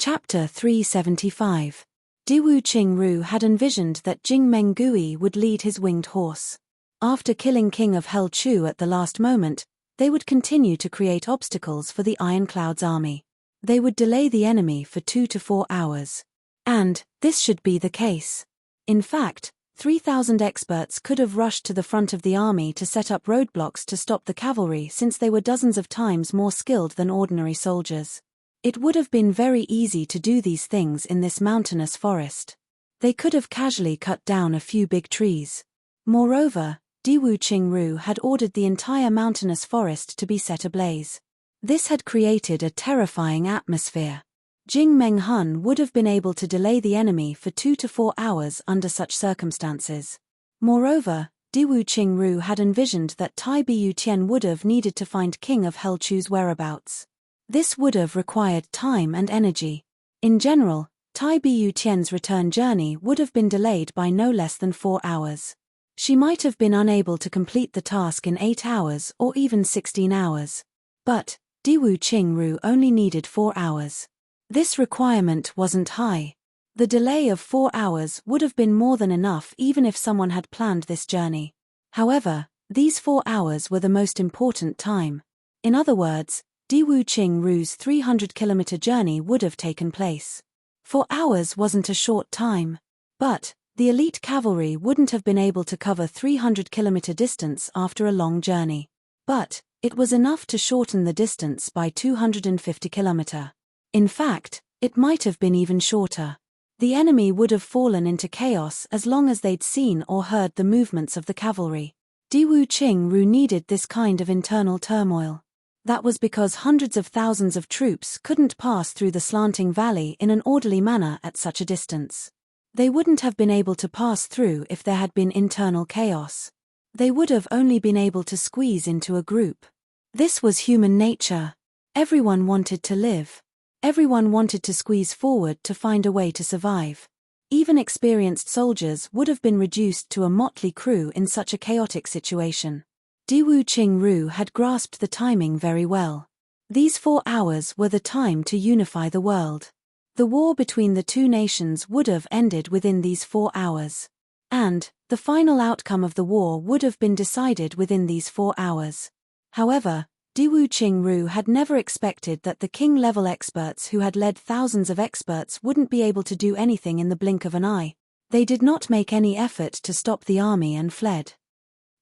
Chapter 375. Diwu Qingru had envisioned that Jing Menggui would lead his winged horse. After killing King of Hell Chu at the last moment, they would continue to create obstacles for the Iron Cloud's army. They would delay the enemy for 2 to 4 hours. And this should be the case. In fact, 3,000 experts could have rushed to the front of the army to set up roadblocks to stop the cavalry, since they were dozens of times more skilled than ordinary soldiers. It would have been very easy to do these things in this mountainous forest. They could have casually cut down a few big trees. Moreover, Diwu Qingru had ordered the entire mountainous forest to be set ablaze. This had created a terrifying atmosphere. Jing Menghun would have been able to delay the enemy for 2 to 4 hours under such circumstances. Moreover, Diwu Qingru had envisioned that Tai Biyu Tian would have needed to find King of Hell Chu's whereabouts. This would have required time and energy. In general, Tai Biyu Tian's return journey would have been delayed by no less than 4 hours. She might have been unable to complete the task in 8 hours or even 16 hours. But Diwu Qingru only needed 4 hours. This requirement wasn't high. The delay of 4 hours would have been more than enough even if someone had planned this journey. However, these 4 hours were the most important time. In other words, Diwu Qingru's 300-kilometer journey would have taken place. 4 hours wasn't a short time. But the elite cavalry wouldn't have been able to cover 300-kilometer distance after a long journey. But it was enough to shorten the distance by 250 kilometer. In fact, it might have been even shorter. The enemy would have fallen into chaos as long as they'd seen or heard the movements of the cavalry. Diwu Qingru needed this kind of internal turmoil. That was because hundreds of thousands of troops couldn't pass through the slanting valley in an orderly manner at such a distance. They wouldn't have been able to pass through if there had been internal chaos. They would have only been able to squeeze into a group. This was human nature. Everyone wanted to live. Everyone wanted to squeeze forward to find a way to survive. Even experienced soldiers would have been reduced to a motley crew in such a chaotic situation. Diwu Qingru had grasped the timing very well. These 4 hours were the time to unify the world. The war between the two nations would have ended within these 4 hours. And the final outcome of the war would have been decided within these 4 hours. However, Diwu Qingru had never expected that the king-level experts who had led thousands of experts wouldn't be able to do anything in the blink of an eye. They did not make any effort to stop the army and fled.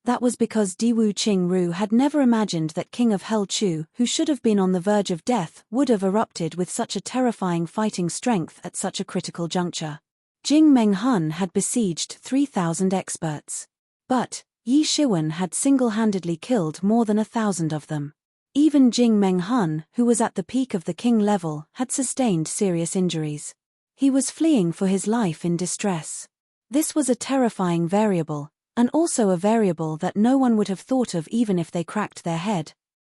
That was because Diwu Qingru had never imagined that King of Hell Chu, who should have been on the verge of death, would have erupted with such a terrifying fighting strength at such a critical juncture. Jing Menghun had besieged 3,000 experts. But Yi Shiwen had single-handedly killed more than 1,000 of them. Even Jing Menghun, who was at the peak of the king level, had sustained serious injuries. He was fleeing for his life in distress. This was a terrifying variable, and also a variable that no one would have thought of even if they cracked their head.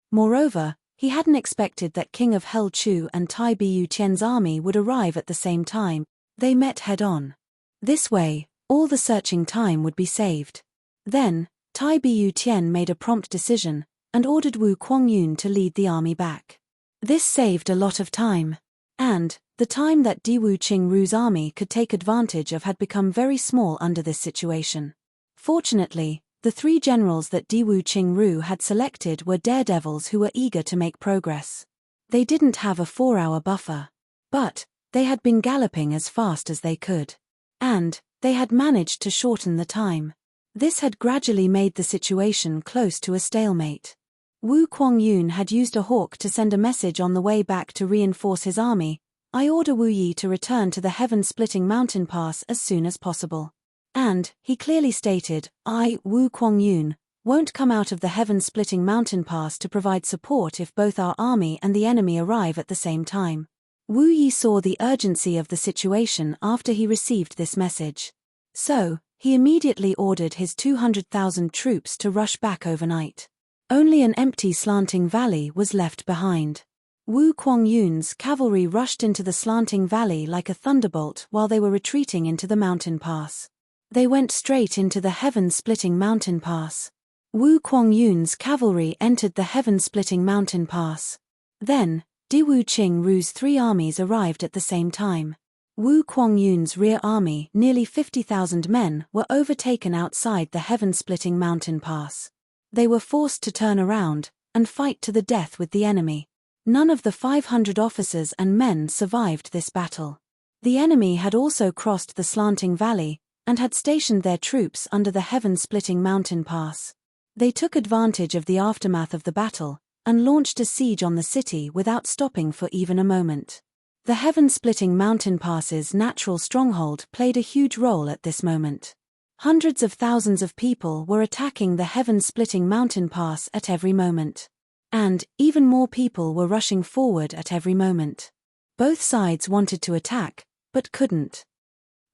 Moreover, he hadn't expected that King of Hell Chu and Tai Biyu Tian's army would arrive at the same time. They met head-on. This way, all the searching time would be saved. Then, Tai Biyu Tian made a prompt decision, and ordered Wu Kuangyun to lead the army back. This saved a lot of time. And the time that Diwu Qingru's army could take advantage of had become very small under this situation. Fortunately, the 3 generals that Diwu Qingru had selected were daredevils who were eager to make progress. They didn't have a 4-hour buffer. But they had been galloping as fast as they could. And they had managed to shorten the time. This had gradually made the situation close to a stalemate. Wu Kuangyun had used a hawk to send a message on the way back to reinforce his army. I order Wu Yi to return to the heaven-splitting mountain pass as soon as possible. And he clearly stated, I, Wu Kuangyun, won't come out of the heaven-splitting mountain pass to provide support if both our army and the enemy arrive at the same time. Wu Yi saw the urgency of the situation after he received this message. So, he immediately ordered his 200,000 troops to rush back overnight. Only an empty slanting valley was left behind. Wu Kuangyun's cavalry rushed into the slanting valley like a thunderbolt while they were retreating into the mountain pass. They went straight into the heaven-splitting mountain pass. Wu Kuangyun's cavalry entered the heaven-splitting mountain pass. Then, Diwu Qingru's 3 armies arrived at the same time. Wu Kuangyun's rear army, nearly 50,000 men, were overtaken outside the heaven-splitting mountain pass. They were forced to turn around and fight to the death with the enemy. None of the 500 officers and men survived this battle. The enemy had also crossed the slanting valley and had stationed their troops under the heaven-splitting mountain pass. They took advantage of the aftermath of the battle and launched a siege on the city without stopping for even a moment. The heaven-splitting mountain pass's natural stronghold played a huge role at this moment. Hundreds of thousands of people were attacking the heaven-splitting mountain pass at every moment. And even more people were rushing forward at every moment. Both sides wanted to attack, but couldn't.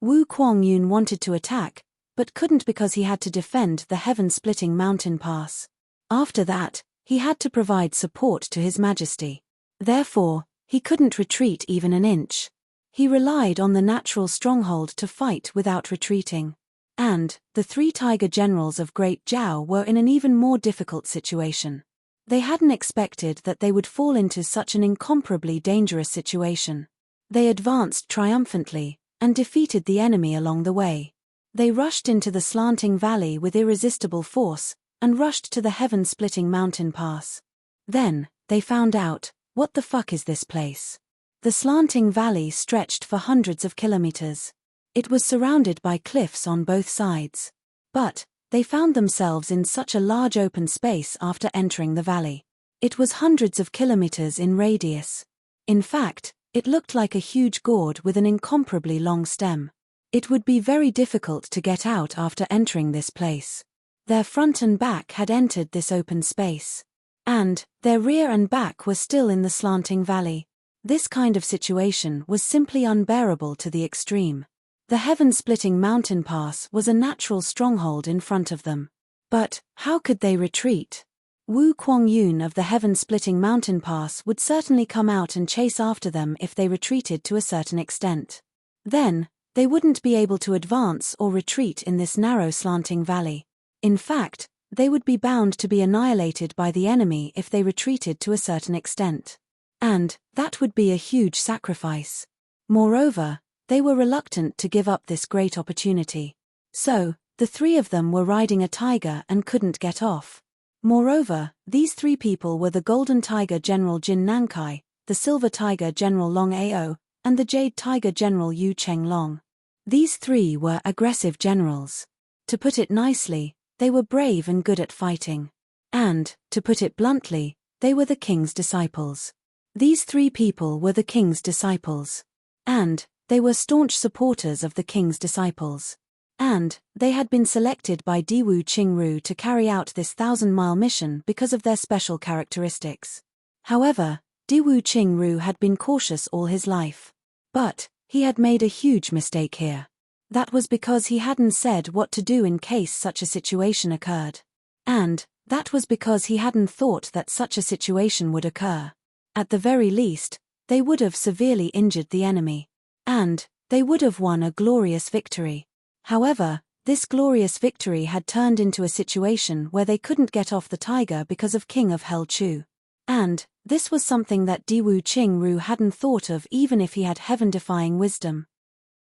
Wu Kuangyun wanted to attack, but couldn't because he had to defend the heaven-splitting mountain pass. After that, he had to provide support to His Majesty. Therefore, he couldn't retreat even an inch. He relied on the natural stronghold to fight without retreating. And the 3 tiger generals of Great Zhao were in an even more difficult situation. They hadn't expected that they would fall into such an incomparably dangerous situation. They advanced triumphantly and defeated the enemy along the way. They rushed into the slanting valley with irresistible force and rushed to the heaven-splitting mountain pass. Then, they found out, what the fuck is this place? The slanting valley stretched for hundreds of kilometers. It was surrounded by cliffs on both sides. But they found themselves in such a large open space after entering the valley. It was hundreds of kilometers in radius. In fact, it looked like a huge gourd with an incomparably long stem. It would be very difficult to get out after entering this place. Their front and back had entered this open space. And their rear and back were still in the slanting valley. This kind of situation was simply unbearable to the extreme. The heaven-splitting mountain pass was a natural stronghold in front of them. But how could they retreat? Wu Kuangyun of the heaven-splitting mountain pass would certainly come out and chase after them if they retreated to a certain extent. Then, they wouldn't be able to advance or retreat in this narrow slanting valley. In fact, they would be bound to be annihilated by the enemy if they retreated to a certain extent. And that would be a huge sacrifice. Moreover, they were reluctant to give up this great opportunity. So, the 3 of them were riding a tiger and couldn't get off. Moreover, these 3 people were the Golden Tiger General Jin Nankai, the Silver Tiger General Long Ao, and the Jade Tiger General Yu Chenglong. These 3 were aggressive generals. To put it nicely, they were brave and good at fighting. And, to put it bluntly, they were the king's disciples. These 3 people were the king's disciples. And they were staunch supporters of the king's disciples. And they had been selected by Diwu Qingru to carry out this 1,000-mile mission because of their special characteristics. However, Diwu Qingru had been cautious all his life. But he had made a huge mistake here. That was because he hadn't said what to do in case such a situation occurred. And that was because he hadn't thought that such a situation would occur. At the very least, they would have severely injured the enemy. And they would have won a glorious victory. However, this glorious victory had turned into a situation where they couldn't get off the tiger because of King of Hell Chu. And this was something that Diwu Qingru hadn't thought of even if he had heaven-defying wisdom.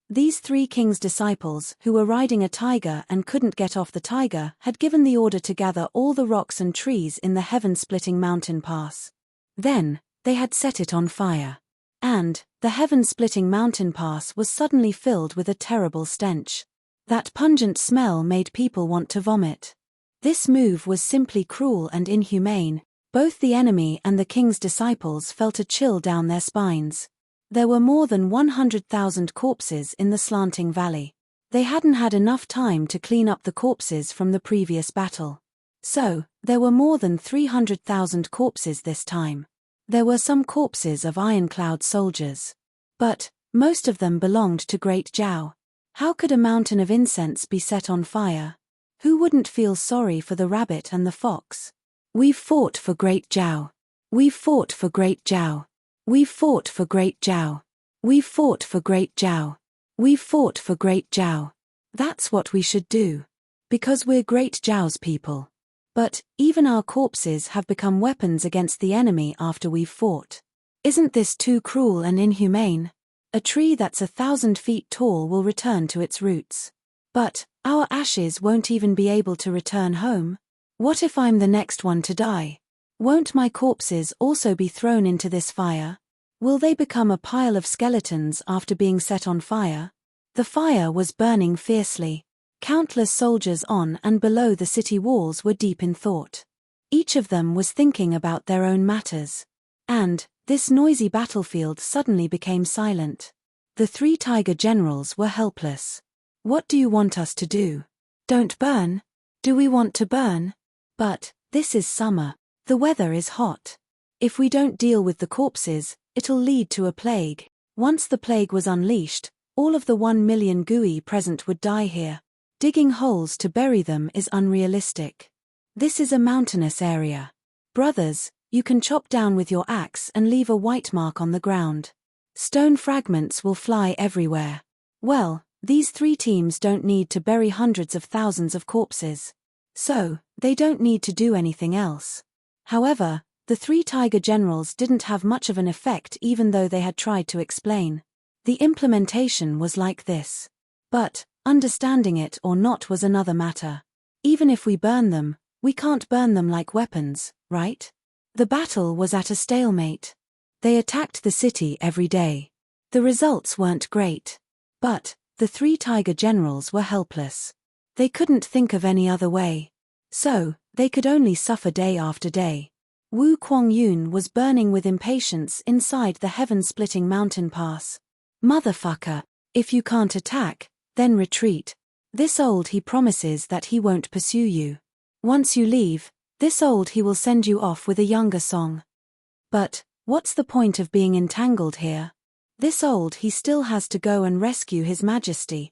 These 3 king's disciples who were riding a tiger and couldn't get off the tiger had given the order to gather all the rocks and trees in the heaven-splitting mountain pass. Then, they had set it on fire. And the heaven-splitting mountain pass was suddenly filled with a terrible stench. That pungent smell made people want to vomit. This move was simply cruel and inhumane. Both the enemy and the king's disciples felt a chill down their spines. There were more than 100,000 corpses in the slanting valley. They hadn't had enough time to clean up the corpses from the previous battle. So, there were more than 300,000 corpses this time. There were some corpses of ironclad soldiers. But most of them belonged to Great Zhao. How could a mountain of incense be set on fire? Who wouldn't feel sorry for the rabbit and the fox? We've fought for Great Zhao. We've fought for Great Zhao. We've fought for Great Zhao. We've fought for Great Zhao. We've fought for Great Zhao. That's what we should do. Because we're Great Zhao's people. But even our corpses have become weapons against the enemy after we've fought. Isn't this too cruel and inhumane? A tree that's 1,000 feet tall will return to its roots. But our ashes won't even be able to return home. What if I'm the next one to die? Won't my corpses also be thrown into this fire? Will they become a pile of skeletons after being set on fire? The fire was burning fiercely. Countless soldiers on and below the city walls were deep in thought. Each of them was thinking about their own matters. And this noisy battlefield suddenly became silent. The 3 tiger generals were helpless. What do you want us to do? Don't burn? Do we want to burn? But this is summer. The weather is hot. If we don't deal with the corpses, it'll lead to a plague. Once the plague was unleashed, all of the 1 million Gui present would die here. Digging holes to bury them is unrealistic. This is a mountainous area. Brothers, you can chop down with your axe and leave a white mark on the ground. Stone fragments will fly everywhere. Well, these 3 teams don't need to bury hundreds of thousands of corpses. So, they don't need to do anything else. However, the 3 tiger generals didn't have much of an effect even though they had tried to explain. The implementation was like this. But understanding it or not was another matter. Even if we burn them, we can't burn them like weapons, right? The battle was at a stalemate. They attacked the city every day. The results weren't great. But the 3 tiger generals were helpless. They couldn't think of any other way. So, they could only suffer day after day. Wu Kuang-yun was burning with impatience inside the heaven-splitting mountain pass. Motherfucker, if you can't attack, then retreat. This old he promises that he won't pursue you. Once you leave, this old he will send you off with a younger song. But what's the point of being entangled here? This old he still has to go and rescue His Majesty.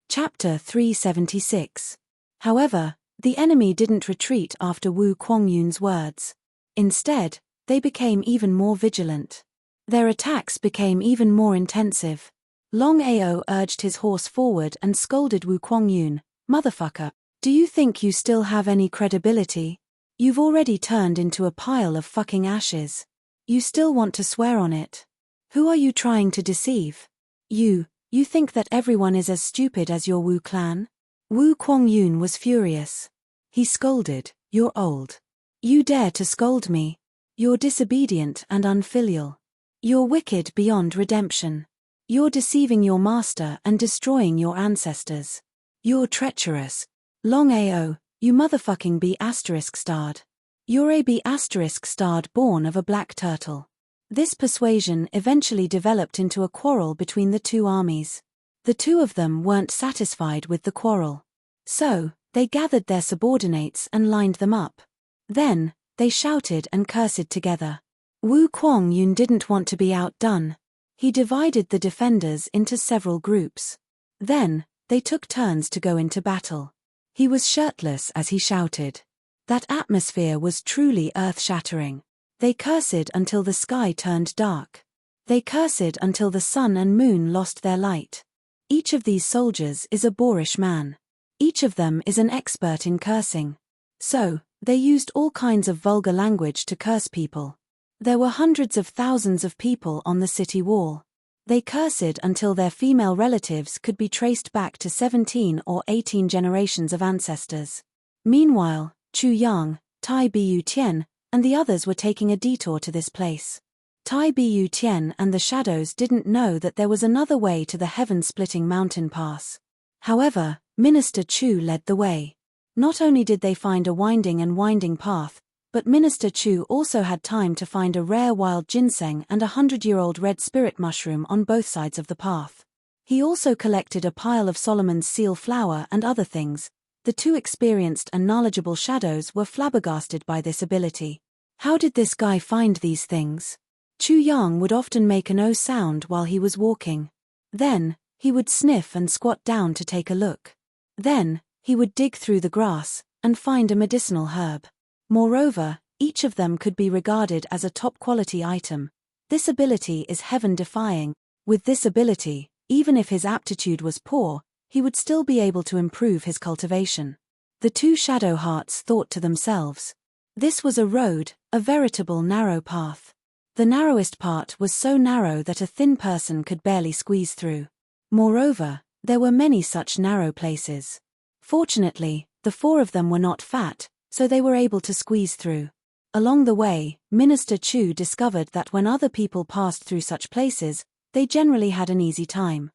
Chapter 376. However, the enemy didn't retreat after Wu Kuang-yun's words. Instead, they became even more vigilant. Their attacks became even more intensive. Long Ao urged his horse forward and scolded Wu Kuang-yun, "Motherfucker, do you think you still have any credibility? You've already turned into a pile of fucking ashes. You still want to swear on it? Who are you trying to deceive? You think that everyone is as stupid as your Wu clan?" Wu Kuang-yun was furious. He scolded, "You're old. You dare to scold me? You're disobedient and unfilial. You're wicked beyond redemption. You're deceiving your master and destroying your ancestors. You're treacherous. Long Ao, you motherfucking B***starred. You're a B***starred born of a black turtle." This persuasion eventually developed into a quarrel between the 2 armies. The 2 of them weren't satisfied with the quarrel. So, they gathered their subordinates and lined them up. Then, they shouted and cursed together. Wu Kuang-yun didn't want to be outdone. He divided the defenders into several groups. Then, they took turns to go into battle. He was shirtless as he shouted. That atmosphere was truly earth-shattering. They cursed until the sky turned dark. They cursed until the sun and moon lost their light. Each of these soldiers is a boorish man. Each of them is an expert in cursing. So, they used all kinds of vulgar language to curse people. There were hundreds of thousands of people on the city wall. They cursed until their female relatives could be traced back to 17 or 18 generations of ancestors. Meanwhile, Chu Yang, Tai Bu Tian, and the others were taking a detour to this place. Tai Bu Tian and the shadows didn't know that there was another way to the heaven-splitting mountain pass. However, Minister Chu led the way. Not only did they find a winding path, but Minister Chu also had time to find a rare wild ginseng and a 100-year-old red spirit mushroom on both sides of the path. He also collected a pile of Solomon's seal flower and other things. The 2 experienced and knowledgeable shadows were flabbergasted by this ability. How did this guy find these things? Chu Yang would often make an "oh" sound while he was walking. Then, he would sniff and squat down to take a look. Then, he would dig through the grass and find a medicinal herb. Moreover, each of them could be regarded as a top-quality item. This ability is heaven-defying. With this ability, even if his aptitude was poor, he would still be able to improve his cultivation. The 2 shadow hearts thought to themselves. This was a road, a veritable narrow path. The narrowest part was so narrow that a thin person could barely squeeze through. Moreover, there were many such narrow places. Fortunately, the four of them were not fat, so they were able to squeeze through. Along the way, Minister Chu discovered that when other people passed through such places, they generally had an easy time.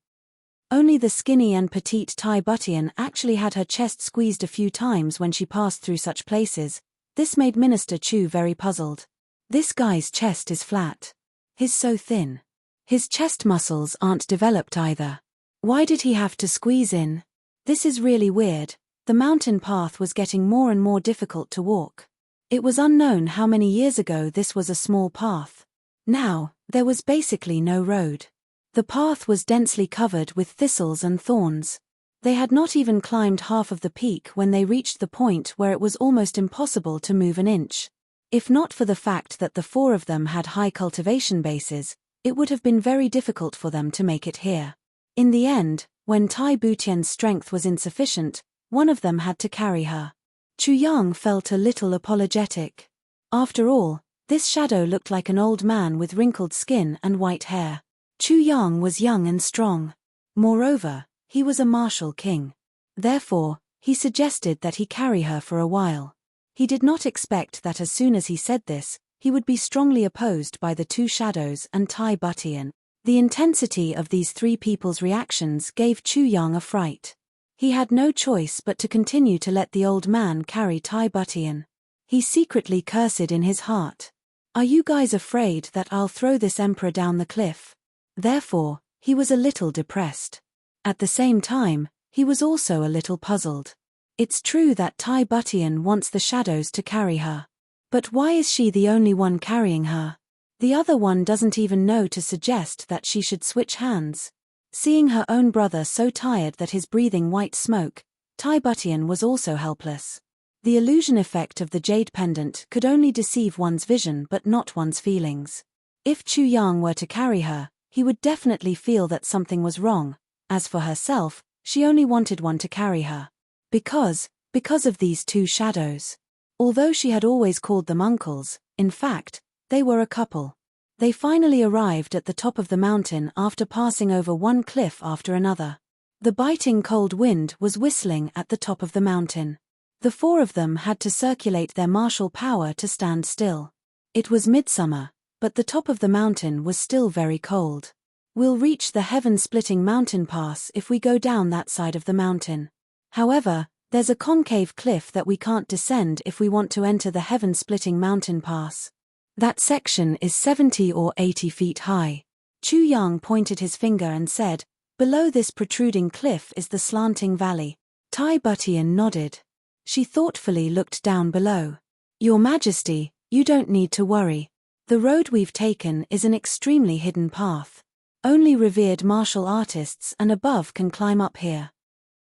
Only the skinny and petite Tai Butian actually had her chest squeezed a few times when she passed through such places. This made Minister Chu very puzzled. This guy's chest is flat. He's so thin. His chest muscles aren't developed either. Why did he have to squeeze in? This is really weird. The mountain path was getting more and more difficult to walk. It was unknown how many years ago this was a small path. Now, there was basically no road. The path was densely covered with thistles and thorns. They had not even climbed half of the peak when they reached the point where it was almost impossible to move an inch. If not for the fact that the four of them had high cultivation bases, it would have been very difficult for them to make it here. In the end, when Tai Butian's strength was insufficient, one of them had to carry her. Chu Yang felt a little apologetic. After all, this shadow looked like an old man with wrinkled skin and white hair. Chu Yang was young and strong. Moreover, he was a martial king. Therefore, he suggested that he carry her for a while. He did not expect that as soon as he said this, he would be strongly opposed by the two shadows and Tai Butian. The intensity of these three people's reactions gave Chu Yang a fright. He had no choice but to continue to let the old man carry Tai Butian. He secretly cursed in his heart. Are you guys afraid that I'll throw this emperor down the cliff? Therefore, he was a little depressed. At the same time, he was also a little puzzled. It's true that Tai Butian wants the shadows to carry her. But why is she the only one carrying her? The other one doesn't even know to suggest that she should switch hands. Seeing her own brother so tired that he's breathing white smoke, Tai Butian was also helpless. The illusion effect of the jade pendant could only deceive one's vision but not one's feelings. If Chu Yang were to carry her, he would definitely feel that something was wrong. As for herself, she only wanted one to carry her. Because of these two shadows. Although she had always called them uncles, in fact, they were a couple. They finally arrived at the top of the mountain after passing over one cliff after another. The biting cold wind was whistling at the top of the mountain. The four of them had to circulate their martial power to stand still. It was midsummer, but the top of the mountain was still very cold. We'll reach the heaven-splitting mountain pass if we go down that side of the mountain. However, there's a concave cliff that we can't descend if we want to enter the heaven-splitting mountain pass. That section is 70 or 80 feet high. Chu Yang pointed his finger and said, below this protruding cliff is the slanting valley. Tai Butian nodded. She thoughtfully looked down below. Your Majesty, you don't need to worry. The road we've taken is an extremely hidden path. Only revered martial artists and above can climb up here.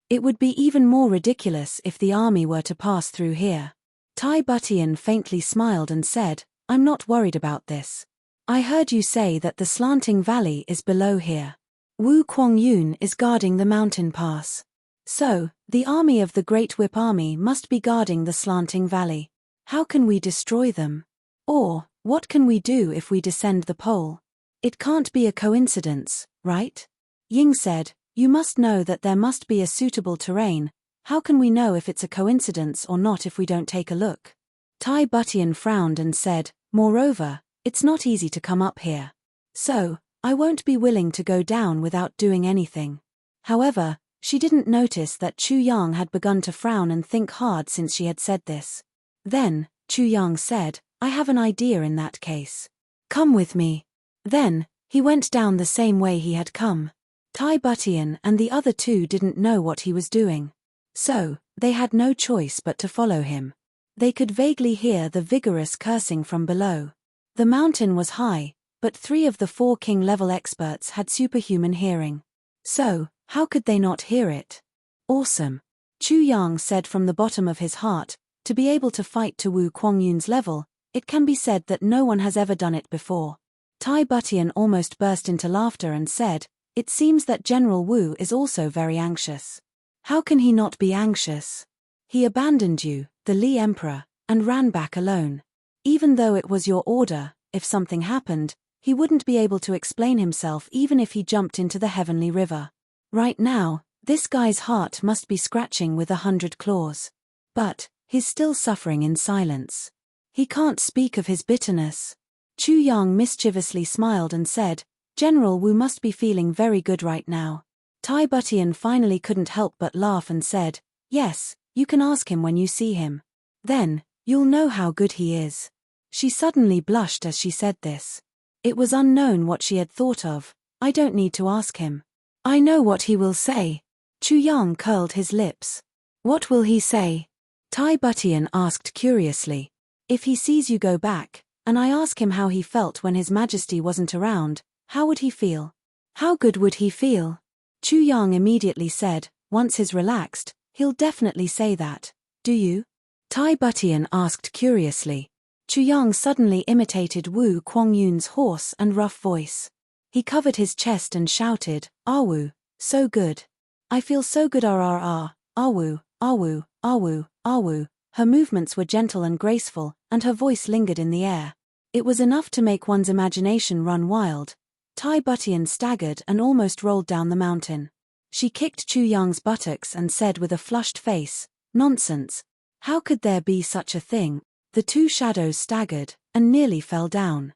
It would be even more ridiculous if the army were to pass through here. Tai Butian faintly smiled and said, I'm not worried about this. I heard you say that the slanting valley is below here. Wu Kuangyun is guarding the mountain pass. So, the army of the Great Whip Army must be guarding the slanting valley. How can we destroy them? Or, what can we do if we descend the pole? It can't be a coincidence, right? Ying said, you must know that there must be a suitable terrain. How can we know if it's a coincidence or not if we don't take a look? Tai Butian frowned and said, moreover, it's not easy to come up here. So, I won't be willing to go down without doing anything. However, she didn't notice that Chu Yang had begun to frown and think hard since she had said this. Then, Chu Yang said, I have an idea in that case. Come with me. Then, he went down the same way he had come. Tai Butian and the other two didn't know what he was doing. So, they had no choice but to follow him. They could vaguely hear the vigorous cursing from below. The mountain was high, but 3 of the 4 king-level experts had superhuman hearing. So, how could they not hear it? Awesome. Chu Yang said from the bottom of his heart, to be able to fight to Wu Kuangyun's level, it can be said that no one has ever done it before. Tai Butian almost burst into laughter and said, it seems that General Wu is also very anxious. How can he not be anxious? He abandoned you, the Li Emperor, and ran back alone. Even though it was your order, if something happened, he wouldn't be able to explain himself even if he jumped into the heavenly river. Right now, this guy's heart must be scratching with 100 claws. But he's still suffering in silence. He can't speak of his bitterness. Chu Yang mischievously smiled and said, "General Wu must be feeling very good right now." Tai Butian finally couldn't help but laugh and said, "Yes, you can ask him when you see him. Then, you'll know how good he is." She suddenly blushed as she said this. It was unknown what she had thought of. "I don't need to ask him. I know what he will say." Chu Yang curled his lips. "What will he say?" Tai Butian asked curiously. "If he sees you go back, and I ask him how he felt when His Majesty wasn't around, how would he feel? How good would he feel?" Chu Yang immediately said, "Once he's relaxed, he'll definitely say that. Do you?" Tai Butian asked curiously. Chu Yang suddenly imitated Wu Kuangyun's hoarse and rough voice. He covered his chest and shouted, "Awu, so good. I feel so good rrr, awu, awu, awu, awu." Her movements were gentle and graceful, and her voice lingered in the air. It was enough to make one's imagination run wild. Tai Butian staggered and almost rolled down the mountain. She kicked Chu Yang's buttocks and said with a flushed face, "Nonsense. How could there be such a thing?" The two shadows staggered and nearly fell down.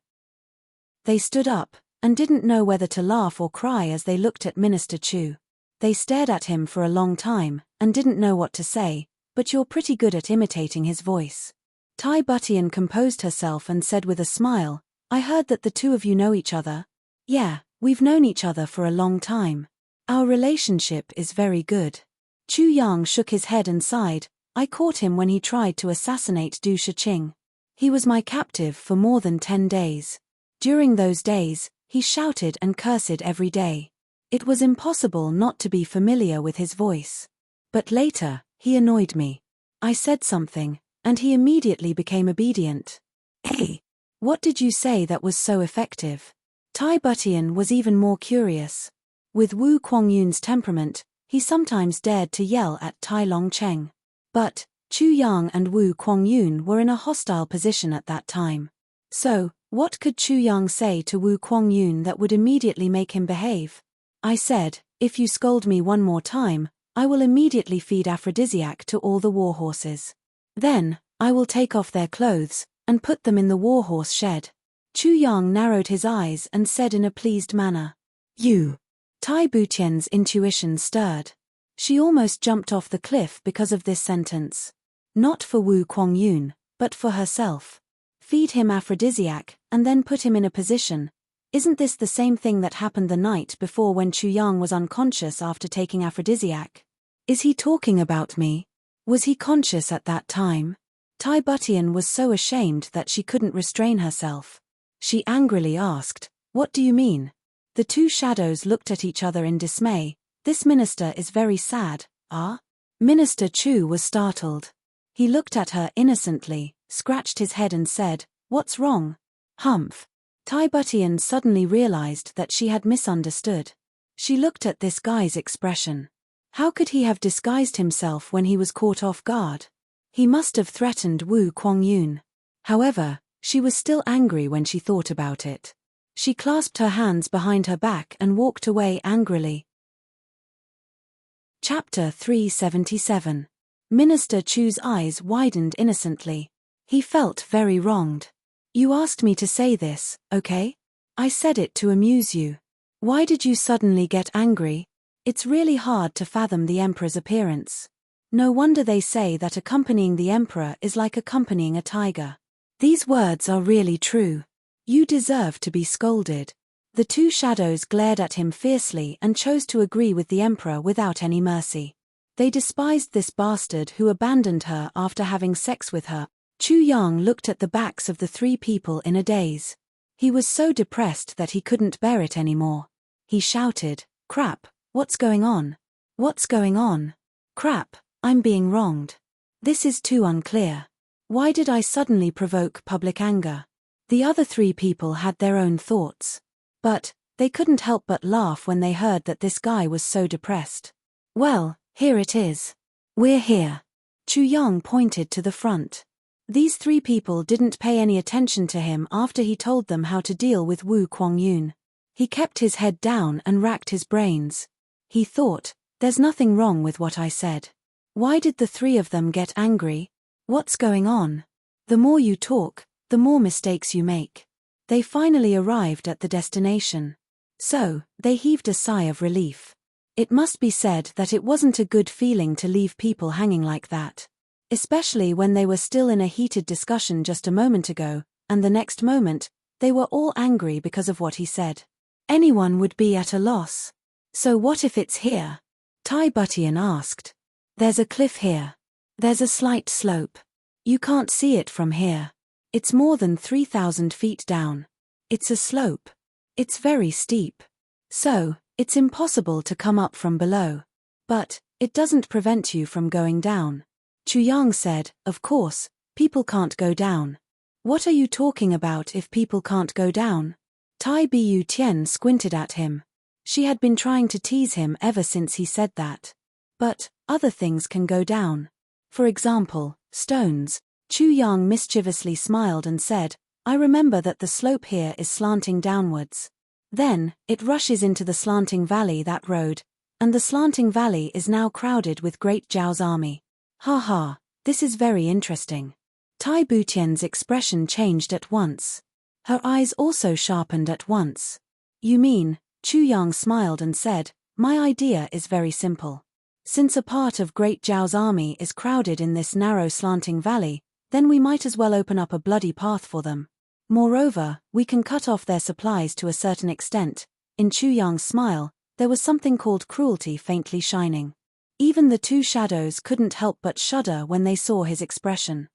They stood up and didn't know whether to laugh or cry as they looked at Minister Chu. They stared at him for a long time and didn't know what to say, "But you're pretty good at imitating his voice." Tai Butian composed herself and said with a smile, "I heard that the two of you know each other." "Yeah, we've known each other for a long time. Our relationship is very good." Chu Yang shook his head and sighed, "I caught him when he tried to assassinate Du Shiqing. He was my captive for more than 10 days. During those days, he shouted and cursed every day. It was impossible not to be familiar with his voice. But later, he annoyed me. I said something, and he immediately became obedient." "Hey, what did you say that was so effective?" Tai Butian was even more curious. With Wu Kuangyun's temperament, he sometimes dared to yell at Tai Longcheng. But Chu Yang and Wu Kuangyun were in a hostile position at that time. So, what could Chu Yang say to Wu Kuangyun that would immediately make him behave? "I said, if you scold me one more time, I will immediately feed aphrodisiac to all the warhorses. Then, I will take off their clothes and put them in the warhorse shed." Chu Yang narrowed his eyes and said in a pleased manner, "You." Tai Butian's intuition stirred. She almost jumped off the cliff because of this sentence. Not for Wu Kuangyun, but for herself. Feed him aphrodisiac, and then put him in a position. Isn't this the same thing that happened the night before when Chu Yang was unconscious after taking aphrodisiac? Is he talking about me? Was he conscious at that time? Tai Butian was so ashamed that she couldn't restrain herself. She angrily asked, "What do you mean?" The two shadows looked at each other in dismay. "This minister is very sad, ah?" Minister Chu was startled. He looked at her innocently, scratched his head and said, "What's wrong?" "Humph." Tai Butian suddenly realized that she had misunderstood. She looked at this guy's expression. How could he have disguised himself when he was caught off guard? He must have threatened Wu Kuangyun. However, she was still angry when she thought about it. She clasped her hands behind her back and walked away angrily. Chapter 377. Minister Chu's eyes widened innocently. He felt very wronged. "You asked me to say this, okay? I said it to amuse you. Why did you suddenly get angry? It's really hard to fathom the emperor's appearance. No wonder they say that accompanying the emperor is like accompanying a tiger. These words are really true. You deserve to be scolded." The two shadows glared at him fiercely and chose to agree with the emperor without any mercy. They despised this bastard who abandoned her after having sex with her. Chu Yang looked at the backs of the three people in a daze. He was so depressed that he couldn't bear it anymore. He shouted, "Crap, what's going on? What's going on? Crap, I'm being wronged. This is too unclear. Why did I suddenly provoke public anger?" The other three people had their own thoughts. But they couldn't help but laugh when they heard that this guy was so depressed. "Well, here it is. We're here." Chu Yang pointed to the front. These three people didn't pay any attention to him after he told them how to deal with Wu Kuangyun. He kept his head down and racked his brains. He thought, there's nothing wrong with what I said. Why did the three of them get angry? What's going on? The more you talk, the more mistakes you make. They finally arrived at the destination. So, they heaved a sigh of relief. It must be said that it wasn't a good feeling to leave people hanging like that. Especially when they were still in a heated discussion just a moment ago, and the next moment, they were all angry because of what he said. Anyone would be at a loss. So what if it's here? Tai Butian asked. There's a cliff here. There's a slight slope. You can't see it from here. It's more than 3,000 feet down. It's a slope. It's very steep. So, it's impossible to come up from below. But, it doesn't prevent you from going down. Chu Yang said, of course, people can't go down. What are you talking about if people can't go down? Tai Bu Tian squinted at him. She had been trying to tease him ever since he said that. But, other things can go down. For example, stones. Chu Yang mischievously smiled and said, I remember that the slope here is slanting downwards. Then, it rushes into the slanting valley that road, and the slanting valley is now crowded with Great Zhao's army. Ha ha, this is very interesting. Tai Butian's expression changed at once. Her eyes also sharpened at once. You mean, Chu Yang smiled and said, my idea is very simple. Since a part of Great Zhao's army is crowded in this narrow slanting valley, then we might as well open up a bloody path for them. Moreover, we can cut off their supplies to a certain extent. In Chu Yang's smile, there was something called cruelty faintly shining. Even the two shadows couldn't help but shudder when they saw his expression.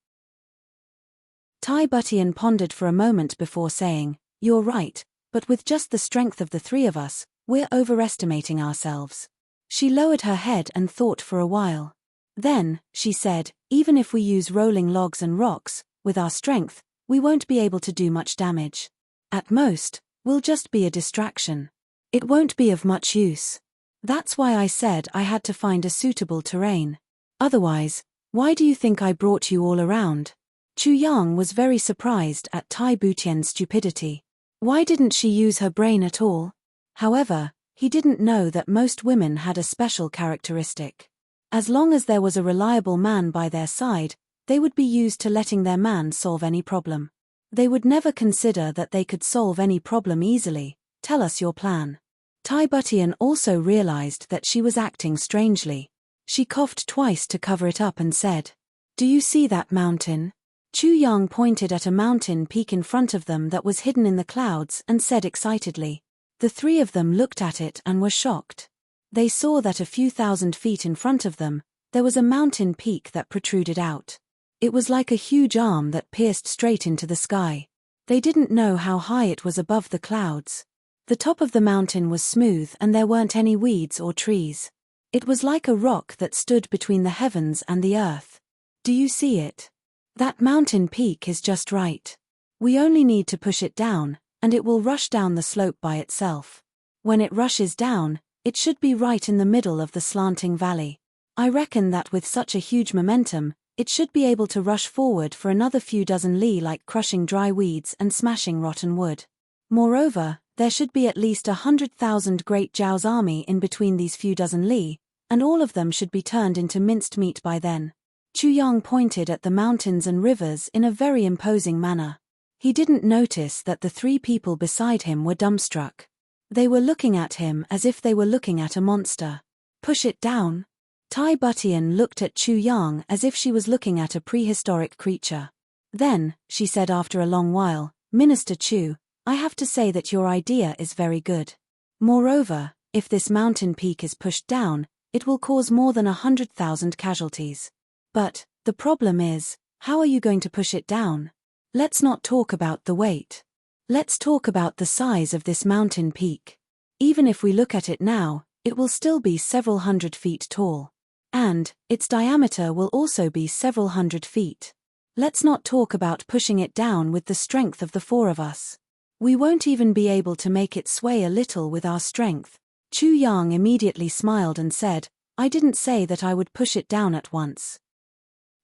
Tai Butian pondered for a moment before saying, you're right, but with just the strength of the three of us, we're overestimating ourselves. She lowered her head and thought for a while. Then, she said, even if we use rolling logs and rocks, with our strength, we won't be able to do much damage. At most, we'll just be a distraction. It won't be of much use. That's why I said I had to find a suitable terrain. Otherwise, why do you think I brought you all around? Chu Yang was very surprised at Tai Butian's stupidity. Why didn't she use her brain at all? However, he didn't know that most women had a special characteristic. As long as there was a reliable man by their side, they would be used to letting their man solve any problem. They would never consider that they could solve any problem easily. Tell us your plan. Tai Butian also realized that she was acting strangely. She coughed twice to cover it up and said, do you see that mountain? Chu Yang pointed at a mountain peak in front of them that was hidden in the clouds and said excitedly. The three of them looked at it and were shocked. They saw that a few thousand feet in front of them, there was a mountain peak that protruded out. It was like a huge arm that pierced straight into the sky. They didn't know how high it was above the clouds. The top of the mountain was smooth and there weren't any weeds or trees. It was like a rock that stood between the heavens and the earth. Do you see it? That mountain peak is just right. We only need to push it down, and it will rush down the slope by itself. When it rushes down, it should be right in the middle of the slanting valley. I reckon that with such a huge momentum, it should be able to rush forward for another few dozen li like crushing dry weeds and smashing rotten wood. Moreover, there should be at least 100,000 Great Zhao's army in between these few dozen li, and all of them should be turned into minced meat by then. Chu Yang pointed at the mountains and rivers in a very imposing manner. He didn't notice that the three people beside him were dumbstruck. They were looking at him as if they were looking at a monster. Push it down? Tai Butian looked at Chu Yang as if she was looking at a prehistoric creature. Then, she said after a long while, Minister Chu, I have to say that your idea is very good. Moreover, if this mountain peak is pushed down, it will cause more than 100,000 casualties. But, the problem is, how are you going to push it down? Let's not talk about the weight. Let's talk about the size of this mountain peak. Even if we look at it now, it will still be several hundred feet tall. And, its diameter will also be several hundred feet. Let's not talk about pushing it down with the strength of the four of us. We won't even be able to make it sway a little with our strength. Chu Yang immediately smiled and said, I didn't say that I would push it down at once.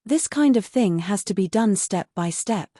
This kind of thing has to be done step by step.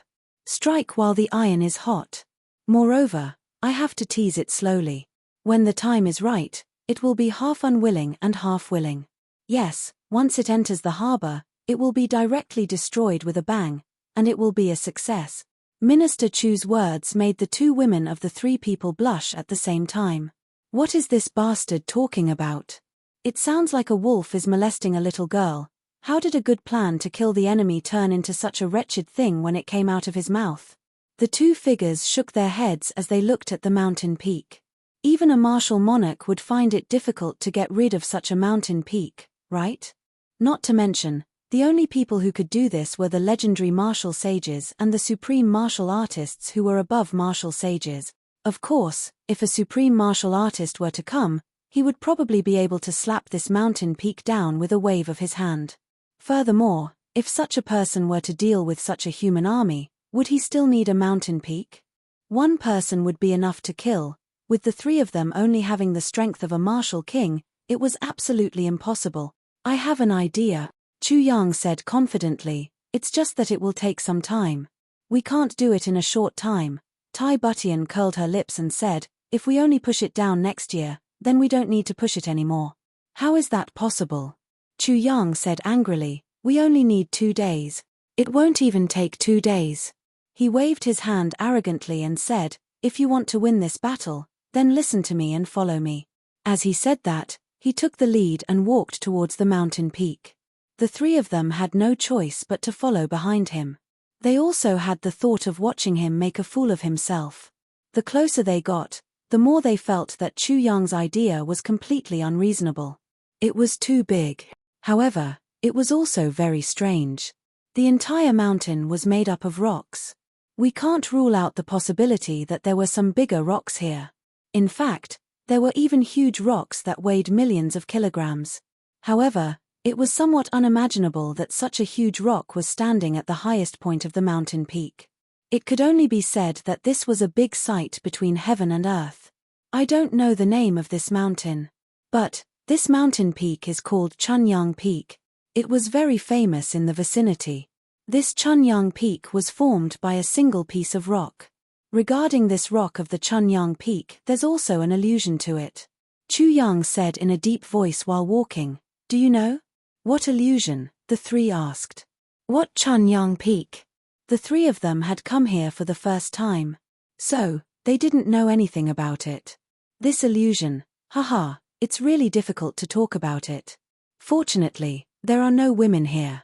Strike while the iron is hot. Moreover, I have to tease it slowly. When the time is right, it will be half unwilling and half willing. Yes, once it enters the harbor, it will be directly destroyed with a bang, and it will be a success. Minister Chu's words made the two women of the three people blush at the same time. What is this bastard talking about? It sounds like a wolf is molesting a little girl. How did a good plan to kill the enemy turn into such a wretched thing when it came out of his mouth? The two figures shook their heads as they looked at the mountain peak. Even a martial monarch would find it difficult to get rid of such a mountain peak, right? Not to mention, the only people who could do this were the legendary martial sages and the supreme martial artists who were above martial sages. Of course, if a supreme martial artist were to come, he would probably be able to slap this mountain peak down with a wave of his hand. Furthermore, if such a person were to deal with such a human army, would he still need a mountain peak? One person would be enough to kill. With the three of them only having the strength of a martial king, it was absolutely impossible. I have an idea, Chu Yang said confidently. It's just that it will take some time. We can't do it in a short time. Tai Butian curled her lips and said, if we only push it down next year, then we don't need to push it anymore. How is that possible? Chu Yang said angrily, we only need 2 days. It won't even take 2 days. He waved his hand arrogantly and said, if you want to win this battle, then listen to me and follow me. As he said that, he took the lead and walked towards the mountain peak. The three of them had no choice but to follow behind him. They also had the thought of watching him make a fool of himself. The closer they got, the more they felt that Chu Yang's idea was completely unreasonable. It was too big. However, it was also very strange. The entire mountain was made up of rocks. We can't rule out the possibility that there were some bigger rocks here. In fact, there were even huge rocks that weighed millions of kilograms. However, it was somewhat unimaginable that such a huge rock was standing at the highest point of the mountain peak. It could only be said that this was a big sight between heaven and earth. I don't know the name of this mountain. But, this mountain peak is called Chunyang Peak. It was very famous in the vicinity. This Chunyang Peak was formed by a single piece of rock. Regarding this rock of the Chunyang Peak, there's also an allusion to it. Chu Yang said in a deep voice while walking, do you know? What illusion? The three asked. What Chunyang Peak? The three of them had come here for the first time. So, they didn't know anything about it. This illusion, haha, it's really difficult to talk about it. Fortunately, there are no women here.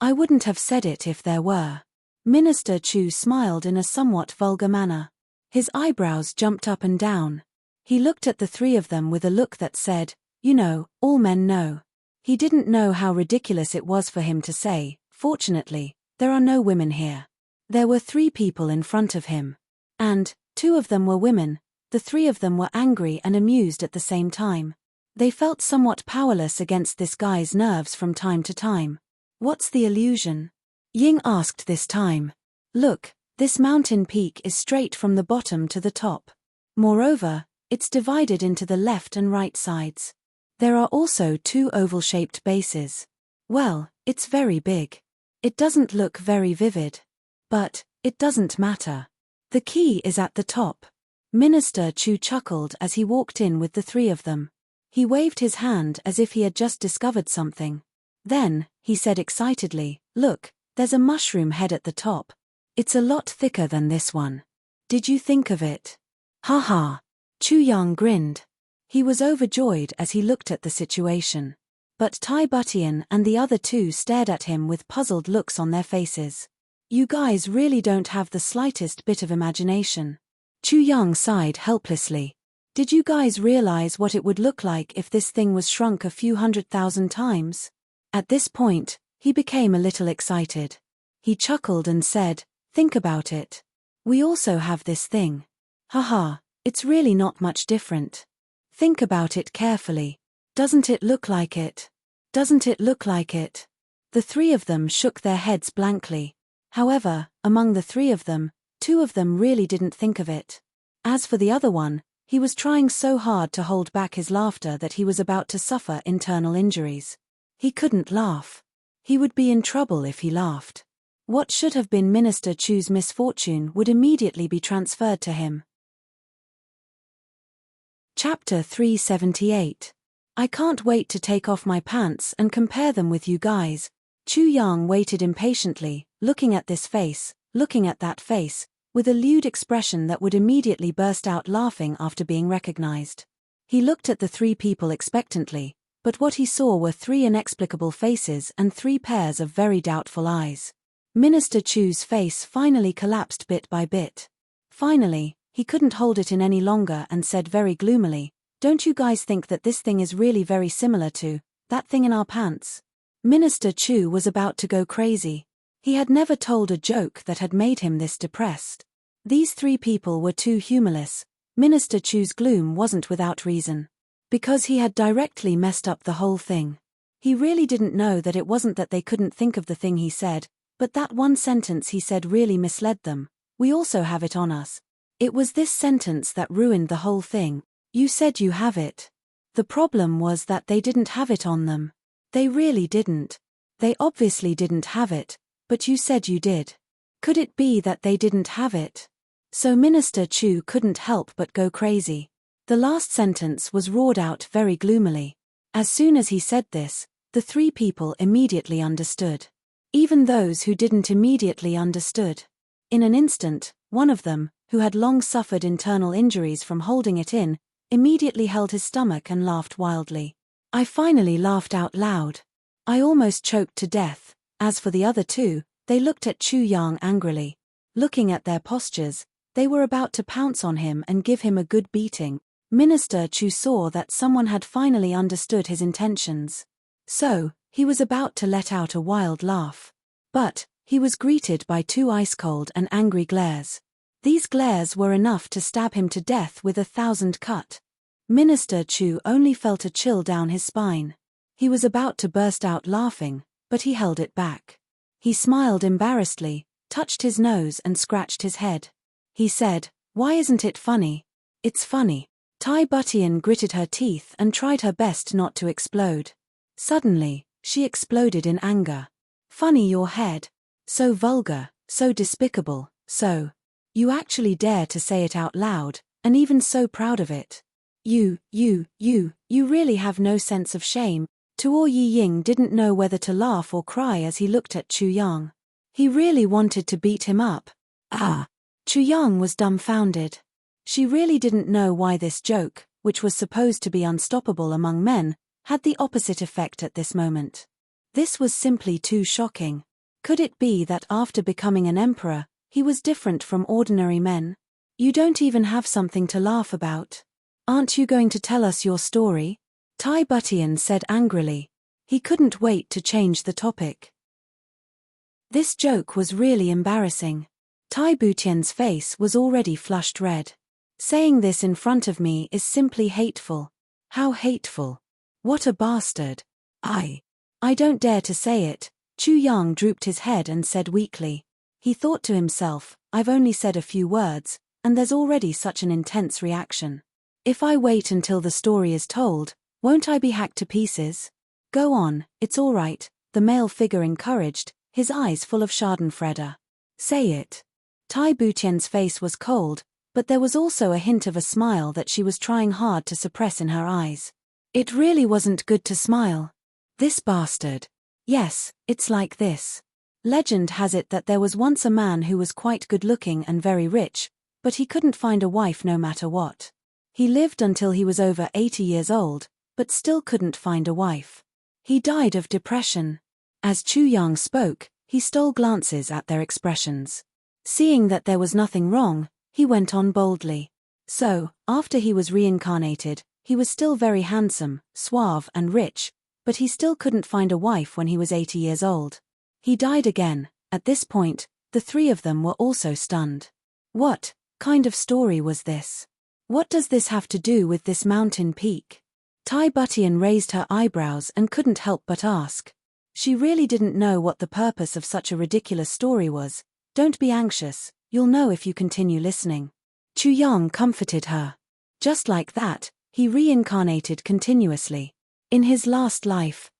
I wouldn't have said it if there were. Minister Chu smiled in a somewhat vulgar manner. His eyebrows jumped up and down. He looked at the three of them with a look that said, you know, all men know. He didn't know how ridiculous it was for him to say, fortunately, there are no women here. There were 3 people in front of him. And, 2 of them were women. The 3 of them were angry and amused at the same time. They felt somewhat powerless against this guy's nerves from time to time. What's the illusion? Ying asked this time. Look, this mountain peak is straight from the bottom to the top. Moreover, it's divided into the left and right sides. There are also 2 oval-shaped bases. Well, it's very big. It doesn't look very vivid. But, it doesn't matter. The key is at the top. Minister Chu chuckled as he walked in with the 3 of them. He waved his hand as if he had just discovered something. Then, he said excitedly, look, there's a mushroom head at the top. It's a lot thicker than this one. Did you think of it? Ha ha. Chu Yang grinned. He was overjoyed as he looked at the situation. But Tai Butian and the other 2 stared at him with puzzled looks on their faces. You guys really don't have the slightest bit of imagination. Chu Yang sighed helplessly. Did you guys realize what it would look like if this thing was shrunk a few 100,000 times? At this point, he became a little excited. He chuckled and said, think about it. We also have this thing. Haha, it's really not much different. Think about it carefully. Doesn't it look like it? Doesn't it look like it? The 3 of them shook their heads blankly. However, among the 3 of them, 2 of them really didn't think of it. As for the other one, he was trying so hard to hold back his laughter that he was about to suffer internal injuries. He couldn't laugh. He would be in trouble if he laughed. What should have been Minister Chu's misfortune would immediately be transferred to him. Chapter 378. I can't wait to take off my pants and compare them with you guys. Chu Yang waited impatiently, looking at this face, looking at that face, with a lewd expression that would immediately burst out laughing after being recognized. He looked at the three people expectantly, but what he saw were three inexplicable faces and three pairs of very doubtful eyes. Minister Chu's face finally collapsed bit by bit. Finally, he couldn't hold it in any longer and said very gloomily, "Don't you guys think that this thing is really very similar to that thing in our pants?" Minister Chu was about to go crazy. He had never told a joke that had made him this depressed. These three people were too humorless. Minister Chu's gloom wasn't without reason. Because he had directly messed up the whole thing. He really didn't know that it wasn't that they couldn't think of the thing he said, but that one sentence he said really misled them. "We also have it on us." It was this sentence that ruined the whole thing. "You said you have it." The problem was that they didn't have it on them. They really didn't. They obviously didn't have it, but you said you did. Could it be that they didn't have it? So Minister Chu couldn't help but go crazy. The last sentence was roared out very gloomily. As soon as he said this, the three people immediately understood. Even those who didn't immediately understood. In an instant, one of them, who had long suffered internal injuries from holding it in, immediately held his stomach and laughed wildly. I finally laughed out loud. I almost choked to death. As for the other two, they looked at Chu Yang angrily. Looking at their postures, they were about to pounce on him and give him a good beating. Minister Chu saw that someone had finally understood his intentions. So, he was about to let out a wild laugh. But, he was greeted by two ice-cold and angry glares. These glares were enough to stab him to death with 1,000 cut. Minister Chu only felt a chill down his spine. He was about to burst out laughing, but he held it back. He smiled embarrassedly, touched his nose and scratched his head. He said, "Why isn't it funny?" "It's funny." Tai Butian gritted her teeth and tried her best not to explode. Suddenly, she exploded in anger. "Funny your head. So vulgar, so despicable, so. You actually dare to say it out loud, and even so proud of it. You really have no sense of shame." Tuo Yiying didn't know whether to laugh or cry as he looked at Chu Yang. He really wanted to beat him up. Chu Yang was dumbfounded. She really didn't know why this joke, which was supposed to be unstoppable among men, had the opposite effect at this moment. This was simply too shocking. Could it be that after becoming an emperor, he was different from ordinary men? "You don't even have something to laugh about. Aren't you going to tell us your story?" Tai Butian said angrily. He couldn't wait to change the topic. This joke was really embarrassing. Tai Butian's face was already flushed red. Saying this in front of me is simply hateful. How hateful. What a bastard. I don't dare to say it. Chu Yang drooped his head and said weakly. He thought to himself, I've only said a few words, and there's already such an intense reaction. If I wait until the story is told, won't I be hacked to pieces? Go on, it's all right, the male figure encouraged, his eyes full of schadenfreude. Say it. Tai Butian's face was cold, but there was also a hint of a smile that she was trying hard to suppress in her eyes. It really wasn't good to smile. This bastard. Yes, it's like this. Legend has it that there was once a man who was quite good-looking and very rich, but he couldn't find a wife no matter what. He lived until he was over 80 years old, but still couldn't find a wife. He died of depression. As Chu Yang spoke, he stole glances at their expressions. Seeing that there was nothing wrong, he went on boldly. So, after he was reincarnated, he was still very handsome, suave and rich, but he still couldn't find a wife when he was 80 years old. He died again. At this point, the three of them were also stunned. What kind of story was this? What does this have to do with this mountain peak? Tai Butian raised her eyebrows and couldn't help but ask. She really didn't know what the purpose of such a ridiculous story was. Don't be anxious, you'll know if you continue listening. Chu Yang comforted her. Just like that, he reincarnated continuously. In his last life,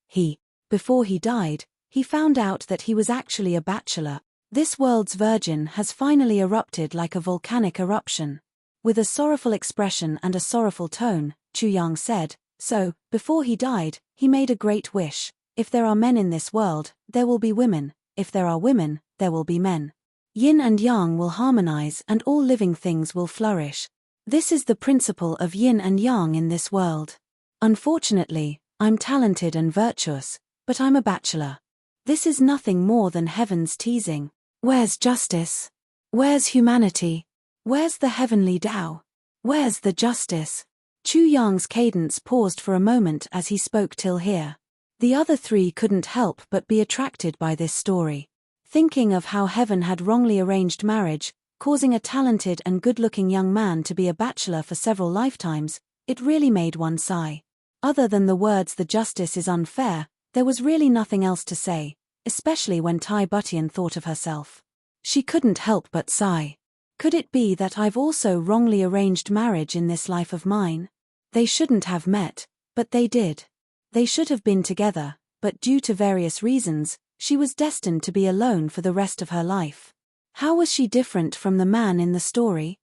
before he died, he found out that he was actually a bachelor. This world's virgin has finally erupted like a volcanic eruption. With a sorrowful expression and a sorrowful tone, Chu Yang said, "So, before he died, he made a great wish. If there are men in this world, there will be women. If there are women, there will be men. Yin and yang will harmonize and all living things will flourish. This is the principle of yin and yang in this world. Unfortunately, I'm talented and virtuous, but I'm a bachelor. This is nothing more than heaven's teasing. Where's justice? Where's humanity? Where's the heavenly Tao? Where's the justice?" Chu Yang's cadence paused for a moment as he spoke till here. The other three couldn't help but be attracted by this story. Thinking of how heaven had wrongly arranged marriage, causing a talented and good-looking young man to be a bachelor for several lifetimes, it really made one sigh. Other than the words "the justice is unfair," there was really nothing else to say, especially when Tai Butian thought of herself. She couldn't help but sigh. Could it be that I've also wrongly arranged marriage in this life of mine? They shouldn't have met, but they did. They should have been together, but due to various reasons, she was destined to be alone for the rest of her life. How was she different from the man in the story?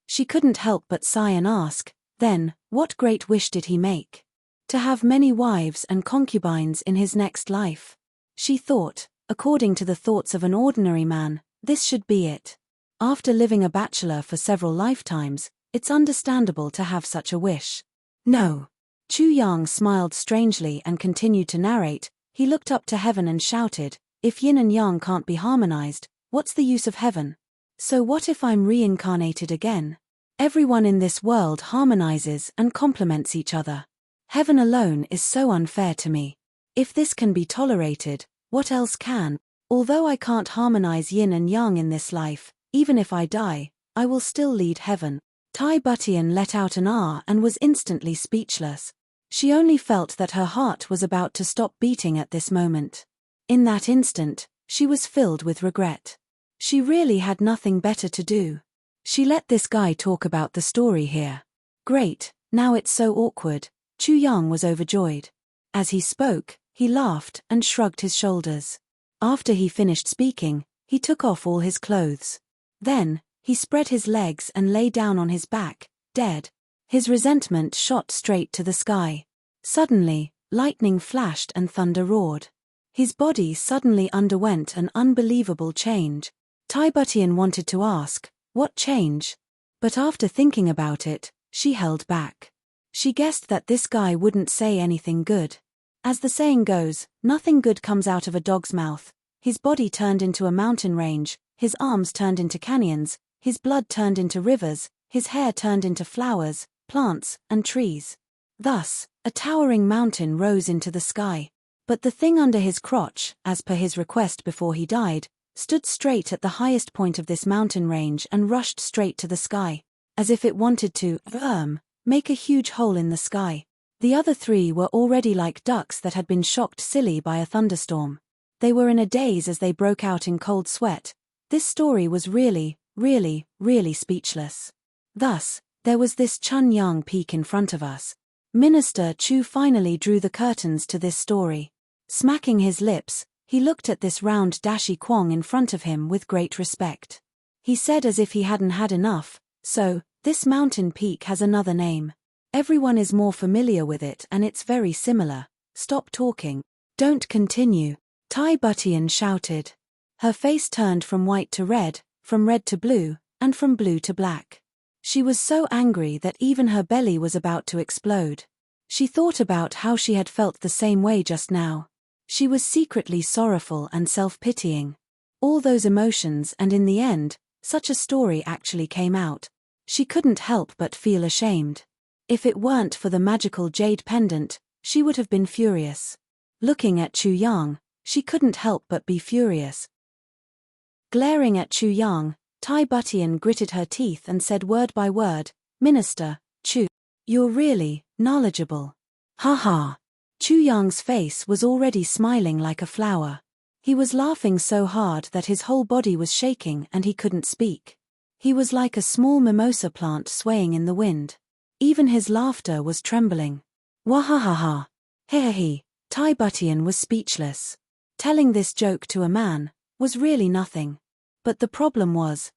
She couldn't help but sigh and ask, then, what great wish did he make? To have many wives and concubines in his next life. She thought, according to the thoughts of an ordinary man, this should be it. After living a bachelor for several lifetimes, it's understandable to have such a wish. No. Chu Yang smiled strangely and continued to narrate. He looked up to heaven and shouted, "If yin and yang can't be harmonized, what's the use of heaven? So what if I'm reincarnated again? Everyone in this world harmonizes and complements each other. Heaven alone is so unfair to me. If this can be tolerated, what else can? Although I can't harmonize yin and yang in this life, even if I die, I will still lead heaven." Tai Butian let out an ah and was instantly speechless. She only felt that her heart was about to stop beating at this moment. In that instant, she was filled with regret. She really had nothing better to do. She let this guy talk about the story here. Great, now it's so awkward. Chu Yang was overjoyed. As he spoke, he laughed and shrugged his shoulders. After he finished speaking, he took off all his clothes. Then, he spread his legs and lay down on his back, dead. His resentment shot straight to the sky. Suddenly, lightning flashed and thunder roared. His body suddenly underwent an unbelievable change. Tai Butian wanted to ask, what change? But after thinking about it, she held back. She guessed that this guy wouldn't say anything good. As the saying goes, nothing good comes out of a dog's mouth. His body turned into a mountain range, his arms turned into canyons, his blood turned into rivers, his hair turned into flowers, plants, and trees. Thus, a towering mountain rose into the sky. But the thing under his crotch, as per his request before he died, stood straight at the highest point of this mountain range and rushed straight to the sky, as if it wanted to, make a huge hole in the sky. The other three were already like ducks that had been shocked silly by a thunderstorm. They were in a daze as they broke out in cold sweat. This story was really speechless. Thus, there was this Chun Yang peak in front of us. Minister Chu finally drew the curtains to this story. Smacking his lips, he looked at this round dashy Kwong in front of him with great respect. He said as if he hadn't had enough, "So, this mountain peak has another name. Everyone is more familiar with it and it's very similar. Stop talking. Don't continue." Tai Butian shouted. Her face turned from white to red, from red to blue, and from blue to black. She was so angry that even her belly was about to explode. She thought about how she had felt the same way just now. She was secretly sorrowful and self-pitying. All those emotions, and in the end, such a story actually came out. She couldn't help but feel ashamed. If it weren't for the magical jade pendant, she would have been furious. Looking at Chu Yang, she couldn't help but be furious. Glaring at Chu Yang, Tai Butian gritted her teeth and said word by word, "Minister, Chu, you're really knowledgeable." Ha ha. Chu Yang's face was already smiling like a flower. He was laughing so hard that his whole body was shaking and he couldn't speak. He was like a small mimosa plant swaying in the wind. Even his laughter was trembling. Wahahaha. Hehehe. Tai Butian was speechless. Telling this joke to a man was really nothing. But the problem was,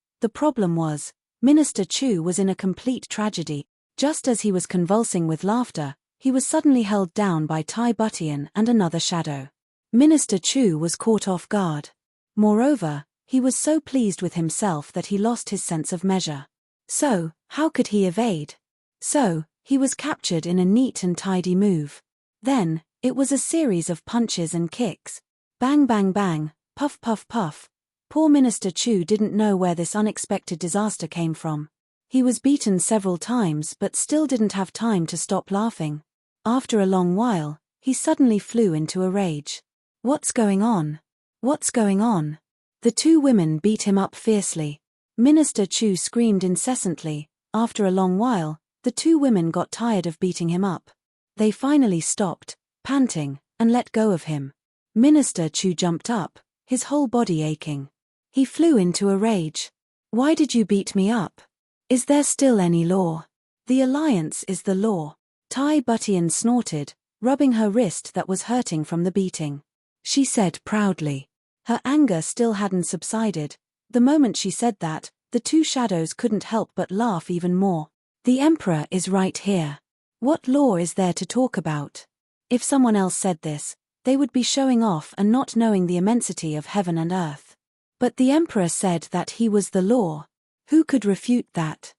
Minister Chu was in a complete tragedy. Just as he was convulsing with laughter, he was suddenly held down by Tai Butian and another shadow. Minister Chu was caught off guard. Moreover, he was so pleased with himself that he lost his sense of measure. So, how could he evade? So, he was captured in a neat and tidy move. Then, it was a series of punches and kicks. Bang bang bang, puff puff puff. Poor Minister Chu didn't know where this unexpected disaster came from. He was beaten several times but still didn't have time to stop laughing. After a long while, he suddenly flew into a rage. What's going on? What's going on? The two women beat him up fiercely. Minister Chu screamed incessantly. After a long while, the two women got tired of beating him up. They finally stopped, panting, and let go of him. Minister Chu jumped up, his whole body aching. He flew into a rage. Why did you beat me up? Is there still any law? The alliance is the law. Tai Butian snorted, rubbing her wrist that was hurting from the beating. She said proudly. Her anger still hadn't subsided. The moment she said that, the two shadows couldn't help but laugh even more. The Emperor is right here. What law is there to talk about? If someone else said this, they would be showing off and not knowing the immensity of heaven and earth. But the Emperor said that he was the law. Who could refute that?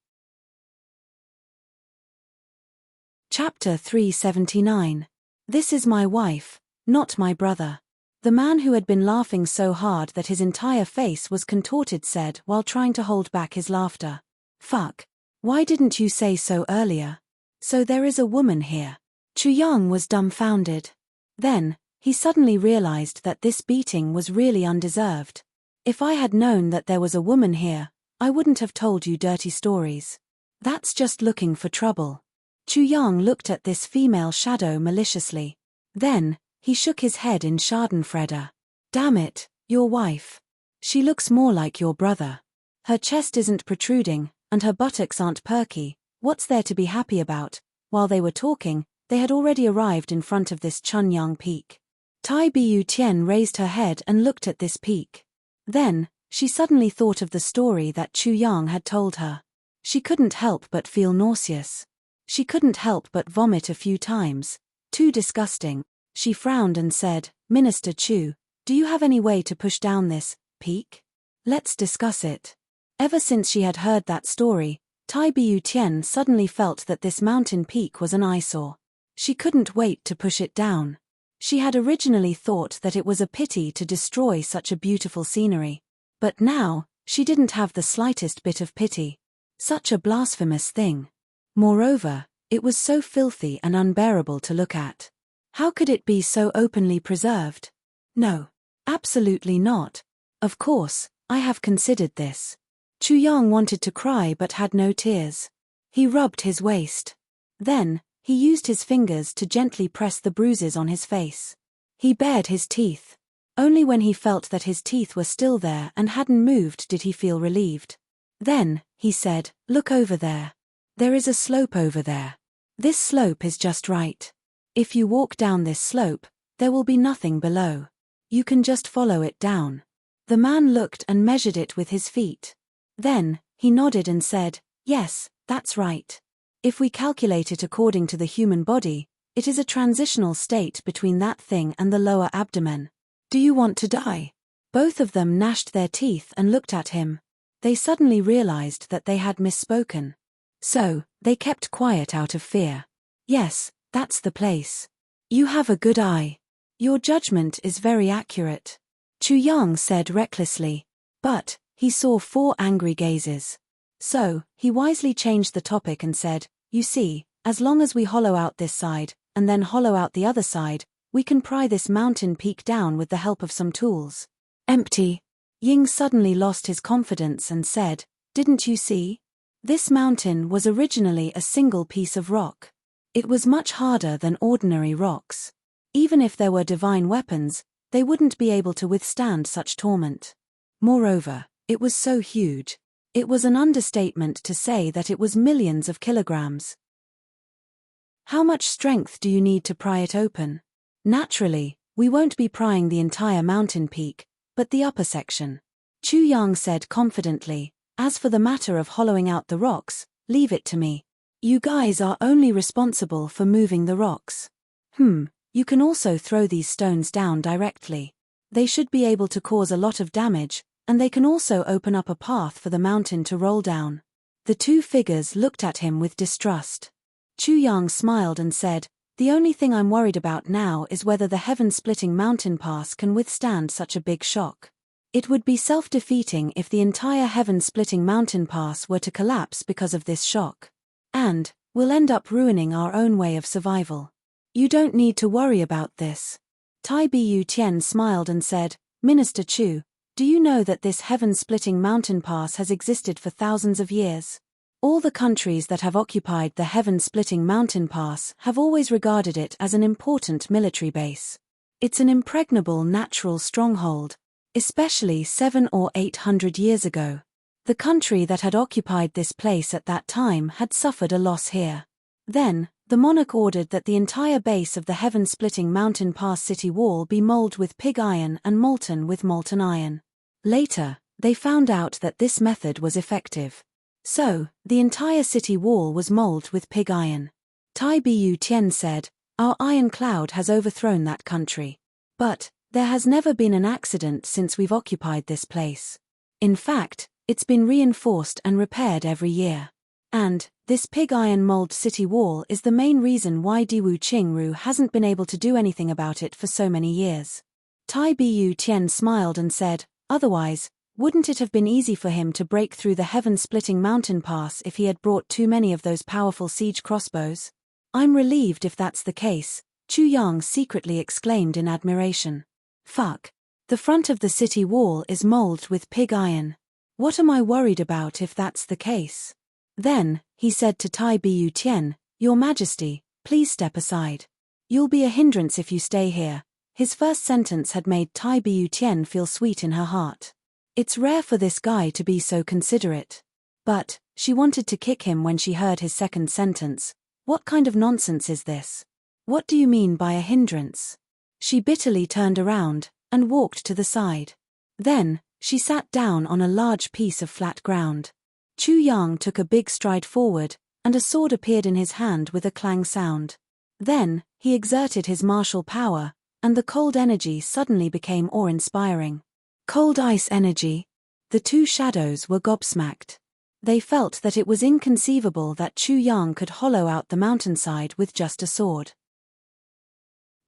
Chapter 379. This is my wife, not my brother. The man who had been laughing so hard that his entire face was contorted said while trying to hold back his laughter. Fuck. Why didn't you say so earlier? So there is a woman here. Chu Yang was dumbfounded. Then, he suddenly realized that this beating was really undeserved. If I had known that there was a woman here, I wouldn't have told you dirty stories. That's just looking for trouble. Chu Yang looked at this female shadow maliciously. Then, he shook his head in schadenfreude. Damn it, your wife. She looks more like your brother. Her chest isn't protruding, and her buttocks aren't perky. What's there to be happy about? While they were talking, they had already arrived in front of this Chunyang peak. Tai Bu Tian raised her head and looked at this peak. Then, she suddenly thought of the story that Chu Yang had told her. She couldn't help but feel nauseous. She couldn't help but vomit a few times. Too disgusting. She frowned and said, Minister Chu, do you have any way to push down this peak? Let's discuss it. Ever since she had heard that story, Tai Bu Tian suddenly felt that this mountain peak was an eyesore. She couldn't wait to push it down. She had originally thought that it was a pity to destroy such a beautiful scenery. But now, she didn't have the slightest bit of pity. Such a blasphemous thing. Moreover, it was so filthy and unbearable to look at. How could it be so openly preserved? No. Absolutely not. Of course, I have considered this. Chu Yang wanted to cry but had no tears. He rubbed his waist. Then, he used his fingers to gently press the bruises on his face. He bared his teeth. Only when he felt that his teeth were still there and hadn't moved did he feel relieved. Then, he said, look over there. There is a slope over there. This slope is just right. If you walk down this slope, there will be nothing below. You can just follow it down. The man looked and measured it with his feet. Then, he nodded and said, yes, that's right. If we calculate it according to the human body, it is a transitional state between that thing and the lower abdomen. Do you want to die? Both of them gnashed their teeth and looked at him. They suddenly realized that they had misspoken. So, they kept quiet out of fear. Yes, that's the place. You have a good eye. Your judgment is very accurate. Chu Yang said recklessly. But, he saw 4 angry gazes. So, he wisely changed the topic and said, you see, as long as we hollow out this side, and then hollow out the other side, we can pry this mountain peak down with the help of some tools. Empty. Ying suddenly lost his confidence and said, didn't you see? This mountain was originally a single piece of rock. It was much harder than ordinary rocks. Even if there were divine weapons, they wouldn't be able to withstand such torment. Moreover, it was so huge. It was an understatement to say that it was millions of kilograms. How much strength do you need to pry it open? Naturally, we won't be prying the entire mountain peak, but the upper section. Chu Yang said confidently. As for the matter of hollowing out the rocks, leave it to me. You guys are only responsible for moving the rocks. You can also throw these stones down directly. They should be able to cause a lot of damage, and they can also open up a path for the mountain to roll down. The two figures looked at him with distrust. Chu Yang smiled and said, the only thing I'm worried about now is whether the heaven-splitting mountain pass can withstand such a big shock. It would be self-defeating if the entire heaven-splitting mountain pass were to collapse because of this shock. And we'll end up ruining our own way of survival. You don't need to worry about this. Tai Bu Tian smiled and said, Minister Chu, do you know that this heaven-splitting mountain pass has existed for thousands of years? All the countries that have occupied the heaven-splitting mountain pass have always regarded it as an important military base. It's an impregnable natural stronghold, especially 700 or 800 years ago. The country that had occupied this place at that time had suffered a loss here. Then, the monarch ordered that the entire base of the heaven-splitting mountain pass city wall be molded with pig iron and molten with molten iron. Later, they found out that this method was effective. So, the entire city wall was molded with pig iron. Tai Bu Tian said, our iron cloud has overthrown that country. But there has never been an accident since we've occupied this place. In fact, it's been reinforced and repaired every year. And this pig iron mold city wall is the main reason why Diwu Qingru hasn't been able to do anything about it for so many years. Tai Bu Tian smiled and said, otherwise, wouldn't it have been easy for him to break through the heaven-splitting mountain pass if he had brought too many of those powerful siege crossbows? I'm relieved if that's the case, Chu Yang secretly exclaimed in admiration. Fuck. The front of the city wall is molded with pig iron. What am I worried about if that's the case? Then, he said to Tai Bu Tian, Your Majesty, please step aside. You'll be a hindrance if you stay here. His first sentence had made Tai Bu Tian feel sweet in her heart. It's rare for this guy to be so considerate. But she wanted to kick him when she heard his second sentence. What kind of nonsense is this? What do you mean by a hindrance? She bitterly turned around and walked to the side. Then, she sat down on a large piece of flat ground. Chu Yang took a big stride forward, and a sword appeared in his hand with a clang sound. Then, he exerted his martial power, and the cold energy suddenly became awe-inspiring. Cold ice energy. The two shadows were gobsmacked. They felt that it was inconceivable that Chu Yang could hollow out the mountainside with just a sword.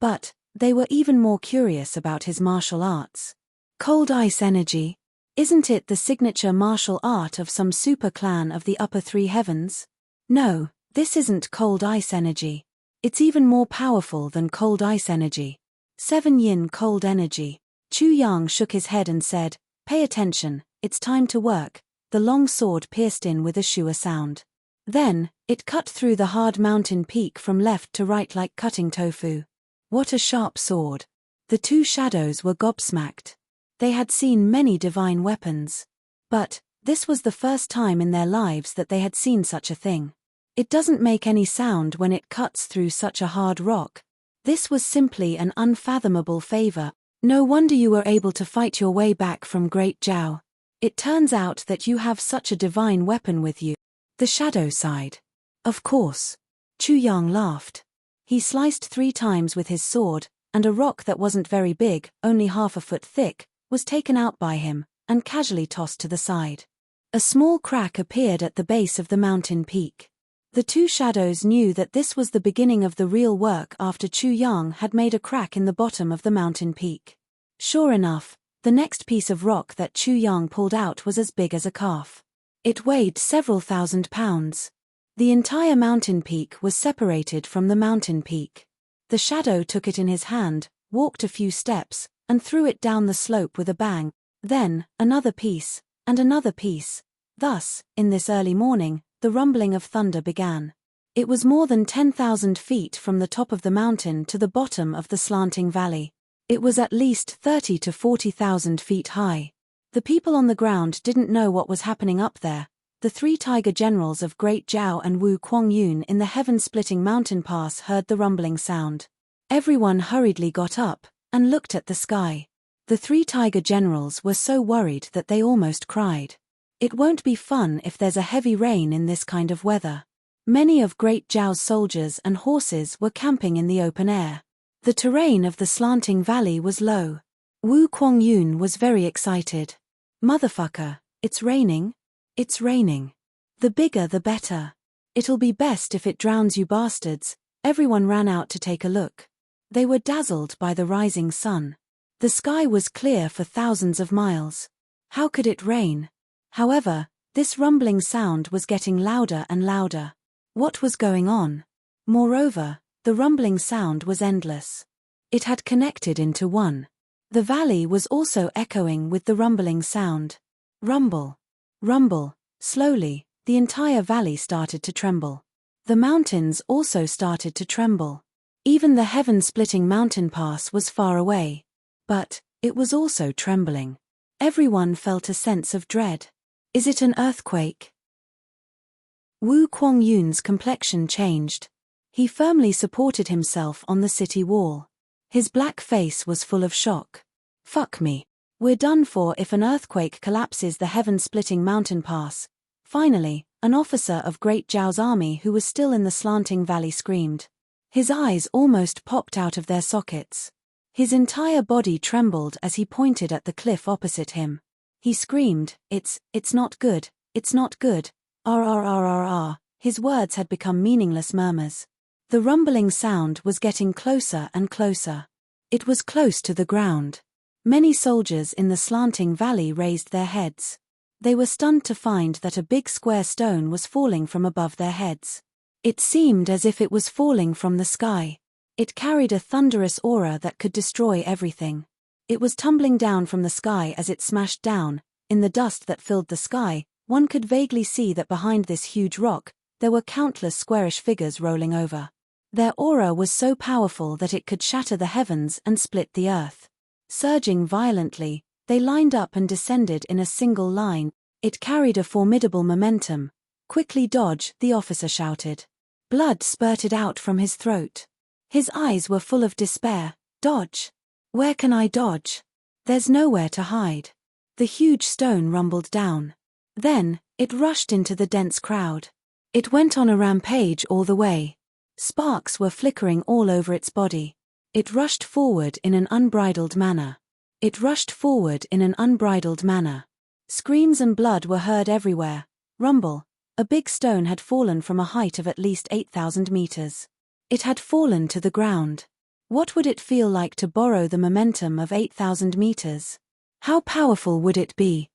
But they were even more curious about his martial arts. Cold ice energy. Isn't it the signature martial art of some super clan of the upper three heavens? No, this isn't cold ice energy. It's even more powerful than cold ice energy. 7 yin cold energy. Chu Yang shook his head and said, Pay attention, it's time to work. The long sword pierced in with a shua sound. Then, it cut through the hard mountain peak from left to right like cutting tofu. What a sharp sword. The two shadows were gobsmacked. They had seen many divine weapons. But this was the first time in their lives that they had seen such a thing. It doesn't make any sound when it cuts through such a hard rock. This was simply an unfathomable favor. No wonder you were able to fight your way back from Great Zhao. It turns out that you have such a divine weapon with you. The shadow side. Of course. Chu Yang laughed. He sliced 3 times with his sword, and a rock that wasn't very big, only half a foot thick, was taken out by him, and casually tossed to the side. A small crack appeared at the base of the mountain peak. The two shadows knew that this was the beginning of the real work after Chu Yang had made a crack in the bottom of the mountain peak. Sure enough, the next piece of rock that Chu Yang pulled out was as big as a calf. It weighed several thousand pounds. The entire mountain peak was separated from the mountain peak. The shadow took it in his hand, walked a few steps, and threw it down the slope with a bang. Then, another piece, and another piece. Thus, in this early morning, the rumbling of thunder began. It was more than 10,000 feet from the top of the mountain to the bottom of the slanting valley. It was at least 30 to 40,000 feet high. The people on the ground didn't know what was happening up there. The 3 tiger generals of Great Zhao and Wu Kuangyun in the heaven-splitting mountain pass heard the rumbling sound. Everyone hurriedly got up and looked at the sky. The 3 tiger generals were so worried that they almost cried. It won't be fun if there's a heavy rain in this kind of weather. Many of Great Zhao's soldiers and horses were camping in the open air. The terrain of the slanting valley was low. Wu Kuangyun was very excited. Motherfucker, it's raining? It's raining. The bigger the better. It'll be best if it drowns you bastards. Everyone ran out to take a look. They were dazzled by the rising sun. The sky was clear for thousands of miles. How could it rain? However, this rumbling sound was getting louder and louder. What was going on? Moreover, the rumbling sound was endless. It had connected into one. The valley was also echoing with the rumbling sound. Rumble. Rumble. Slowly, the entire valley started to tremble. The mountains also started to tremble. Even the heaven-splitting mountain pass was far away. But it was also trembling. Everyone felt a sense of dread. Is it an earthquake? Wu Kuangyun's complexion changed. He firmly supported himself on the city wall. His black face was full of shock. Fuck me. We're done for if an earthquake collapses the heaven-splitting mountain pass. Finally, an officer of Great Zhao's army who was still in the slanting valley screamed. His eyes almost popped out of their sockets. His entire body trembled as he pointed at the cliff opposite him. He screamed, it's not good, it's not good. RRRRR. His words had become meaningless murmurs. The rumbling sound was getting closer and closer. It was close to the ground. Many soldiers in the slanting valley raised their heads. They were stunned to find that a big square stone was falling from above their heads. It seemed as if it was falling from the sky. It carried a thunderous aura that could destroy everything. It was tumbling down from the sky as it smashed down. In the dust that filled the sky, one could vaguely see that behind this huge rock, there were countless squarish figures rolling over. Their aura was so powerful that it could shatter the heavens and split the earth. Surging violently, they lined up and descended in a single line. It carried a formidable momentum. Quickly dodge, the officer shouted. Blood spurted out from his throat. His eyes were full of despair. Dodge. Where can I dodge? There's nowhere to hide. The huge stone rumbled down. Then, it rushed into the dense crowd. It went on a rampage all the way. Sparks were flickering all over its body. It rushed forward in an unbridled manner. It rushed forward in an unbridled manner. Screams and blood were heard everywhere. Rumble. A big stone had fallen from a height of at least 8,000 meters. It had fallen to the ground. What would it feel like to borrow the momentum of 8,000 meters? How powerful would it be?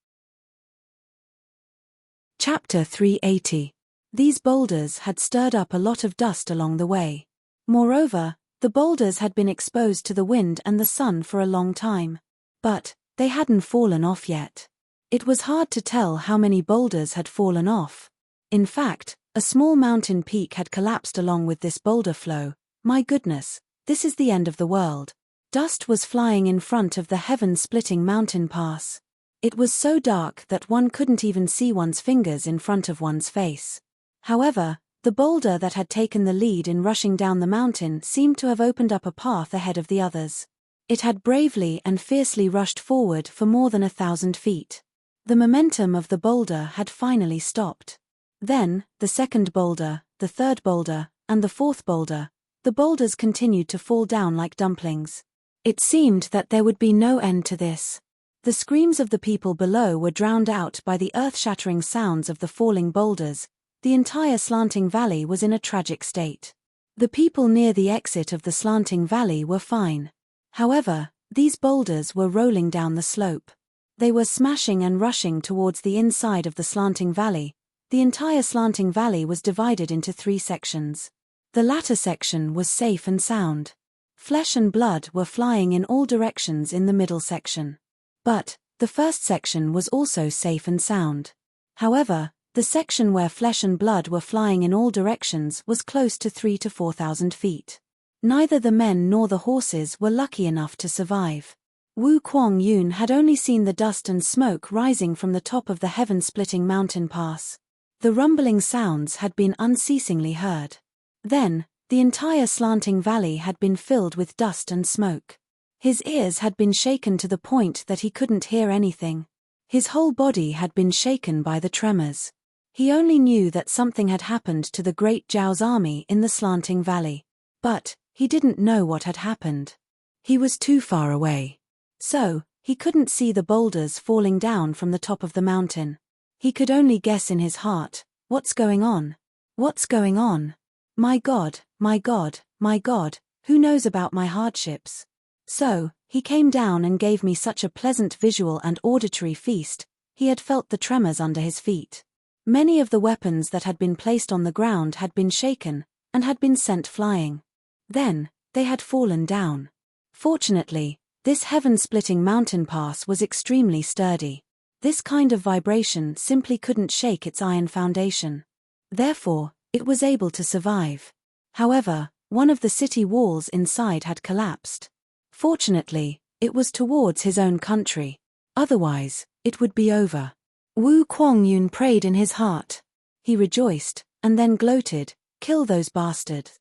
Chapter 380. These boulders had stirred up a lot of dust along the way. Moreover, the boulders had been exposed to the wind and the sun for a long time. But they hadn't fallen off yet. It was hard to tell how many boulders had fallen off. In fact, a small mountain peak had collapsed along with this boulder flow. My goodness, this is the end of the world. Dust was flying in front of the heaven-splitting mountain pass. It was so dark that one couldn't even see one's fingers in front of one's face. However, the boulder that had taken the lead in rushing down the mountain seemed to have opened up a path ahead of the others. It had bravely and fiercely rushed forward for more than 1,000 feet. The momentum of the boulder had finally stopped. Then, the second boulder, the third boulder, and the fourth boulder, the boulders continued to fall down like dumplings. It seemed that there would be no end to this. The screams of the people below were drowned out by the earth-shattering sounds of the falling boulders. The entire slanting valley was in a tragic state. The people near the exit of the slanting valley were fine. However, these boulders were rolling down the slope. They were smashing and rushing towards the inside of the slanting valley. The entire slanting valley was divided into 3 sections. The latter section was safe and sound. Flesh and blood were flying in all directions in the middle section. But the first section was also safe and sound. However, the section where flesh and blood were flying in all directions was close to 3,000 to 4,000 feet. Neither the men nor the horses were lucky enough to survive. Wu Kuangyun had only seen the dust and smoke rising from the top of the heaven-splitting mountain pass. The rumbling sounds had been unceasingly heard. Then, The entire slanting valley had been filled with dust and smoke. His ears had been shaken to the point that he couldn't hear anything. His whole body had been shaken by the tremors. He only knew that something had happened to the great Zhao's army in the slanting valley. But he didn't know what had happened. He was too far away. So, he couldn't see the boulders falling down from the top of the mountain. He could only guess in his heart, "What's going on? What's going on? My God, my God, my God, who knows about my hardships?" So, he came down and gave me such a pleasant visual and auditory feast. He had felt the tremors under his feet. Many of the weapons that had been placed on the ground had been shaken, and had been sent flying. Then, they had fallen down. Fortunately, this heaven-splitting mountain pass was extremely sturdy. This kind of vibration simply couldn't shake its iron foundation. Therefore, it was able to survive. However, one of the city walls inside had collapsed. Fortunately, it was towards his own country. Otherwise, it would be over. Wu Kuangyun prayed in his heart. He rejoiced, and then gloated, "Kill those bastards.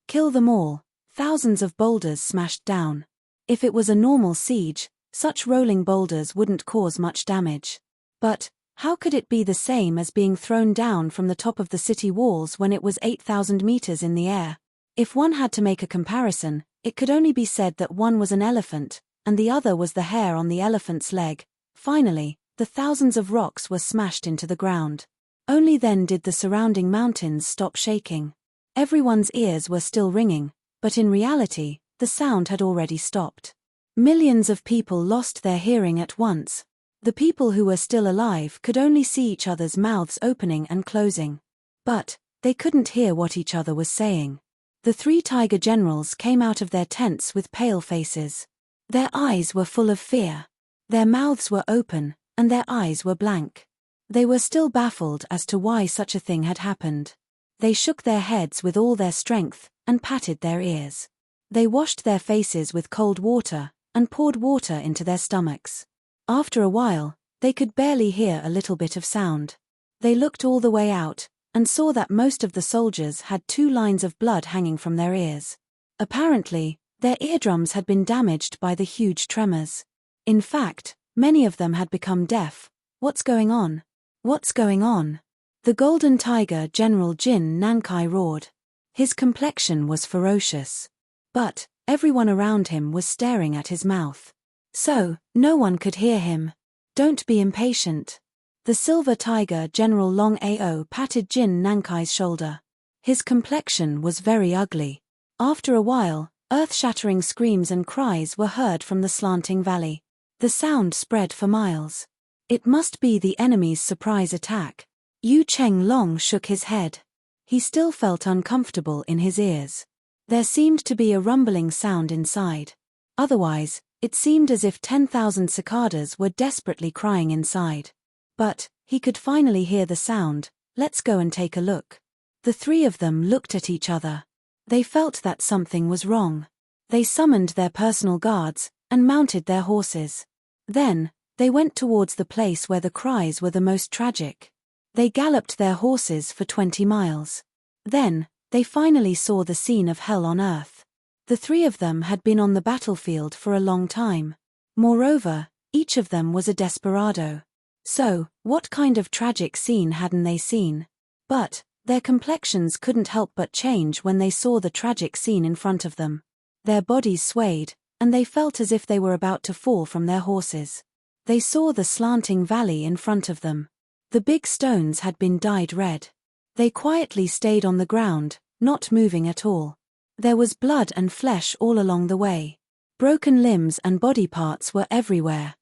Kill them all." Thousands of boulders smashed down. If it was a normal siege, such rolling boulders wouldn't cause much damage. But how could it be the same as being thrown down from the top of the city walls when it was 8,000 meters in the air? If one had to make a comparison, it could only be said that one was an elephant, and the other was the hair on the elephant's leg. Finally, the thousands of rocks were smashed into the ground. Only then did the surrounding mountains stop shaking. Everyone's ears were still ringing, but in reality, the sound had already stopped. Millions of people lost their hearing at once. The people who were still alive could only see each other's mouths opening and closing. But they couldn't hear what each other was saying. The three tiger generals came out of their tents with pale faces. Their eyes were full of fear. Their mouths were open, and their eyes were blank. They were still baffled as to why such a thing had happened. They shook their heads with all their strength, and patted their ears. They washed their faces with cold water, and poured water into their stomachs. After a while, they could barely hear a little bit of sound. They looked all the way out, and saw that most of the soldiers had 2 lines of blood hanging from their ears. Apparently, their eardrums had been damaged by the huge tremors. In fact, many of them had become deaf. What's going on? What's going on? The Golden Tiger General Jin Nankai roared. His complexion was ferocious. But everyone around him was staring at his mouth. So, no one could hear him. Don't be impatient. The Silver Tiger General Long Ao patted Jin Nankai's shoulder. His complexion was very ugly. After a while, earth-shattering screams and cries were heard from the slanting valley. The sound spread for miles. It must be the enemy's surprise attack. Yu Cheng Long shook his head. He still felt uncomfortable in his ears. There seemed to be a rumbling sound inside. Otherwise, it seemed as if 10,000 cicadas were desperately crying inside. But he could finally hear the sound. Let's go and take a look. The three of them looked at each other. They felt that something was wrong. They summoned their personal guards, and mounted their horses. Then, they went towards the place where the cries were the most tragic. They galloped their horses for 20 miles. Then, they finally saw the scene of hell on earth. The three of them had been on the battlefield for a long time. Moreover, each of them was a desperado. So, what kind of tragic scene hadn't they seen? But their complexions couldn't help but change when they saw the tragic scene in front of them. Their bodies swayed, and they felt as if they were about to fall from their horses. They saw the slanting valley in front of them. The big stones had been dyed red. They quietly stayed on the ground, not moving at all. There was blood and flesh all along the way. Broken limbs and body parts were everywhere.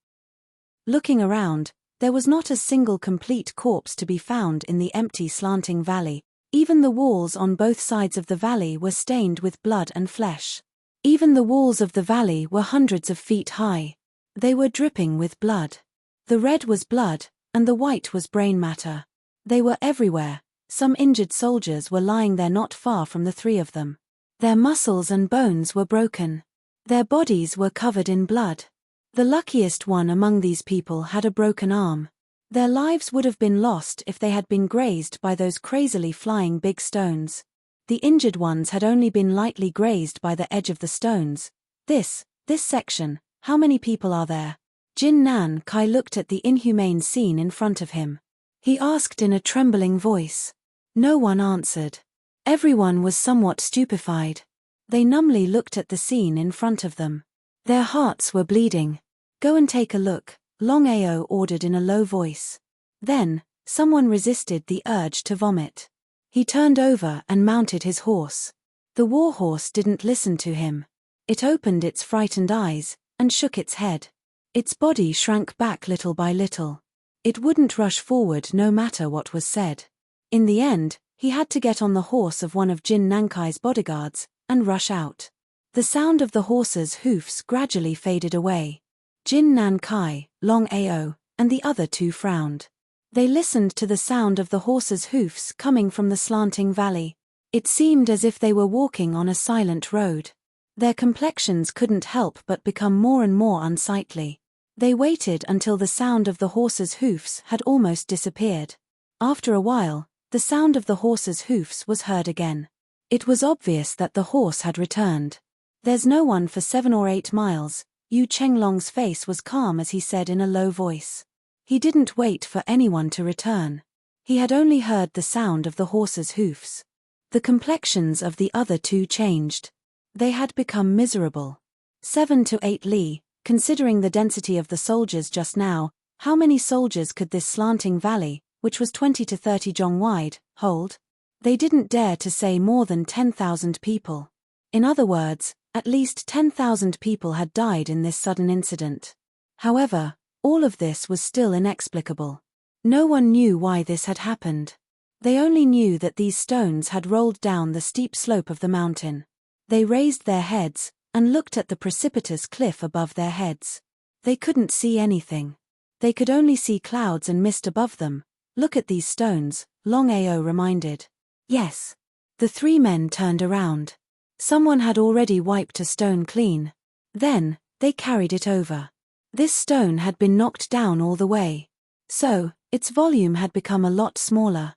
Looking around, there was not a single complete corpse to be found in the empty slanting valley. Even the walls on both sides of the valley were stained with blood and flesh. Even the walls of the valley were hundreds of feet high. They were dripping with blood. The red was blood, and the white was brain matter. They were everywhere. Some injured soldiers were lying there not far from the three of them. Their muscles and bones were broken. Their bodies were covered in blood. The luckiest one among these people had a broken arm. Their lives would have been lost if they had been grazed by those crazily flying big stones. The injured ones had only been lightly grazed by the edge of the stones. This section, how many people are there? Jin Nan Kai looked at the inhumane scene in front of him. He asked in a trembling voice. No one answered. Everyone was somewhat stupefied. They numbly looked at the scene in front of them. Their hearts were bleeding. Go and take a look, Long Ao ordered in a low voice. Then, someone resisted the urge to vomit. He turned over and mounted his horse. The war horse didn't listen to him. It opened its frightened eyes and shook its head. Its body shrank back little by little. It wouldn't rush forward no matter what was said. In the end, he had to get on the horse of one of Jin Nankai's bodyguards and rush out. The sound of the horse's hoofs gradually faded away. Jin Nankai, Long Ao, and the other two frowned. They listened to the sound of the horse's hoofs coming from the slanting valley. It seemed as if they were walking on a silent road. Their complexions couldn't help but become more and more unsightly. They waited until the sound of the horse's hoofs had almost disappeared. After a while, the sound of the horse's hoofs was heard again. It was obvious that the horse had returned. There's no one for 7 or 8 miles. Yu Chenglong's face was calm as he said in a low voice. He didn't wait for anyone to return. He had only heard the sound of the horse's hoofs. The complexions of the other two changed. They had become miserable. 7 to 8 li, considering the density of the soldiers just now, how many soldiers could this slanting valley, which was 20 to 30 zhong wide, hold? They didn't dare to say more than 10,000 people. In other words, at least 10,000 people had died in this sudden incident. However, all of this was still inexplicable. No one knew why this had happened. They only knew that these stones had rolled down the steep slope of the mountain. They raised their heads and looked at the precipitous cliff above their heads. They couldn't see anything. They could only see clouds and mist above them. Look at these stones, Long Ao reminded. Yes. The 3 men turned around. Someone had already wiped a stone clean. Then, they carried it over. This stone had been knocked down all the way. So, its volume had become a lot smaller.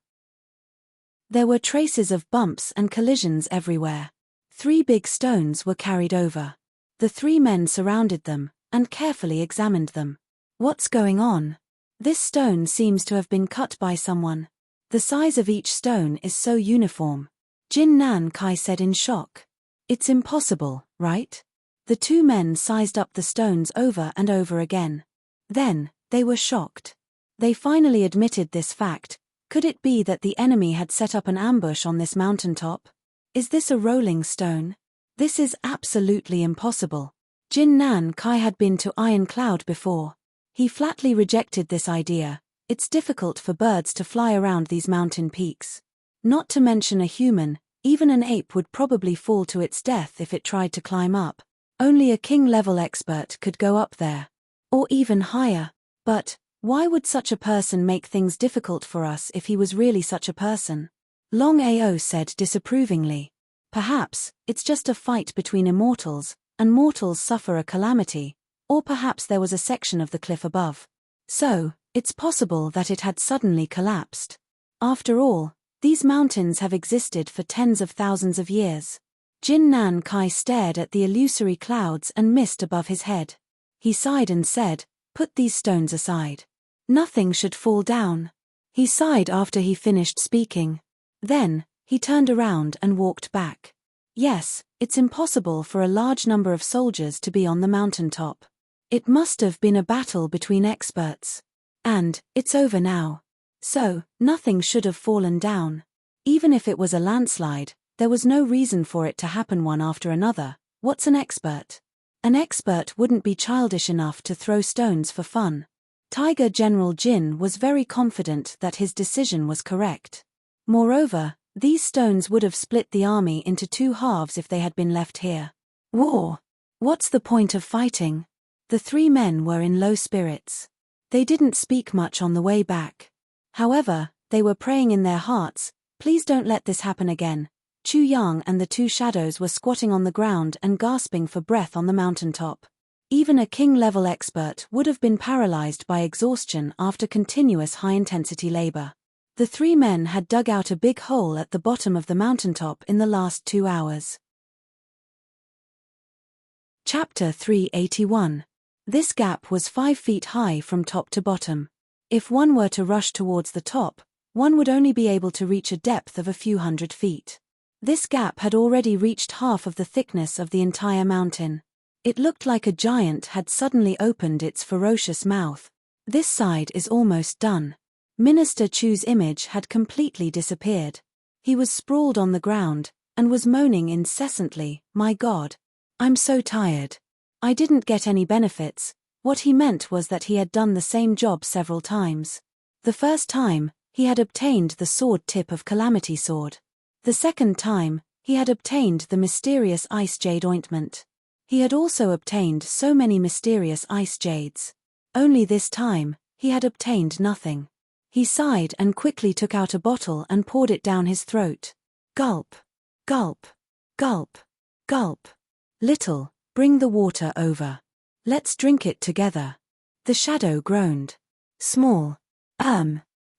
There were traces of bumps and collisions everywhere. 3 big stones were carried over. The 3 men surrounded them and carefully examined them. What's going on? This stone seems to have been cut by someone. The size of each stone is so uniform. Jin Nan Kai said in shock. It's impossible, right? The 2 men sized up the stones over and over again. Then, they were shocked. They finally admitted this fact. Could it be that the enemy had set up an ambush on this mountaintop? Is this a rolling stone? This is absolutely impossible. Jin Nan Kai had been to Iron Cloud before. He flatly rejected this idea. It's difficult for birds to fly around these mountain peaks. Not to mention a human, even an ape would probably fall to its death if it tried to climb up. Only a king-level expert could go up there. Or even higher. But, why would such a person make things difficult for us if he was really such a person? Long Ao said disapprovingly. Perhaps, it's just a fight between immortals, and mortals suffer a calamity, or perhaps there was a section of the cliff above. So, it's possible that it had suddenly collapsed. After all, these mountains have existed for tens of thousands of years. Jin Nan Kai stared at the illusory clouds and mist above his head. He sighed and said, "Put these stones aside. Nothing should fall down." He sighed after he finished speaking. Then, he turned around and walked back. Yes, it's impossible for a large number of soldiers to be on the mountaintop. It must have been a battle between experts. And, it's over now. So, nothing should have fallen down. Even if it was a landslide, there was no reason for it to happen one after another. What's an expert? An expert wouldn't be childish enough to throw stones for fun. Tiger General Jin was very confident that his decision was correct. Moreover, these stones would have split the army into 2 halves if they had been left here. War! What's the point of fighting? The 3 men were in low spirits. They didn't speak much on the way back. However, they were praying in their hearts, "Please don't let this happen again." Chu Yang and the 2 shadows were squatting on the ground and gasping for breath on the mountaintop. Even a king-level expert would have been paralyzed by exhaustion after continuous high-intensity labor. The three men had dug out a big hole at the bottom of the mountaintop in the last 2 hours. Chapter 381. This gap was 5 feet high from top to bottom. If one were to rush towards the top, one would only be able to reach a depth of a few hundred feet. This gap had already reached half of the thickness of the entire mountain. It looked like a giant had suddenly opened its ferocious mouth. This side is almost done. Minister Chu's image had completely disappeared. He was sprawled on the ground, and was moaning incessantly, "My God. I'm so tired. I didn't get any benefits." What he meant was that he had done the same job several times. The first time, he had obtained the sword tip of Calamity Sword. The second time, he had obtained the mysterious ice jade ointment. He had also obtained so many mysterious ice jades. Only this time, he had obtained nothing. He sighed and quickly took out a bottle and poured it down his throat. Gulp. Gulp. Gulp. Gulp. "Little, bring the water over. Let's drink it together." The shadow groaned. "Small.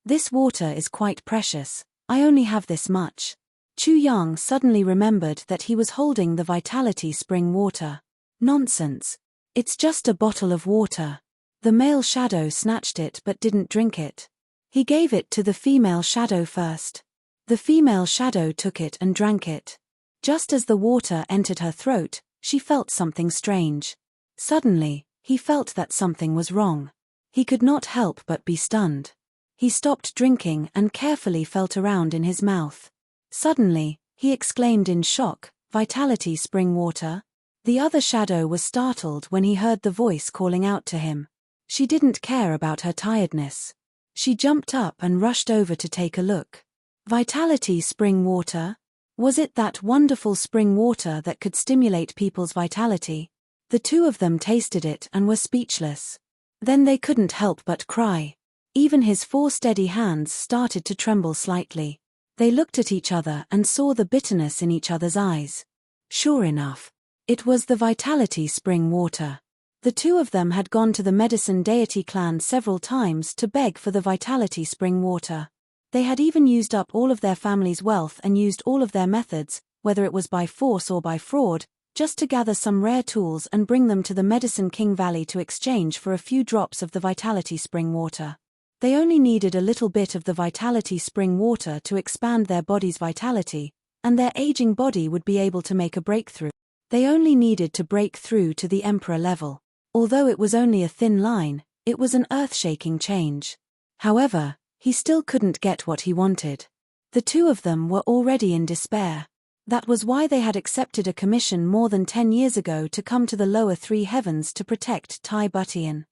This water is quite precious. I only have this much." Chu Yang suddenly remembered that he was holding the vitality spring water. "Nonsense. It's just a bottle of water." The male shadow snatched it but didn't drink it. He gave it to the female shadow first. The female shadow took it and drank it. Just as the water entered her throat, she felt something strange. Suddenly, he felt that something was wrong. He could not help but be stunned. He stopped drinking and carefully felt around in his mouth. Suddenly, he exclaimed in shock, "Vitality spring water?" The other shadow was startled when he heard the voice calling out to him. She didn't care about her tiredness. She jumped up and rushed over to take a look. Vitality spring water? Was it that wonderful spring water that could stimulate people's vitality? The two of them tasted it and were speechless. Then they couldn't help but cry. Even his 4 steady hands started to tremble slightly. They looked at each other and saw the bitterness in each other's eyes. Sure enough, it was the vitality spring water. The two of them had gone to the medicine deity clan several times to beg for the vitality spring water. They had even used up all of their family's wealth and used all of their methods, whether it was by force or by fraud, just to gather some rare tools and bring them to the Medicine King Valley to exchange for a few drops of the vitality spring water. They only needed a little bit of the vitality spring water to expand their body's vitality, and their aging body would be able to make a breakthrough. They only needed to break through to the emperor level. Although it was only a thin line, it was an earth-shaking change. However, he still couldn't get what he wanted. The two of them were already in despair. That was why they had accepted a commission more than 10 years ago to come to the lower 3 heavens to protect Tai Butian.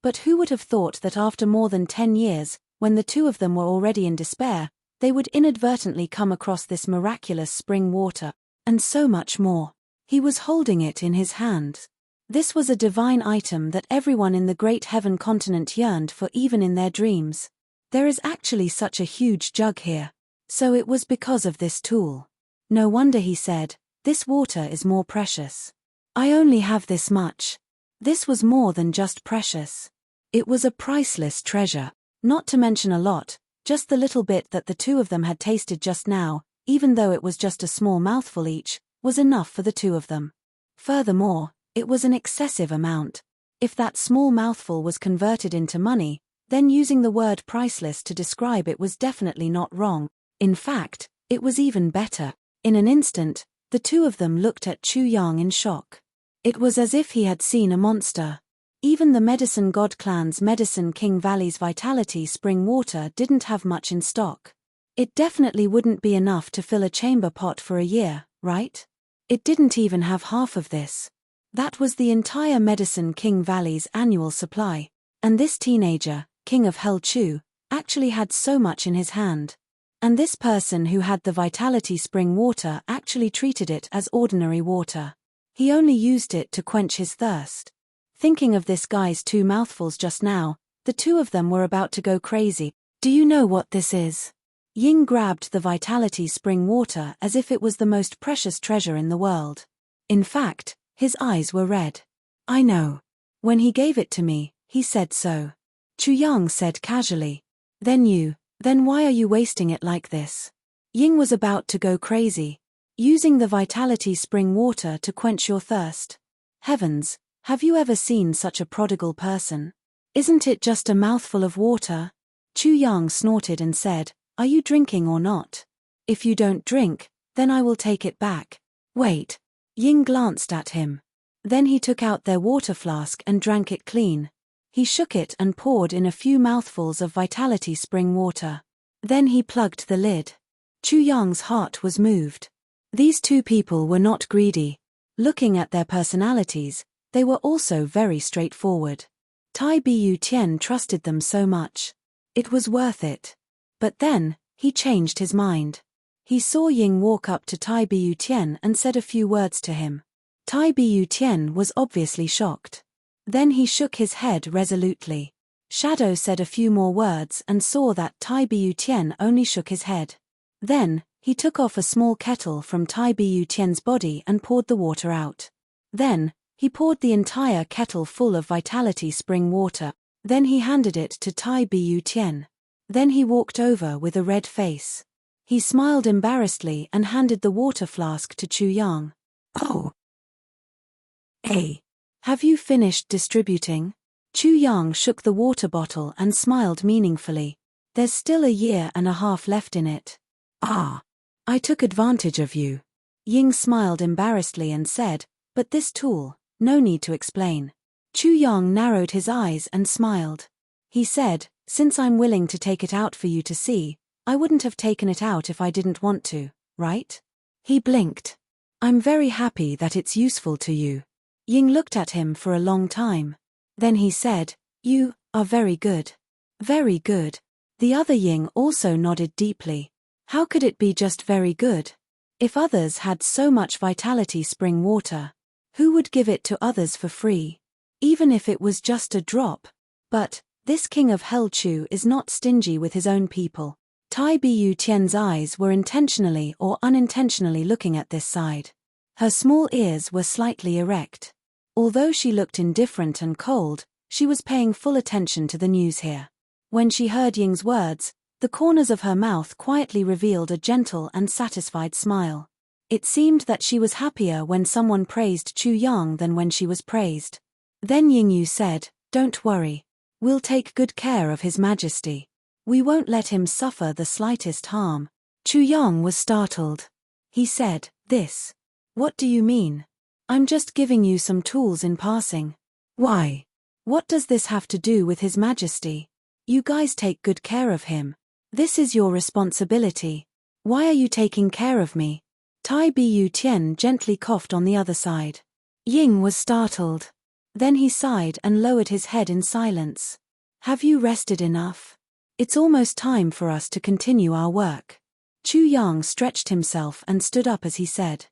But who would have thought that after more than 10 years, when the two of them were already in despair, they would inadvertently come across this miraculous spring water, and so much more. He was holding it in his hand. This was a divine item that everyone in the Great Heaven continent yearned for even in their dreams. There is actually such a huge jug here. So it was because of this tool. No wonder he said, "This water is more precious. I only have this much." This was more than just precious. It was a priceless treasure, not to mention a lot, just the little bit that the two of them had tasted just now, even though it was just a small mouthful each, was enough for the two of them. Furthermore, it was an excessive amount. If that small mouthful was converted into money, then using the word priceless to describe it was definitely not wrong. In fact, it was even better. In an instant, the two of them looked at Chu Yang in shock. It was as if he had seen a monster. Even the Medicine God clan's Medicine King Valley's vitality spring water didn't have much in stock. It definitely wouldn't be enough to fill a chamber pot for a year, right? It didn't even have half of this. That was the entire Medicine King Valley's annual supply. And this teenager, King of Hell Chu, actually had so much in his hand. And this person who had the vitality spring water actually treated it as ordinary water. He only used it to quench his thirst. Thinking of this guy's 2 mouthfuls just now, the two of them were about to go crazy. "Do you know what this is?" Ying grabbed the vitality spring water as if it was the most precious treasure in the world. In fact, his eyes were red. "I know. When he gave it to me, he said so." Chu Yang said casually. Then why are you wasting it like this? Ying was about to go crazy. Using the vitality spring water to quench your thirst. Heavens, have you ever seen such a prodigal person? Isn't it just a mouthful of water? Chu Yang snorted and said, are you drinking or not? If you don't drink, then I will take it back. Wait. Ying glanced at him. Then he took out their water flask and drank it clean. He shook it and poured in a few mouthfuls of vitality spring water. Then he plugged the lid. Chu Yang's heart was moved. These two people were not greedy. Looking at their personalities, they were also very straightforward. Tai Bu Tian trusted them so much. It was worth it. But then, he changed his mind. He saw Ying walk up to Tai Bu Tian and said a few words to him. Tai Bu Tian was obviously shocked. Then he shook his head resolutely. Shadow said a few more words and saw that Tai Bu Tian only shook his head. Then, he took off a small kettle from Tai Bu Tian's body and poured the water out. Then, he poured the entire kettle full of vitality spring water. Then he handed it to Tai Bu Tian. Then he walked over with a red face. He smiled embarrassedly and handed the water flask to Chu Yang. Oh. Hey. Have you finished distributing? Chu Yang shook the water bottle and smiled meaningfully. There's still a year and a half left in it. Ah. I took advantage of you. Ying smiled embarrassedly and said, but this tool, no need to explain. Chu Yang narrowed his eyes and smiled. He said, since I'm willing to take it out for you to see, I wouldn't have taken it out if I didn't want to, right? He blinked. I'm very happy that it's useful to you. Ying looked at him for a long time. Then he said, you are very good. Very good. The other Ying also nodded deeply. How could it be just very good? If others had so much vitality spring water, who would give it to others for free? Even if it was just a drop. But, this king of Hell Chu is not stingy with his own people. Tai Bu Tian's eyes were intentionally or unintentionally looking at this side. Her small ears were slightly erect. Although she looked indifferent and cold, she was paying full attention to the news here. When she heard Ying's words, the corners of her mouth quietly revealed a gentle and satisfied smile. It seemed that she was happier when someone praised Chu Yang than when she was praised. Then Yingyu said, don't worry. We'll take good care of His Majesty. We won't let him suffer the slightest harm. Chu Yang was startled. He said, this. What do you mean? I'm just giving you some tools in passing. Why? What does this have to do with His Majesty? You guys take good care of him. This is your responsibility. Why are you taking care of me? Tai Bu Tian gently coughed on the other side. Ying was startled. Then he sighed and lowered his head in silence. Have you rested enough? It's almost time for us to continue our work. Chu Yang stretched himself and stood up as he said.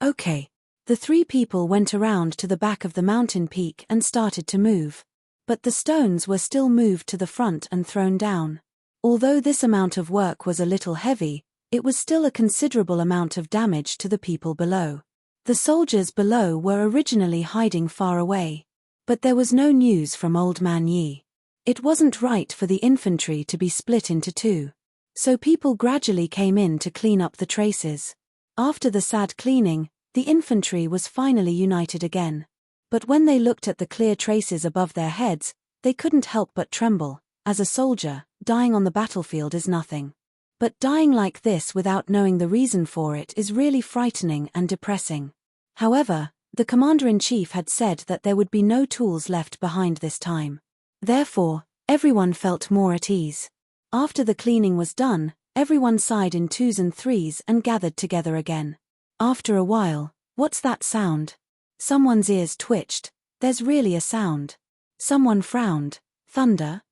Okay. The three people went around to the back of the mountain peak and started to move. But the stones were still moved to the front and thrown down. Although this amount of work was a little heavy, it was still a considerable amount of damage to the people below. The soldiers below were originally hiding far away. But there was no news from Old Man Yi. It wasn't right for the infantry to be split into two. So people gradually came in to clean up the traces. After the sad cleaning, the infantry was finally united again. But when they looked at the clear traces above their heads, they couldn't help but tremble. As a soldier, dying on the battlefield is nothing. But dying like this without knowing the reason for it is really frightening and depressing. However, the commander-in-chief had said that there would be no tools left behind this time. Therefore, everyone felt more at ease. After the cleaning was done, everyone sighed in twos and threes and gathered together again. After a while, what's that sound? Someone's ears twitched. There's really a sound. Someone frowned. Thunder?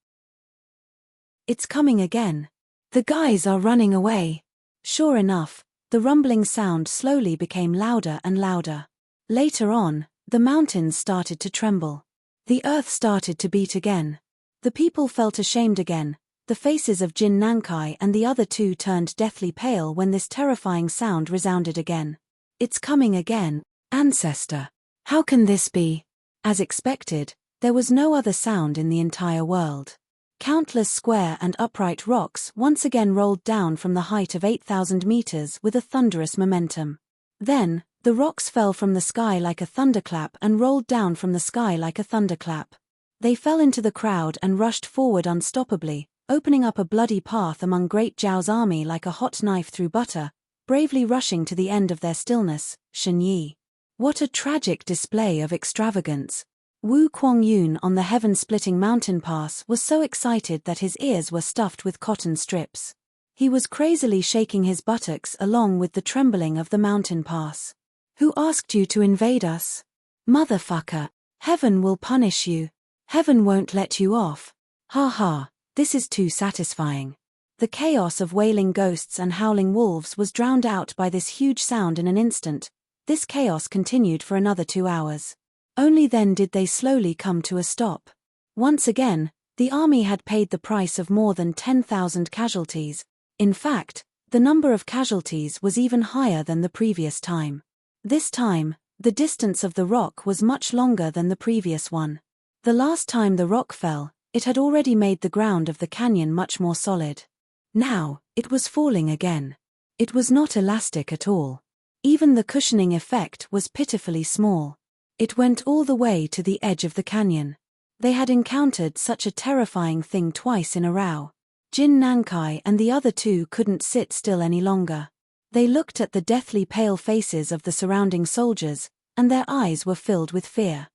It's coming again. The guys are running away. Sure enough, the rumbling sound slowly became louder and louder. Later on, the mountains started to tremble. The earth started to beat again. The people felt ashamed again. The faces of Jin Nankai and the other two turned deathly pale when this terrifying sound resounded again. It's coming again, ancestor. How can this be? As expected, there was no other sound in the entire world. Countless square and upright rocks once again rolled down from the height of 8,000 meters with a thunderous momentum. Then, the rocks fell from the sky like a thunderclap and rolled down from the sky like a thunderclap. They fell into the crowd and rushed forward unstoppably, opening up a bloody path among Great Zhao's army like a hot knife through butter, bravely rushing to the end of their stillness, Shen Yi. What a tragic display of extravagance! Wu Kuangyun on the heaven-splitting mountain pass was so excited that his ears were stuffed with cotton strips. He was crazily shaking his buttocks along with the trembling of the mountain pass. Who asked you to invade us? Motherfucker! Heaven will punish you. Heaven won't let you off. Ha ha, this is too satisfying. The chaos of wailing ghosts and howling wolves was drowned out by this huge sound in an instant. This chaos continued for another 2 hours. Only then did they slowly come to a stop. Once again, the army had paid the price of more than 10,000 casualties. In fact, the number of casualties was even higher than the previous time. This time, the distance of the rock was much longer than the previous one. The last time the rock fell, it had already made the ground of the canyon much more solid. Now, it was falling again. It was not elastic at all. Even the cushioning effect was pitifully small. It went all the way to the edge of the canyon. They had encountered such a terrifying thing twice in a row. Jin Nankai and the other two couldn't sit still any longer. They looked at the deathly pale faces of the surrounding soldiers, and their eyes were filled with fear.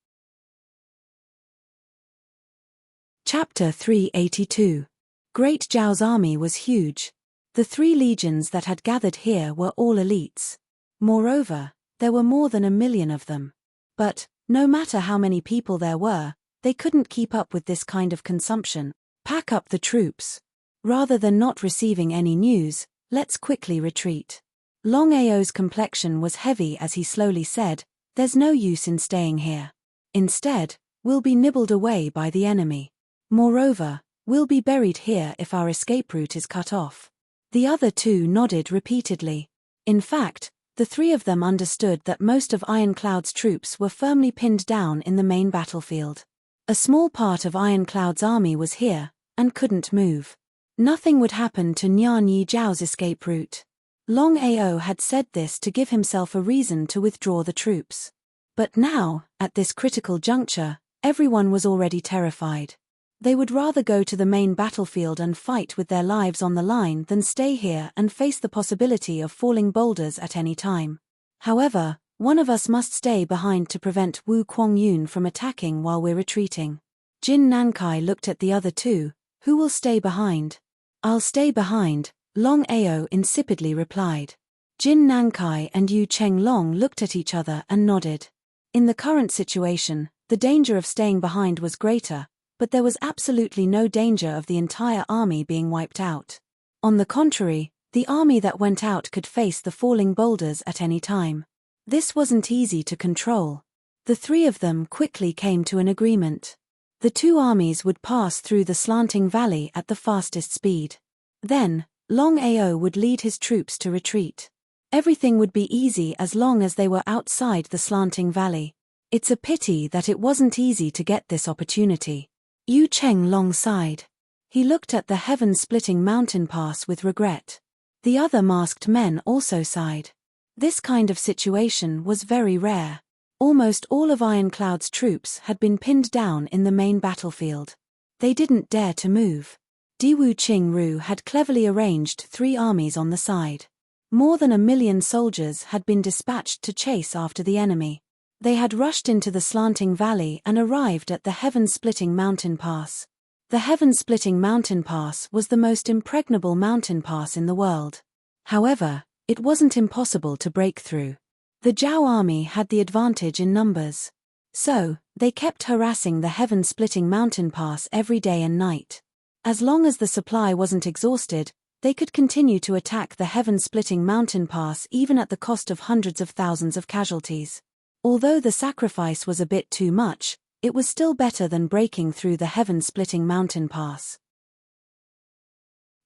Chapter 382. Great Zhao's army was huge. The 3 legions that had gathered here were all elites. Moreover, there were more than 1 million of them. But, no matter how many people there were, they couldn't keep up with this kind of consumption. Pack up the troops. Rather than not receiving any news, let's quickly retreat. Long Ao's complexion was heavy as he slowly said, there's no use in staying here. Instead, we'll be nibbled away by the enemy. Moreover, we'll be buried here if our escape route is cut off. The other 2 nodded repeatedly. In fact, the 3 of them understood that most of Ironclad's troops were firmly pinned down in the main battlefield. A small part of Ironclad's army was here, and couldn't move. Nothing would happen to Nyan Yi Zhao's escape route. Long Ao had said this to give himself a reason to withdraw the troops. But now, at this critical juncture, everyone was already terrified. They would rather go to the main battlefield and fight with their lives on the line than stay here and face the possibility of falling boulders at any time. However, one of us must stay behind to prevent Wu Kuangyun from attacking while we're retreating. Jin Nankai looked at the other 2. Who will stay behind? I'll stay behind, Long Ao insipidly replied. Jin Nankai and Yu Chenglong looked at each other and nodded. In the current situation, the danger of staying behind was greater, but there was absolutely no danger of the entire army being wiped out. On the contrary, the army that went out could face the falling boulders at any time. This wasn't easy to control. The 3 of them quickly came to an agreement. The 2 armies would pass through the slanting valley at the fastest speed. Then, Long Ao would lead his troops to retreat. Everything would be easy as long as they were outside the slanting valley. It's a pity that it wasn't easy to get this opportunity. Yu Chenglong sighed. He looked at the heaven-splitting mountain pass with regret. The other masked men also sighed. This kind of situation was very rare. Almost all of Ironclad's troops had been pinned down in the main battlefield. They didn't dare to move. Diwu Qingru had cleverly arranged 3 armies on the side. More than 1 million soldiers had been dispatched to chase after the enemy. They had rushed into the slanting valley and arrived at the heaven-splitting mountain pass. The heaven-splitting mountain pass was the most impregnable mountain pass in the world. However, it wasn't impossible to break through. The Zhao army had the advantage in numbers. So, they kept harassing the heaven-splitting mountain pass every day and night. As long as the supply wasn't exhausted, they could continue to attack the heaven-splitting mountain pass even at the cost of hundreds of thousands of casualties. Although the sacrifice was a bit too much, it was still better than breaking through the heaven-splitting mountain pass.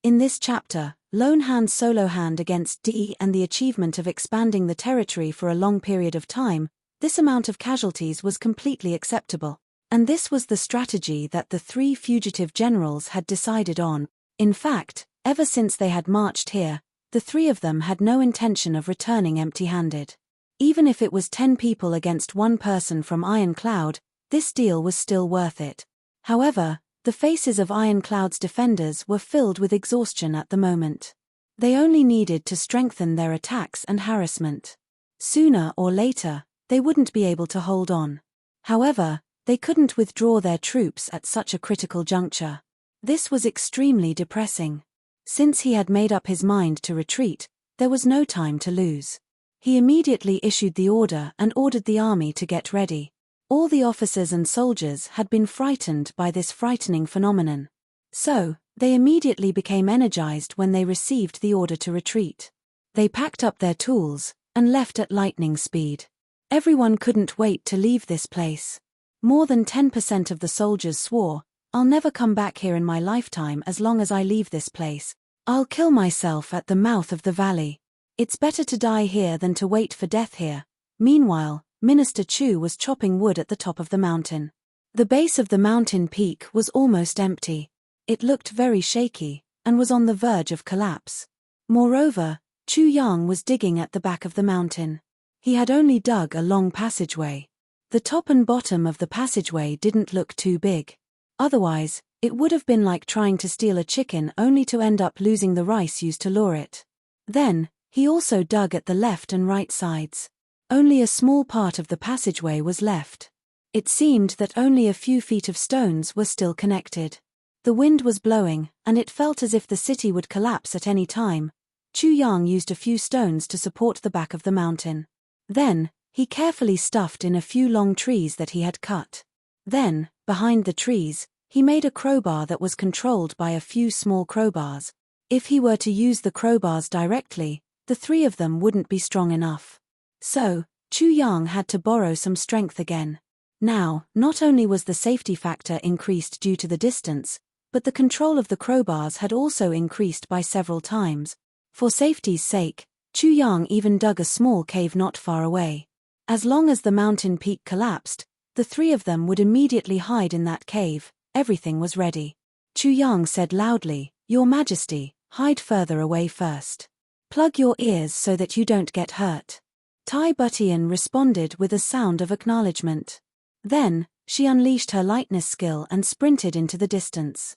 In this chapter, lone hand solo hand against D and the achievement of expanding the territory for a long period of time, this amount of casualties was completely acceptable. And this was the strategy that the three fugitive generals had decided on. In fact, ever since they had marched here, the three of them had no intention of returning empty-handed. Even if it was 10 people against 1 person from Ironcloud, this deal was still worth it. However, the faces of Ironcloud's defenders were filled with exhaustion at the moment. They only needed to strengthen their attacks and harassment. Sooner or later, they wouldn't be able to hold on. However, they couldn't withdraw their troops at such a critical juncture. This was extremely depressing. Since he had made up his mind to retreat, there was no time to lose. He immediately issued the order and ordered the army to get ready. All the officers and soldiers had been frightened by this frightening phenomenon. So, they immediately became energized when they received the order to retreat. They packed up their tools and left at lightning speed. Everyone couldn't wait to leave this place. More than 10% of the soldiers swore, "I'll never come back here in my lifetime as long as I leave this place. I'll kill myself at the mouth of the valley. It's better to die here than to wait for death here." Meanwhile, Minister Chu was chopping wood at the top of the mountain. The base of the mountain peak was almost empty. It looked very shaky, and was on the verge of collapse. Moreover, Chu Yang was digging at the back of the mountain. He had only dug a long passageway. The top and bottom of the passageway didn't look too big. Otherwise, it would have been like trying to steal a chicken only to end up losing the rice used to lure it. Then, he also dug at the left and right sides. Only a small part of the passageway was left. It seemed that only a few feet of stones were still connected. The wind was blowing, and it felt as if the city would collapse at any time. Chu Yang used a few stones to support the back of the mountain. Then, he carefully stuffed in a few long trees that he had cut. Then, behind the trees, he made a crowbar that was controlled by a few small crowbars. If he were to use the crowbars directly, the three of them wouldn't be strong enough. So, Chu Yang had to borrow some strength again. Now, not only was the safety factor increased due to the distance, but the control of the crowbars had also increased by several times. For safety's sake, Chu Yang even dug a small cave not far away. As long as the mountain peak collapsed, the three of them would immediately hide in that cave. Everything was ready. Chu Yang said loudly, "Your Majesty, hide further away first. Plug your ears so that you don't get hurt." Tai Butian responded with a sound of acknowledgement. Then, she unleashed her lightness skill and sprinted into the distance.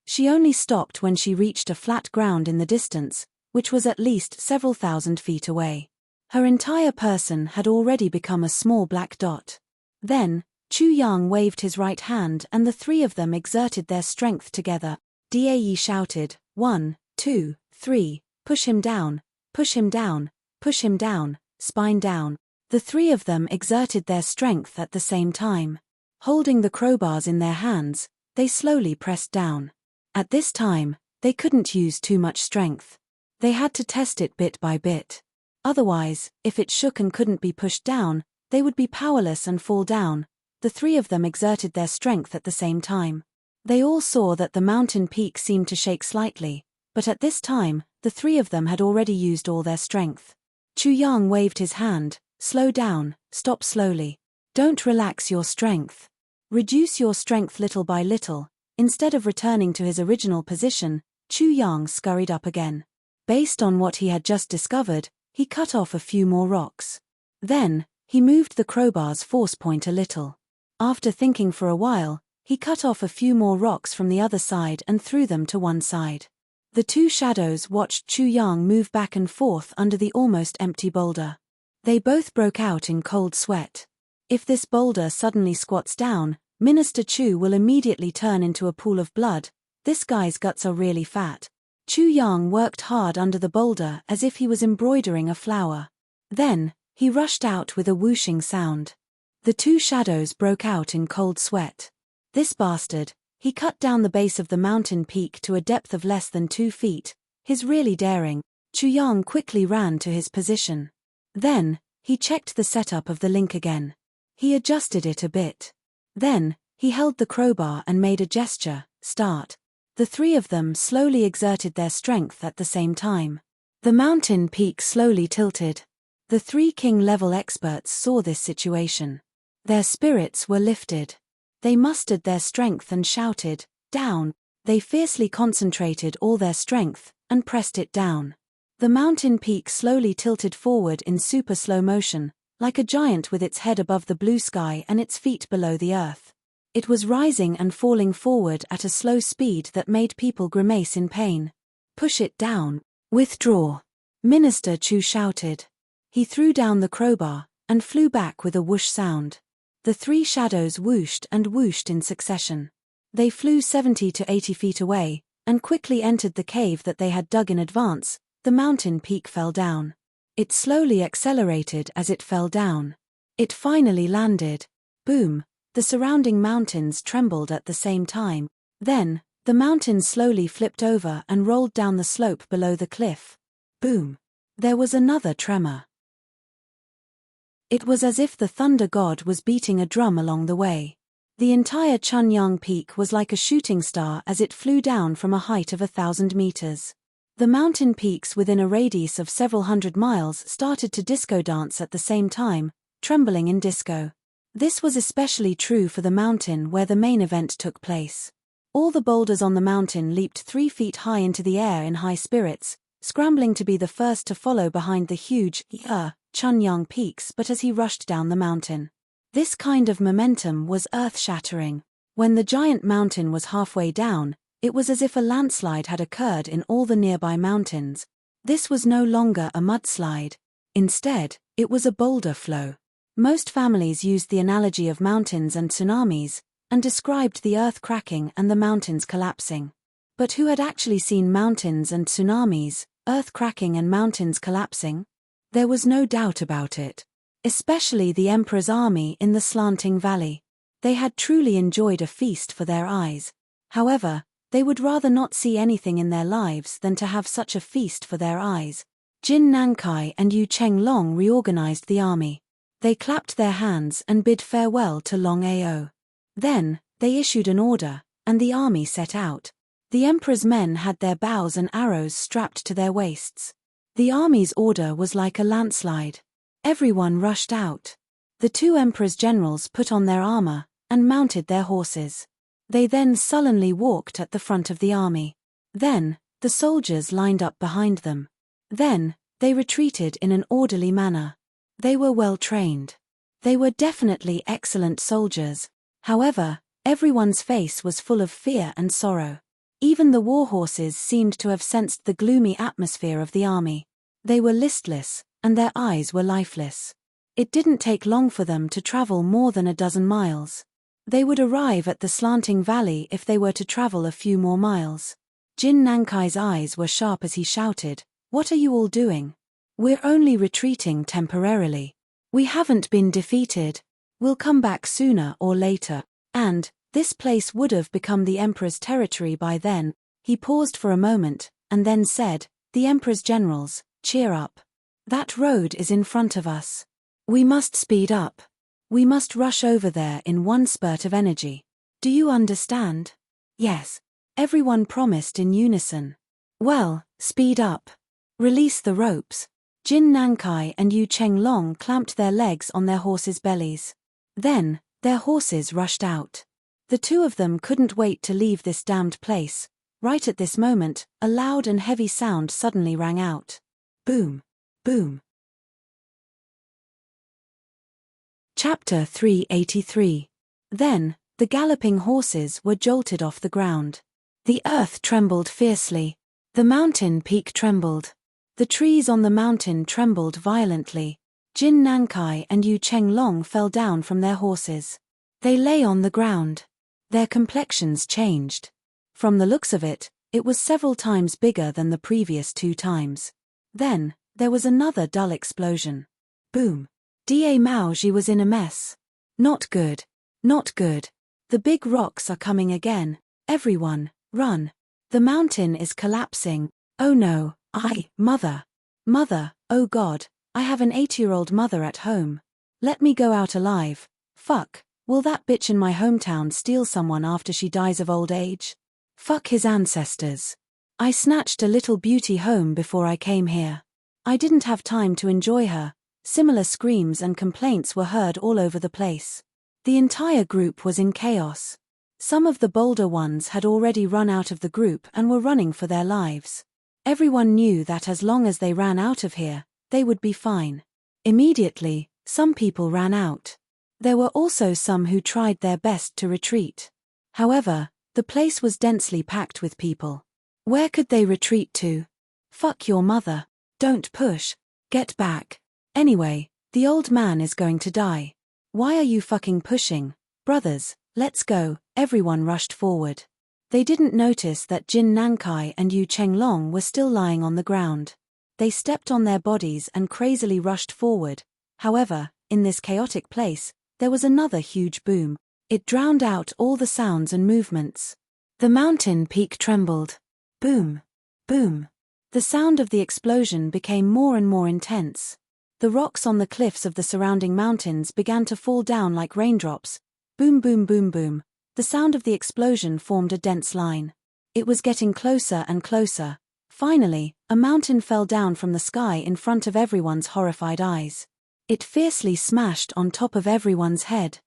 She only stopped when she reached a flat ground in the distance, which was at least several thousand feet away. Her entire person had already become a small black dot. Then, Chu Yang waved his right hand and the three of them exerted their strength together. Dae shouted, "1, 2, 3, push him down, push him down, push him down, spine down." The three of them exerted their strength at the same time. Holding the crowbars in their hands, they slowly pressed down. At this time, they couldn't use too much strength. They had to test it bit by bit. Otherwise, if it shook and couldn't be pushed down, they would be powerless and fall down. The three of them exerted their strength at the same time. They all saw that the mountain peak seemed to shake slightly, but at this time, the three of them had already used all their strength. Chu Yang waved his hand, "Slow down, stop slowly. Don't relax your strength. Reduce your strength little by little." Instead of returning to his original position, Chu Yang scurried up again. Based on what he had just discovered, he cut off a few more rocks. Then, he moved the crowbar's force point a little. After thinking for a while, he cut off a few more rocks from the other side and threw them to one side. The two shadows watched Chu Yang move back and forth under the almost empty boulder. They both broke out in cold sweat. If this boulder suddenly squats down, Minister Chu will immediately turn into a pool of blood. This guy's guts are really fat. Chu Yang worked hard under the boulder as if he was embroidering a flower. Then, he rushed out with a whooshing sound. The two shadows broke out in cold sweat. This bastard, he cut down the base of the mountain peak to a depth of less than 2 feet. He's really daring. Chu Yang quickly ran to his position. Then, he checked the setup of the link again. He adjusted it a bit. Then, he held the crowbar and made a gesture, "Start." The three of them slowly exerted their strength at the same time. The mountain peak slowly tilted. The three king-level experts saw this situation. Their spirits were lifted. They mustered their strength and shouted, "Down!" They fiercely concentrated all their strength, and pressed it down. The mountain peak slowly tilted forward in super slow motion, like a giant with its head above the blue sky and its feet below the earth. It was rising and falling forward at a slow speed that made people grimace in pain. "Push it down. Withdraw!" Minister Chu shouted. He threw down the crowbar, and flew back with a whoosh sound. The three shadows whooshed and whooshed in succession. They flew 70 to 80 feet away, and quickly entered the cave that they had dug in advance. The mountain peak fell down. It slowly accelerated as it fell down. It finally landed. Boom! The surrounding mountains trembled at the same time. Then, the mountains slowly flipped over and rolled down the slope below the cliff. Boom! There was another tremor. It was as if the thunder god was beating a drum along the way. The entire Chunyang Peak was like a shooting star as it flew down from a height of 1,000 meters. The mountain peaks within a radius of several hundred miles started to disco dance at the same time, trembling in disco. This was especially true for the mountain where the main event took place. All the boulders on the mountain leaped 3 feet high into the air in high spirits, scrambling to be the first to follow behind the huge, Chunyang peaks. But as he rushed down the mountain, this kind of momentum was earth-shattering. When the giant mountain was halfway down, it was as if a landslide had occurred in all the nearby mountains. This was no longer a mudslide. Instead, it was a boulder flow. Most families used the analogy of mountains and tsunamis, and described the earth cracking and the mountains collapsing. But who had actually seen mountains and tsunamis, earth cracking and mountains collapsing? There was no doubt about it. Especially the Emperor's army in the slanting valley. They had truly enjoyed a feast for their eyes. However, they would rather not see anything in their lives than to have such a feast for their eyes. Jin Nankai and Yu Chenglong reorganized the army. They clapped their hands and bid farewell to Long Ao. Then, they issued an order, and the army set out. The Emperor's men had their bows and arrows strapped to their waists. The army's order was like a landslide. Everyone rushed out. The two Emperor's generals put on their armor, and mounted their horses. They then sullenly walked at the front of the army. Then, the soldiers lined up behind them. Then, they retreated in an orderly manner. They were well trained. They were definitely excellent soldiers. However, everyone's face was full of fear and sorrow. Even the war horses seemed to have sensed the gloomy atmosphere of the army. They were listless, and their eyes were lifeless. It didn't take long for them to travel more than a dozen miles. They would arrive at the slanting valley if they were to travel a few more miles. Jin Nankai's eyes were sharp as he shouted, "What are you all doing? We're only retreating temporarily. We haven't been defeated. We'll come back sooner or later." And, this place would have become the Emperor's territory by then. He paused for a moment, and then said, "The Emperor's generals, cheer up. That road is in front of us. We must speed up. We must rush over there in one spurt of energy. Do you understand?" "Yes." Everyone promised in unison. "Well, speed up. Release the ropes." Jin Nankai and Yu Chenglong clamped their legs on their horses' bellies. Then, their horses rushed out. The two of them couldn't wait to leave this damned place. Right at this moment, a loud and heavy sound suddenly rang out. Boom! Boom! Chapter 383. Then, the galloping horses were jolted off the ground. The earth trembled fiercely. The mountain peak trembled. The trees on the mountain trembled violently. Jin Nankai and Yu Chenglong fell down from their horses. They lay on the ground. Their complexions changed. From the looks of it, it was several times bigger than the previous 2 times. Then, there was another dull explosion. Boom! Da Maoji was in a mess. Not good. Not good. The big rocks are coming again. Everyone, run. The mountain is collapsing. Oh no, Mother. Mother, oh God, I have an 8-year-old mother at home. Let me go out alive. Fuck, will that bitch in my hometown steal someone after she dies of old age? Fuck his ancestors. I snatched a little beauty home before I came here. I didn't have time to enjoy her. Similar screams and complaints were heard all over the place. The entire group was in chaos. Some of the bolder ones had already run out of the group and were running for their lives. Everyone knew that as long as they ran out of here, they would be fine. Immediately, some people ran out. There were also some who tried their best to retreat. However, the place was densely packed with people. Where could they retreat to? Fuck your mother. Don't push. Get back. Anyway, the old man is going to die. Why are you fucking pushing? Brothers, let's go. Everyone rushed forward. They didn't notice that Jin Nankai and Yu Chenglong were still lying on the ground. They stepped on their bodies and crazily rushed forward. However, in this chaotic place, there was another huge boom. It drowned out all the sounds and movements. The mountain peak trembled. Boom. Boom. The sound of the explosion became more and more intense. The rocks on the cliffs of the surrounding mountains began to fall down like raindrops. Boom, boom, boom, boom. The sound of the explosion formed a dense line. It was getting closer and closer. Finally, a mountain fell down from the sky in front of everyone's horrified eyes. It fiercely smashed on top of everyone's head.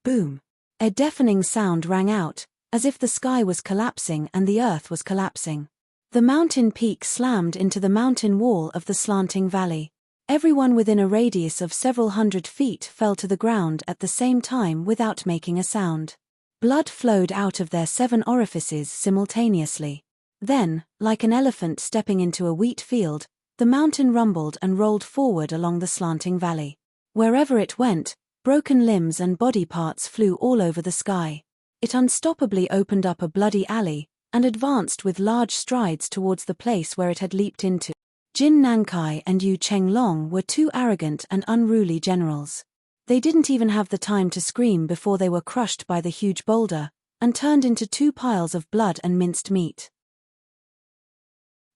Boom. A deafening sound rang out, as if the sky was collapsing and the earth was collapsing. The mountain peak slammed into the mountain wall of the slanting valley. Everyone within a radius of several hundred feet fell to the ground at the same time without making a sound. Blood flowed out of their 7 orifices simultaneously. Then, like an elephant stepping into a wheat field, the mountain rumbled and rolled forward along the slanting valley. Wherever it went, broken limbs and body parts flew all over the sky. It unstoppably opened up a bloody alley, and advanced with large strides towards the place where it had leaped into. Jin Nankai and Yu Chenglong were 2 arrogant and unruly generals. They didn't even have the time to scream before they were crushed by the huge boulder, and turned into 2 piles of blood and minced meat.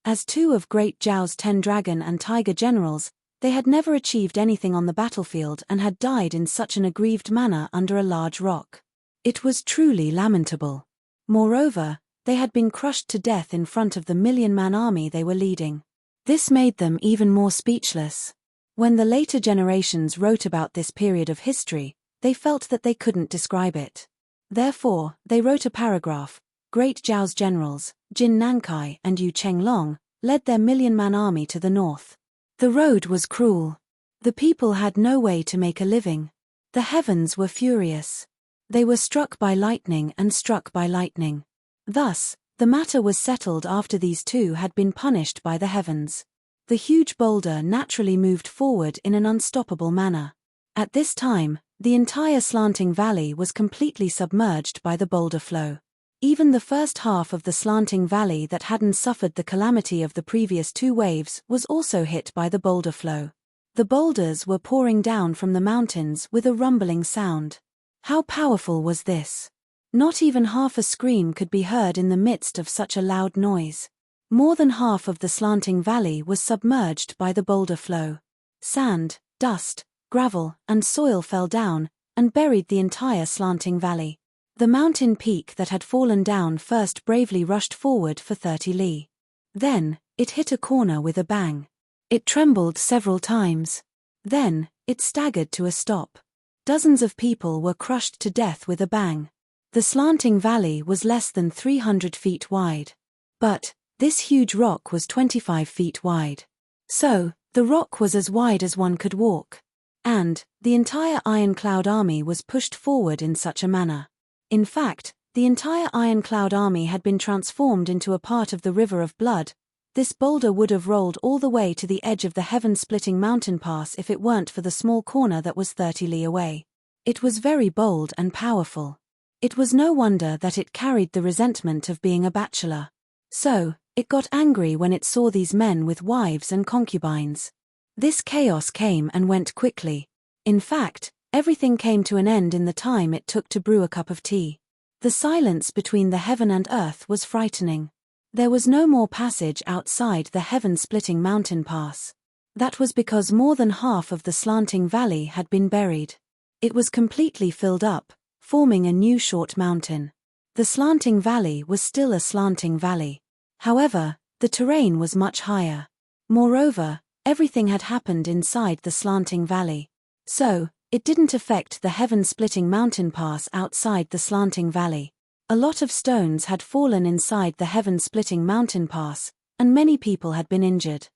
As 2 of Great Zhao's 10 dragon and tiger generals, they had never achieved anything on the battlefield and had died in such an aggrieved manner under a large rock. It was truly lamentable. Moreover, they had been crushed to death in front of the 1,000,000-man army they were leading. This made them even more speechless. When the later generations wrote about this period of history, they felt that they couldn't describe it. Therefore, they wrote a paragraph. Great Zhao's generals, Jin Nankai and Yu Chenglong, led their 1,000,000-man army to the north. The road was cruel. The people had no way to make a living. The heavens were furious. They were struck by lightning and struck by lightning. Thus, the matter was settled after these 2 had been punished by the heavens. The huge boulder naturally moved forward in an unstoppable manner. At this time, the entire slanting valley was completely submerged by the boulder flow. Even the first half of the slanting valley that hadn't suffered the calamity of the previous 2 waves was also hit by the boulder flow. The boulders were pouring down from the mountains with a rumbling sound. How powerful was this? Not even half a scream could be heard in the midst of such a loud noise. More than half of the slanting valley was submerged by the boulder flow. Sand, dust, gravel, and soil fell down, and buried the entire slanting valley. The mountain peak that had fallen down first bravely rushed forward for 30 li. Then, it hit a corner with a bang. It trembled several times. Then, it staggered to a stop. Dozens of people were crushed to death with a bang. The slanting valley was less than 300 feet wide. But, this huge rock was 25 feet wide. So, the rock was as wide as one could walk. And, the entire Ironclad army was pushed forward in such a manner. In fact, the entire Ironclad army had been transformed into a part of the River of Blood. This boulder would have rolled all the way to the edge of the heaven-splitting mountain pass if it weren't for the small corner that was 30 li away. It was very bold and powerful. It was no wonder that it carried the resentment of being a bachelor. So, it got angry when it saw these men with wives and concubines. This chaos came and went quickly. In fact, everything came to an end in the time it took to brew a cup of tea. The silence between the heaven and earth was frightening. There was no more passage outside the heaven-splitting mountain pass. That was because more than half of the slanting valley had been buried. It was completely filled up, forming a new short mountain. The slanting valley was still a slanting valley. However, the terrain was much higher. Moreover, everything had happened inside the slanting valley. So, It didn't affect the heaven-splitting mountain pass outside the slanting valley. A lot of stones had fallen inside the heaven-splitting mountain pass, and many people had been injured.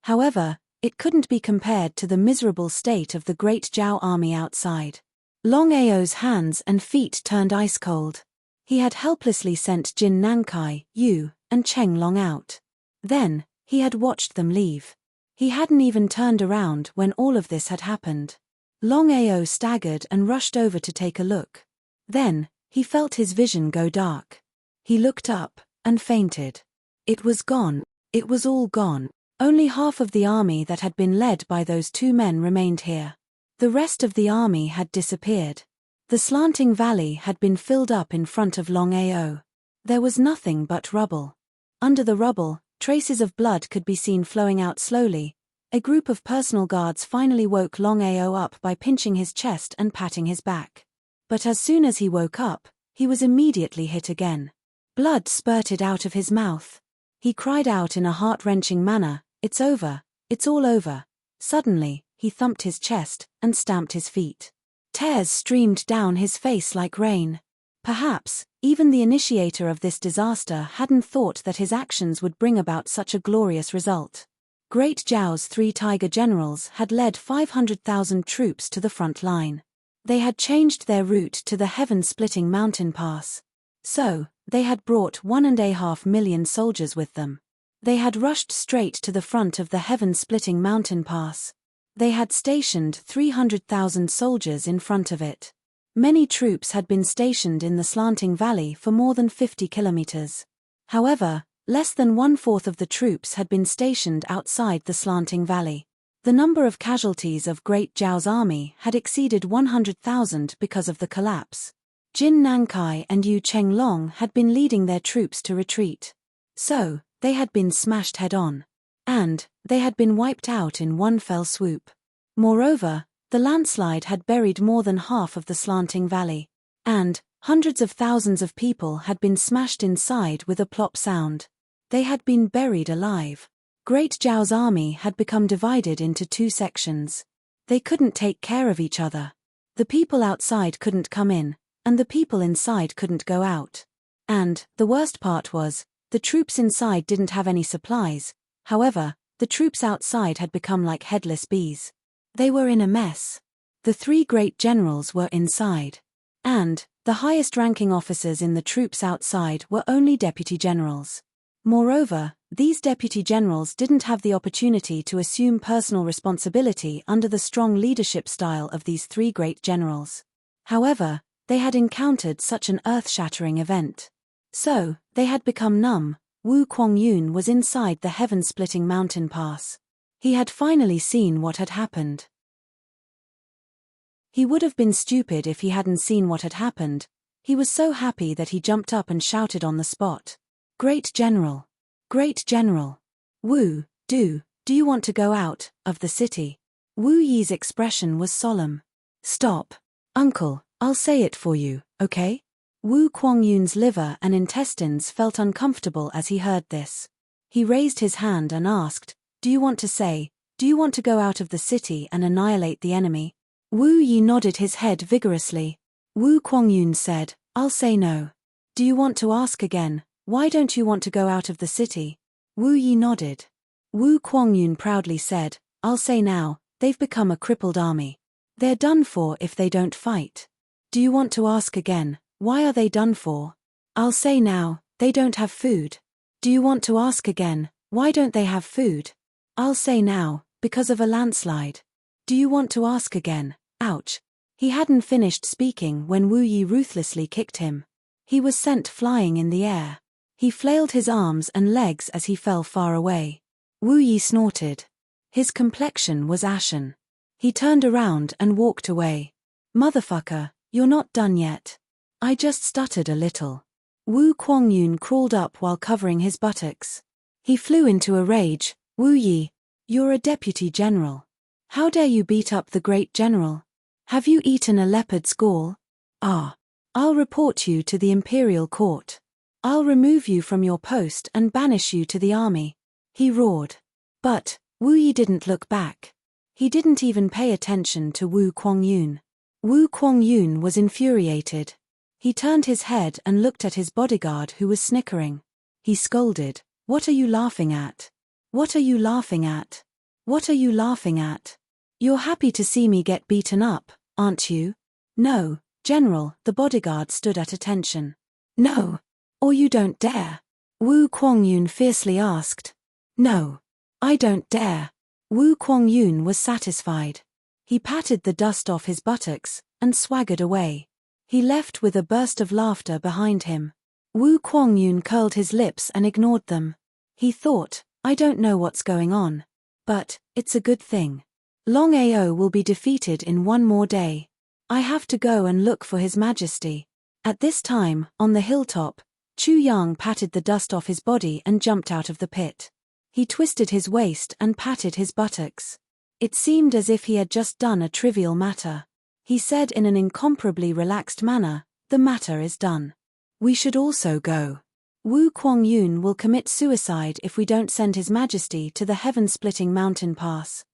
However, it couldn't be compared to the miserable state of the great Zhao army outside. Long Ao's hands and feet turned ice-cold. He had helplessly sent Jin Nankai, Yu, and Cheng Long out. Then, he had watched them leave. He hadn't even turned around when all of this had happened. Long Ao staggered and rushed over to take a look. Then, he felt his vision go dark. He looked up, and fainted. It was gone. It was all gone. Only half of the army that had been led by those two men remained here. The rest of the army had disappeared. The slanting valley had been filled up in front of Long Ao. There was nothing but rubble. Under the rubble, traces of blood could be seen flowing out slowly. A group of personal guards finally woke Long Ao up by pinching his chest and patting his back. But as soon as he woke up, he was immediately hit again. Blood spurted out of his mouth. He cried out in a heart-wrenching manner, "It's over, it's all over." Suddenly, he thumped his chest and stamped his feet. Tears streamed down his face like rain. Perhaps, even the initiator of this disaster hadn't thought that his actions would bring about such a glorious result. Great Zhao's 3 tiger generals had led 500,000 troops to the front line. They had changed their route to the heaven-splitting mountain pass. So, they had brought 1.5 million soldiers with them. They had rushed straight to the front of the heaven-splitting mountain pass. They had stationed 300,000 soldiers in front of it. Many troops had been stationed in the slanting valley for more than 50 kilometers. However, less than 1/4 of the troops had been stationed outside the slanting valley. The number of casualties of Great Zhao's army had exceeded 100,000 because of the collapse. Jin Nankai and Yu Chenglong had been leading their troops to retreat. So, they had been smashed head-on. And, they had been wiped out in one fell swoop. Moreover, the landslide had buried more than half of the slanting valley. And, hundreds of thousands of people had been smashed inside with a plop sound. They had been buried alive. Great Zhao's army had become divided into 2 sections. They couldn't take care of each other. The people outside couldn't come in, and the people inside couldn't go out. And, the worst part was, the troops inside didn't have any supplies. However, the troops outside had become like headless bees. They were in a mess. The 3 great generals were inside. And, the highest-ranking officers in the troops outside were only deputy generals. Moreover, these deputy generals didn't have the opportunity to assume personal responsibility under the strong leadership style of these 3 great generals. However, they had encountered such an earth-shattering event. So, they had become numb. Wu Kuangyun was inside the heaven-splitting mountain pass. He had finally seen what had happened. He would have been stupid if he hadn't seen what had happened. He was so happy that he jumped up and shouted on the spot. "Great General! Great General! Wu, do you want to go out of the city?" Wu Yi's expression was solemn. "Stop. Uncle, I'll say it for you, okay?" Wu Kuangyun's liver and intestines felt uncomfortable as he heard this. He raised his hand and asked, do you want to go out of the city and annihilate the enemy?" Wu Yi nodded his head vigorously. Wu Kuangyun said, "I'll say no." "Do you want to ask again, why don't you want to go out of the city?" Wu Yi nodded. Wu Kuangyun proudly said, "I'll say now, they've become a crippled army. They're done for if they don't fight." "Do you want to ask again, why are they done for?" "I'll say now, they don't have food." "Do you want to ask again, why don't they have food?" "I'll say now, because of a landslide." "Do you want to ask again?" Ouch. He hadn't finished speaking when Wu Yi ruthlessly kicked him. He was sent flying in the air. He flailed his arms and legs as he fell far away. Wu Yi snorted. His complexion was ashen. He turned around and walked away. "Motherfucker, you're not done yet." "I just stuttered a little." Wu Kuangyun crawled up while covering his buttocks. He flew into a rage. "Wu Yi, you're a deputy general. How dare you beat up the great general? Have you eaten a leopard's gall? I'll report you to the imperial court. I'll remove you from your post and banish you to the army," he roared. But, Wu Yi didn't look back. He didn't even pay attention to Wu Kuangyun. Wu Kuangyun was infuriated. He turned his head and looked at his bodyguard who was snickering. He scolded, "What are you laughing at? What are you laughing at? What are you laughing at? You're happy to see me get beaten up, aren't you?" "No, General," the bodyguard stood at attention. "No. Or you don't dare?" Wu Kuangyun fiercely asked. "No. I don't dare." Wu Kuangyun was satisfied. He patted the dust off his buttocks and swaggered away. He left with a burst of laughter behind him. Wu Kuangyun curled his lips and ignored them. He thought, "I don't know what's going on. But it's a good thing. Long Ao will be defeated in one more day. I have to go and look for His Majesty." At this time, on the hilltop, Chu Yang patted the dust off his body and jumped out of the pit. He twisted his waist and patted his buttocks. It seemed as if he had just done a trivial matter. He said in an incomparably relaxed manner, "The matter is done. We should also go. Wu Kuangyun will commit suicide if we don't send His Majesty to the heaven-splitting mountain pass."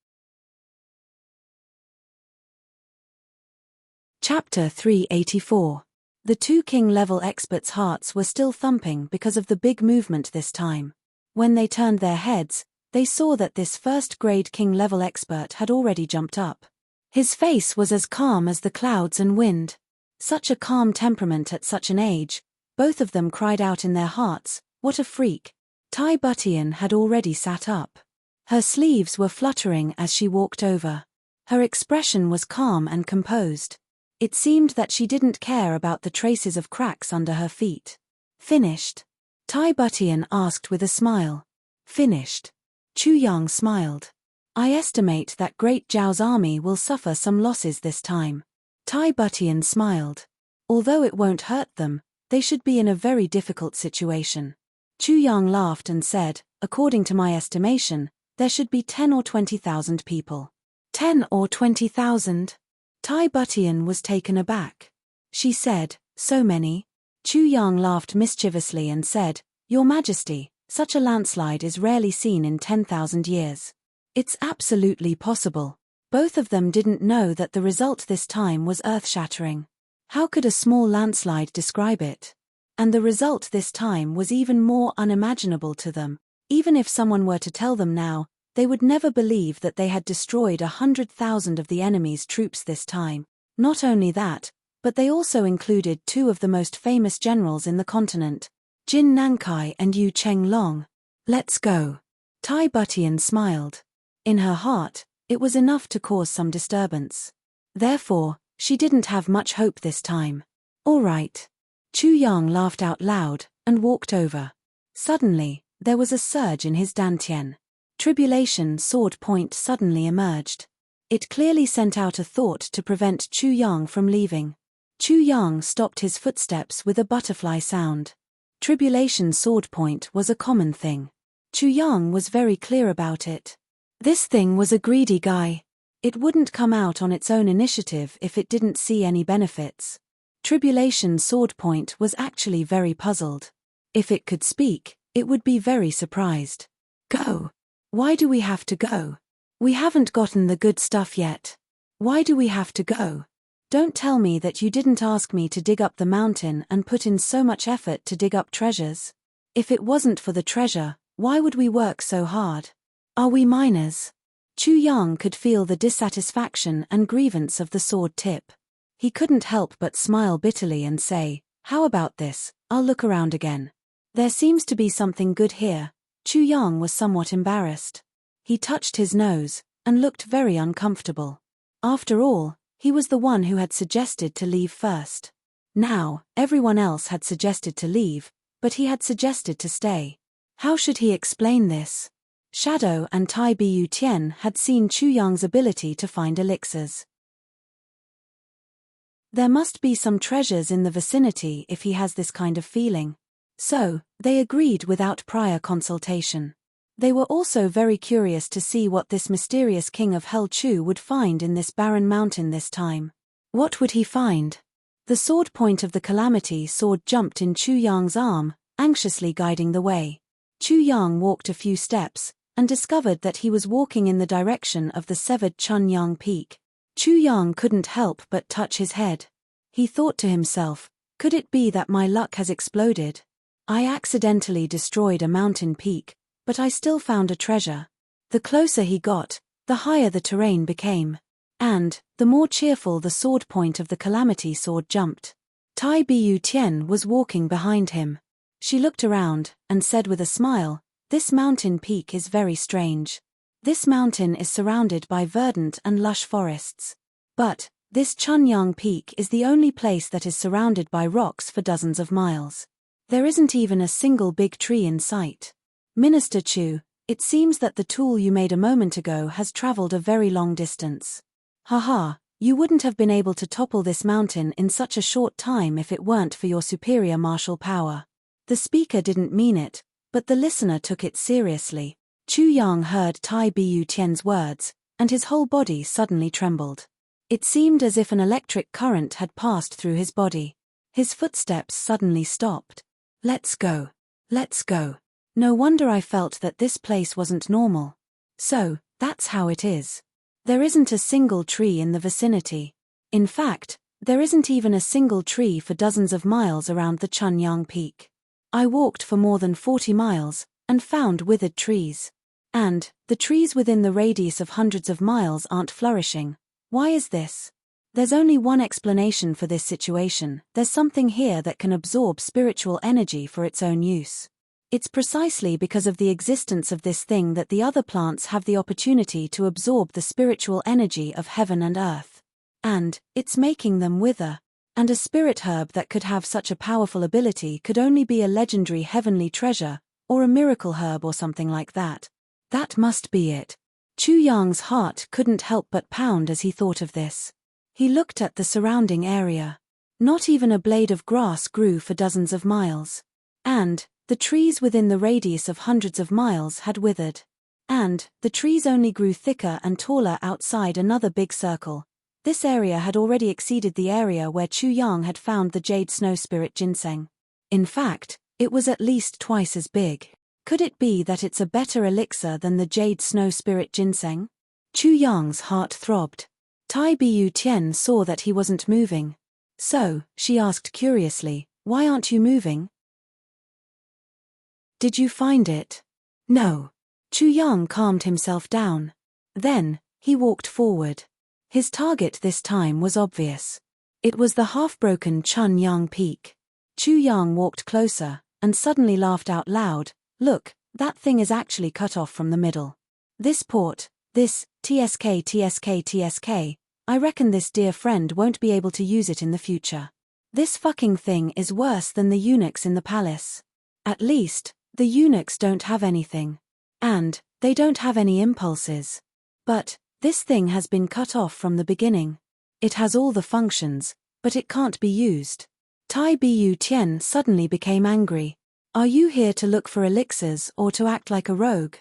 Chapter 384. The two king-level experts' hearts were still thumping because of the big movement this time. When they turned their heads, they saw that this first-grade king-level expert had already jumped up. His face was as calm as the clouds and wind. Such a calm temperament at such an age. Both of them cried out in their hearts, "What a freak." Tai Butian had already sat up. Her sleeves were fluttering as she walked over. Her expression was calm and composed. It seemed that she didn't care about the traces of cracks under her feet. "Finished?" Tai Butian asked with a smile. "Finished." Chu Yang smiled. "I estimate that Great Zhao's army will suffer some losses this time." Tai Butian smiled. "Although it won't hurt them, they should be in a very difficult situation." Chu Yang laughed and said, "According to my estimation, there should be 10 or 20,000 people." 10 or 20,000? Tai Butian was taken aback. She said, "So many?" Chu Yang laughed mischievously and said, "Your Majesty, such a landslide is rarely seen in 10,000 years. It's absolutely possible." Both of them didn't know that the result this time was earth-shattering. How could a small landslide describe it? And the result this time was even more unimaginable to them. Even if someone were to tell them now, they would never believe that they had destroyed 100,000 of the enemy's troops this time. Not only that, but they also included two of the most famous generals in the continent, Jin Nankai and Yu Chenglong. "Let's go." Tai Butian smiled. In her heart, it was enough to cause some disturbance. Therefore, she didn't have much hope this time. "All right." Chu Yang laughed out loud and walked over. Suddenly, there was a surge in his dantian. Tribulation sword point suddenly emerged. It clearly sent out a thought to prevent Chu Yang from leaving. Chu Yang stopped his footsteps with a butterfly sound. Tribulation sword point was a common thing. Chu Yang was very clear about it. This thing was a greedy guy. It wouldn't come out on its own initiative if it didn't see any benefits. Tribulation sword point was actually very puzzled. If it could speak, it would be very surprised. "Go. Why do we have to go? We haven't gotten the good stuff yet. Why do we have to go? Don't tell me that you didn't ask me to dig up the mountain and put in so much effort to dig up treasures. If it wasn't for the treasure, why would we work so hard? Are we minors?" Chu Yang could feel the dissatisfaction and grievance of the sword tip. He couldn't help but smile bitterly and say, "How about this? I'll look around again. There seems to be something good here." Chu Yang was somewhat embarrassed. He touched his nose and looked very uncomfortable. After all, he was the one who had suggested to leave first. Now, everyone else had suggested to leave, but he had suggested to stay. How should he explain this? Shadow and Tai Bu Tian had seen Chu Yang's ability to find elixirs. There must be some treasures in the vicinity if he has this kind of feeling. So, they agreed without prior consultation. They were also very curious to see what this mysterious king of Hell Chu would find in this barren mountain this time. What would he find? The sword point of the calamity sword jumped in Chu Yang's arm, anxiously guiding the way. Chu Yang walked a few steps, and discovered that he was walking in the direction of the severed Chunyang Peak. Chu Yang couldn't help but touch his head. He thought to himself, could it be that my luck has exploded? I accidentally destroyed a mountain peak, but I still found a treasure. The closer he got, the higher the terrain became. And, the more cheerful the sword point of the calamity sword jumped. Tai Bu Tian was walking behind him. She looked around, and said with a smile, this mountain peak is very strange. This mountain is surrounded by verdant and lush forests. But, this Chunyang Peak is the only place that is surrounded by rocks for dozens of miles. There isn't even a single big tree in sight. Minister Chu, it seems that the tool you made a moment ago has traveled a very long distance. Haha, you wouldn't have been able to topple this mountain in such a short time if it weren't for your superior martial power. The speaker didn't mean it, but the listener took it seriously. Chu Yang heard Tai Bu Tian's words, and his whole body suddenly trembled. It seemed as if an electric current had passed through his body. His footsteps suddenly stopped. Let's go. Let's go. No wonder I felt that this place wasn't normal. So, that's how it is. There isn't a single tree in the vicinity. In fact, there isn't even a single tree for dozens of miles around the Chunyang Peak. I walked for more than 40 miles, and found withered trees. And, the trees within the radius of hundreds of miles aren't flourishing. Why is this? There's only one explanation for this situation. There's something here that can absorb spiritual energy for its own use. It's precisely because of the existence of this thing that the other plants have the opportunity to absorb the spiritual energy of heaven and earth. And, it's making them wither. And a spirit herb that could have such a powerful ability could only be a legendary heavenly treasure, or a miracle herb or something like that. That must be it. Chu Yang's heart couldn't help but pound as he thought of this. He looked at the surrounding area. Not even a blade of grass grew for dozens of miles. And, the trees within the radius of hundreds of miles had withered. And, the trees only grew thicker and taller outside another big circle. This area had already exceeded the area where Chu Yang had found the jade snow spirit ginseng. In fact, it was at least twice as big. Could it be that it's a better elixir than the jade snow spirit ginseng? Chu Yang's heart throbbed. Tai Bu Tian saw that he wasn't moving. So, she asked curiously, why aren't you moving? Did you find it? No. Chu Yang calmed himself down. Then, he walked forward. His target this time was obvious. It was the half-broken Chunyang Peak. Chu Yang walked closer, and suddenly laughed out loud. Look, that thing is actually cut off from the middle. This port, this, TSK, I reckon this dear friend won't be able to use it in the future. This fucking thing is worse than the eunuchs in the palace. At least, the eunuchs don't have anything. And, they don't have any impulses. But, this thing has been cut off from the beginning. It has all the functions, but it can't be used. Tai Bu Tian suddenly became angry. Are you here to look for elixirs or to act like a rogue?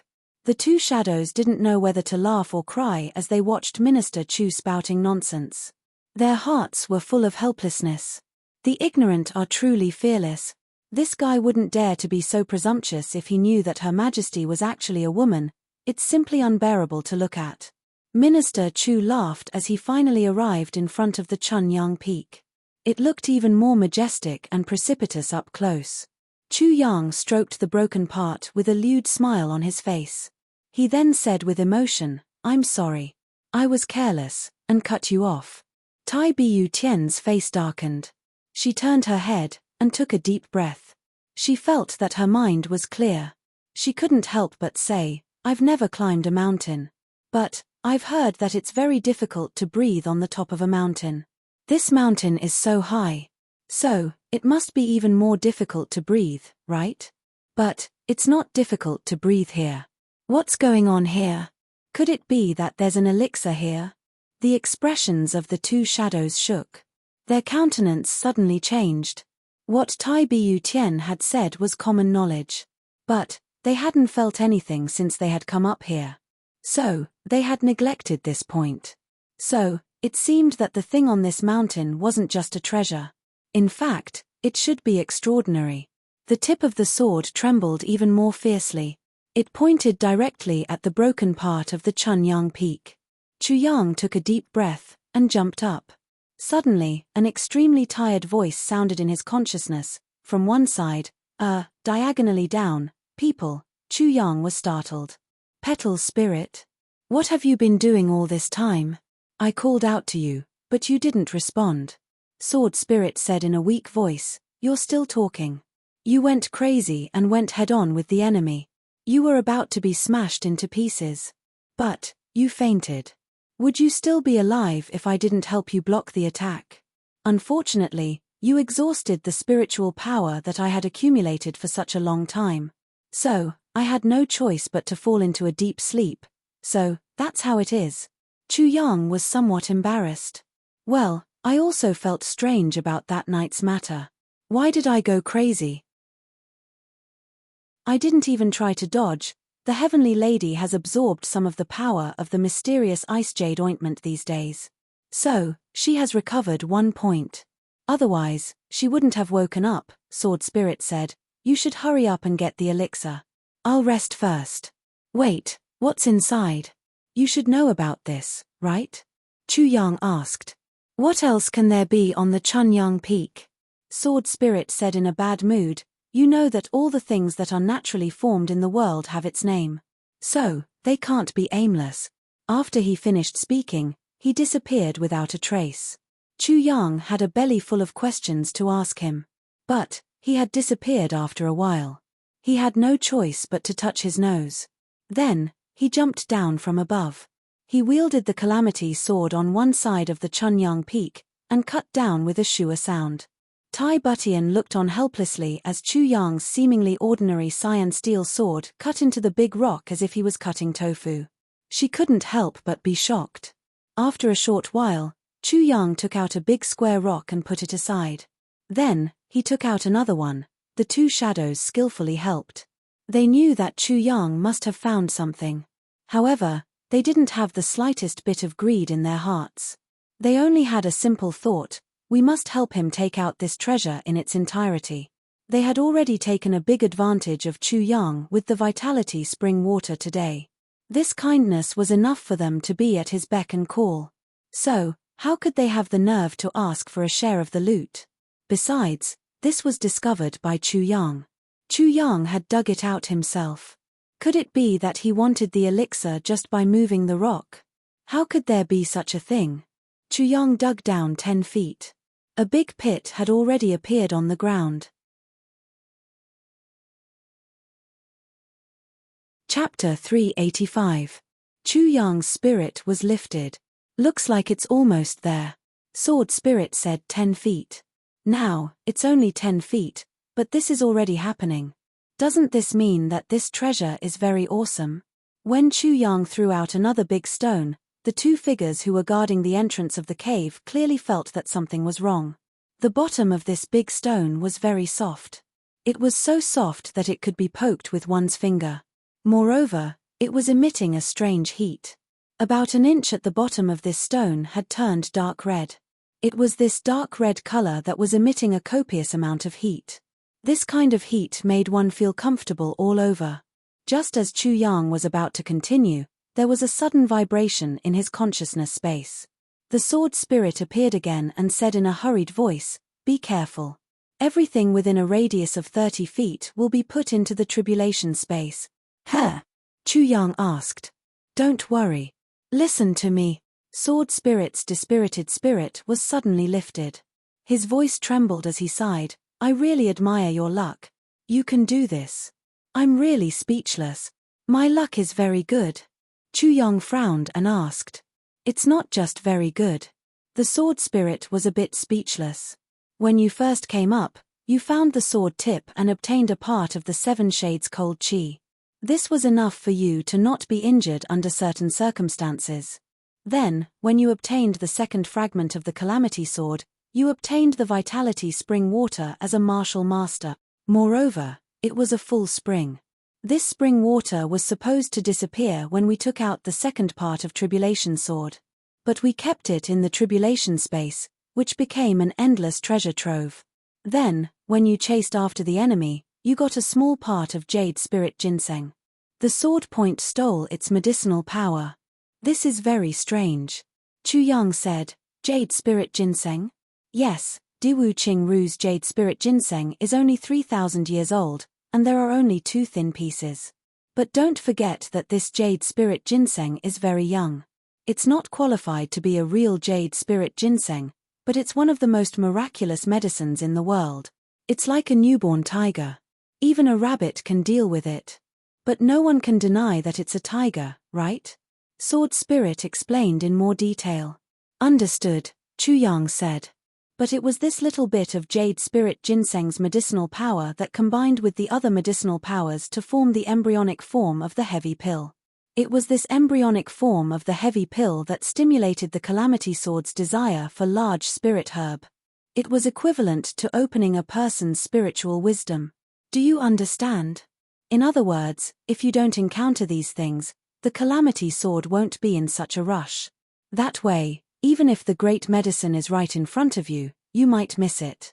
The two shadows didn't know whether to laugh or cry as they watched Minister Chu spouting nonsense. Their hearts were full of helplessness. The ignorant are truly fearless. This guy wouldn't dare to be so presumptuous if he knew that Her Majesty was actually a woman. It's simply unbearable to look at. Minister Chu laughed as he finally arrived in front of the Chunyang Peak. It looked even more majestic and precipitous up close. Chu Yang stroked the broken part with a lewd smile on his face. He then said with emotion, I'm sorry. I was careless, and cut you off. Tai Bu Tian's face darkened. She turned her head, and took a deep breath. She felt that her mind was clear. She couldn't help but say, I've never climbed a mountain. But, I've heard that it's very difficult to breathe on the top of a mountain. This mountain is so high. So, it must be even more difficult to breathe, right? But, it's not difficult to breathe here. What's going on here? Could it be that there's an elixir here? The expressions of the two shadows shook. Their countenance suddenly changed. What Tai Bu Tian had said was common knowledge. But, they hadn't felt anything since they had come up here. So, they had neglected this point. So, it seemed that the thing on this mountain wasn't just a treasure. In fact, it should be extraordinary. The tip of the sword trembled even more fiercely. It pointed directly at the broken part of the Chunyang Peak. Chu Yang took a deep breath and jumped up. Suddenly, an extremely tired voice sounded in his consciousness. From one side, diagonally down, people. Chu Yang was startled. Petal Spirit? What have you been doing all this time? I called out to you, but you didn't respond. Sword Spirit said in a weak voice, you're still talking. You went crazy and went head-on with the enemy. You were about to be smashed into pieces. But, you fainted. Would you still be alive if I didn't help you block the attack? Unfortunately, you exhausted the spiritual power that I had accumulated for such a long time. So, I had no choice but to fall into a deep sleep. So, that's how it is. Chu Yang was somewhat embarrassed. Well, I also felt strange about that night's matter. Why did I go crazy? I didn't even try to dodge. The Heavenly Lady has absorbed some of the power of the mysterious ice jade ointment these days. So, she has recovered 1 point. Otherwise, she wouldn't have woken up, Sword Spirit said. You should hurry up and get the elixir. I'll rest first. Wait, what's inside? You should know about this, right? Chu Yang asked. What else can there be on the Chunyang Peak? Sword Spirit said in a bad mood. You know that all the things that are naturally formed in the world have its name. So, they can't be aimless. After he finished speaking, he disappeared without a trace. Chu Yang had a belly full of questions to ask him. But, he had disappeared after a while. He had no choice but to touch his nose. Then, he jumped down from above. He wielded the Calamity Sword on one side of the Chunyang Peak, and cut down with a shua sound. Tai Butian looked on helplessly as Chu Yang's seemingly ordinary cyan steel sword cut into the big rock as if he was cutting tofu. She couldn't help but be shocked. After a short while, Chu Yang took out a big square rock and put it aside. Then, he took out another one. The two shadows skillfully helped. They knew that Chu Yang must have found something. However, they didn't have the slightest bit of greed in their hearts. They only had a simple thought. We must help him take out this treasure in its entirety. They had already taken a big advantage of Chu Yang with the Vitality Spring Water today. This kindness was enough for them to be at his beck and call. So, how could they have the nerve to ask for a share of the loot? Besides, this was discovered by Chu Yang. Chu Yang had dug it out himself. Could it be that he wanted the elixir just by moving the rock? How could there be such a thing? Chu Yang dug down 10 feet. A big pit had already appeared on the ground. Chapter 385. Chu Yang's spirit was lifted. Looks like it's almost there. Sword Spirit said 10 feet. Now, it's only 10 feet, but this is already happening. Doesn't this mean that this treasure is very awesome? When Chu Yang threw out another big stone, the two figures who were guarding the entrance of the cave clearly felt that something was wrong. The bottom of this big stone was very soft. It was so soft that it could be poked with one's finger. Moreover, it was emitting a strange heat. About an inch at the bottom of this stone had turned dark red. It was this dark red color that was emitting a copious amount of heat. This kind of heat made one feel comfortable all over. Just as Chu Yang was about to continue, there was a sudden vibration in his consciousness space. The Sword Spirit appeared again and said in a hurried voice, "Be careful. Everything within a radius of 30 feet will be put into the tribulation space." Huh? Chu Yang asked. "Don't worry. Listen to me." Sword Spirit's dispirited spirit was suddenly lifted. His voice trembled as he sighed, "I really admire your luck. You can do this. I'm really speechless. My luck is very good." Chu Yang frowned and asked. "It's not just very good." The Sword Spirit was a bit speechless. "When you first came up, you found the sword tip and obtained a part of the 7 shades cold chi. This was enough for you to not be injured under certain circumstances. Then, when you obtained the second fragment of the Calamity Sword, you obtained the Vitality Spring Water as a martial master. Moreover, it was a full spring. This spring water was supposed to disappear when we took out the second part of Tribulation Sword. But we kept it in the Tribulation space, which became an endless treasure trove. Then, when you chased after the enemy, you got a small part of Jade Spirit Ginseng. The sword point stole its medicinal power. This is very strange. Chu Yang said, Jade spirit ginseng? Yes, Diwu Qing Ru's jade spirit ginseng is only 3,000 years old, and there are only 2 thin pieces. But don't forget that this jade spirit ginseng is very young. It's not qualified to be a real jade spirit ginseng, but it's one of the most miraculous medicines in the world. It's like a newborn tiger. Even a rabbit can deal with it. But no one can deny that it's a tiger, right? Sword Spirit explained in more detail. Understood, Chu Yang said. But it was this little bit of jade spirit ginseng's medicinal power that combined with the other medicinal powers to form the embryonic form of the heavy pill. It was this embryonic form of the heavy pill that stimulated the Calamity Sword's desire for large spirit herb. It was equivalent to opening a person's spiritual wisdom. Do you understand? In other words, if you don't encounter these things, the Calamity Sword won't be in such a rush. That way, even if the great medicine is right in front of you, you might miss it.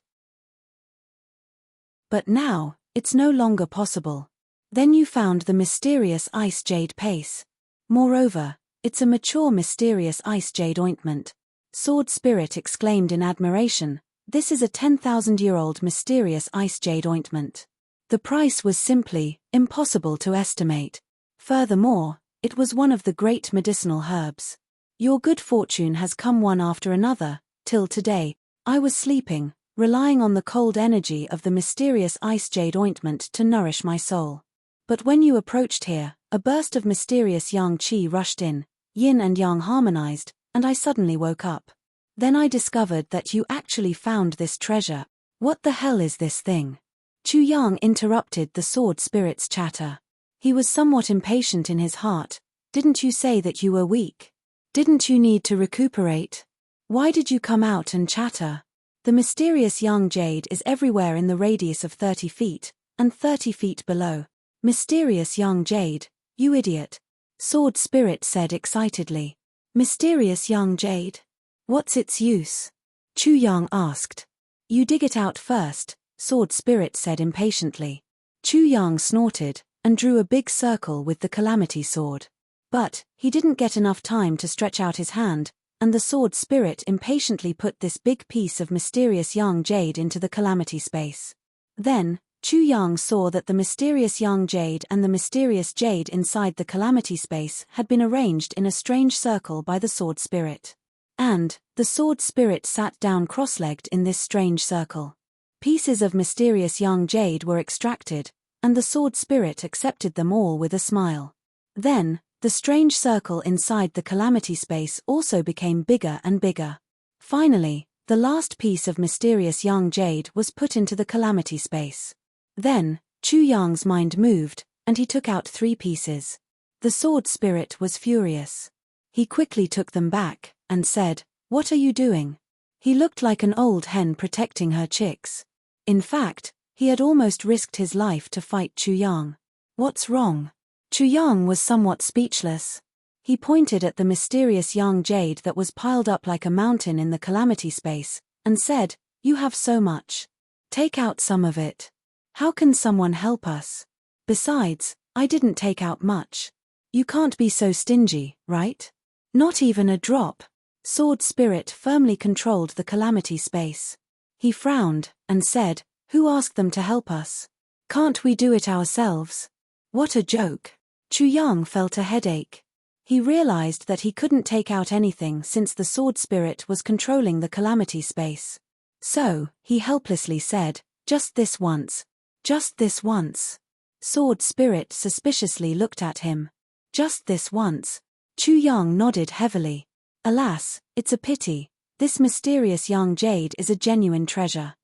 But now, it's no longer possible. Then you found the mysterious ice jade paste. Moreover, it's a mature mysterious ice jade ointment. Sword Spirit exclaimed in admiration, this is a 10,000-year-old mysterious ice jade ointment. The price was simply impossible to estimate. Furthermore, it was one of the great medicinal herbs. Your good fortune has come one after another, till today. I was sleeping, relying on the cold energy of the mysterious ice jade ointment to nourish my soul. But when you approached here, a burst of mysterious yang qi rushed in, yin and yang harmonized, and I suddenly woke up. Then I discovered that you actually found this treasure. What the hell is this thing? Chu Yang interrupted the Sword Spirit's chatter. He was somewhat impatient in his heart. Didn't you say that you were weak? Didn't you need to recuperate? Why did you come out and chatter? The mysterious young jade is everywhere in the radius of 30 feet, and 30 feet below. Mysterious young jade, you idiot. Sword Spirit said excitedly. Mysterious young jade? What's its use? Chu Yang asked. You dig it out first, Sword Spirit said impatiently. Chu Yang snorted, and drew a big circle with the Calamity Sword. But, he didn't get enough time to stretch out his hand, and the Sword Spirit impatiently put this big piece of mysterious young jade into the Calamity space. Then, Chu Yang saw that the mysterious young jade and the mysterious jade inside the Calamity space had been arranged in a strange circle by the Sword Spirit. And, the Sword Spirit sat down cross-legged in this strange circle. Pieces of mysterious young jade were extracted, and the Sword Spirit accepted them all with a smile. Then, the strange circle inside the Calamity space also became bigger and bigger. Finally, the last piece of mysterious young jade was put into the Calamity space. Then, Chu Yang's mind moved, and he took out 3 pieces. The Sword Spirit was furious. He quickly took them back, and said, "What are you doing?" He looked like an old hen protecting her chicks. In fact, he had almost risked his life to fight Chu Yang. What's wrong? Chu Yang was somewhat speechless. He pointed at the mysterious young jade that was piled up like a mountain in the Calamity space, and said, "You have so much. Take out some of it. How can someone help us? Besides, I didn't take out much. You can't be so stingy, right? Not even a drop." Sword Spirit firmly controlled the Calamity space. He frowned, and said, "Who asked them to help us? Can't we do it ourselves?" What a joke. Chu Yang felt a headache. He realized that he couldn't take out anything since the Sword Spirit was controlling the Calamity space. So, he helplessly said, "Just this once. Just this once." Sword Spirit suspiciously looked at him. "Just this once." Chu Yang nodded heavily. Alas, it's a pity. This mysterious young jade is a genuine treasure.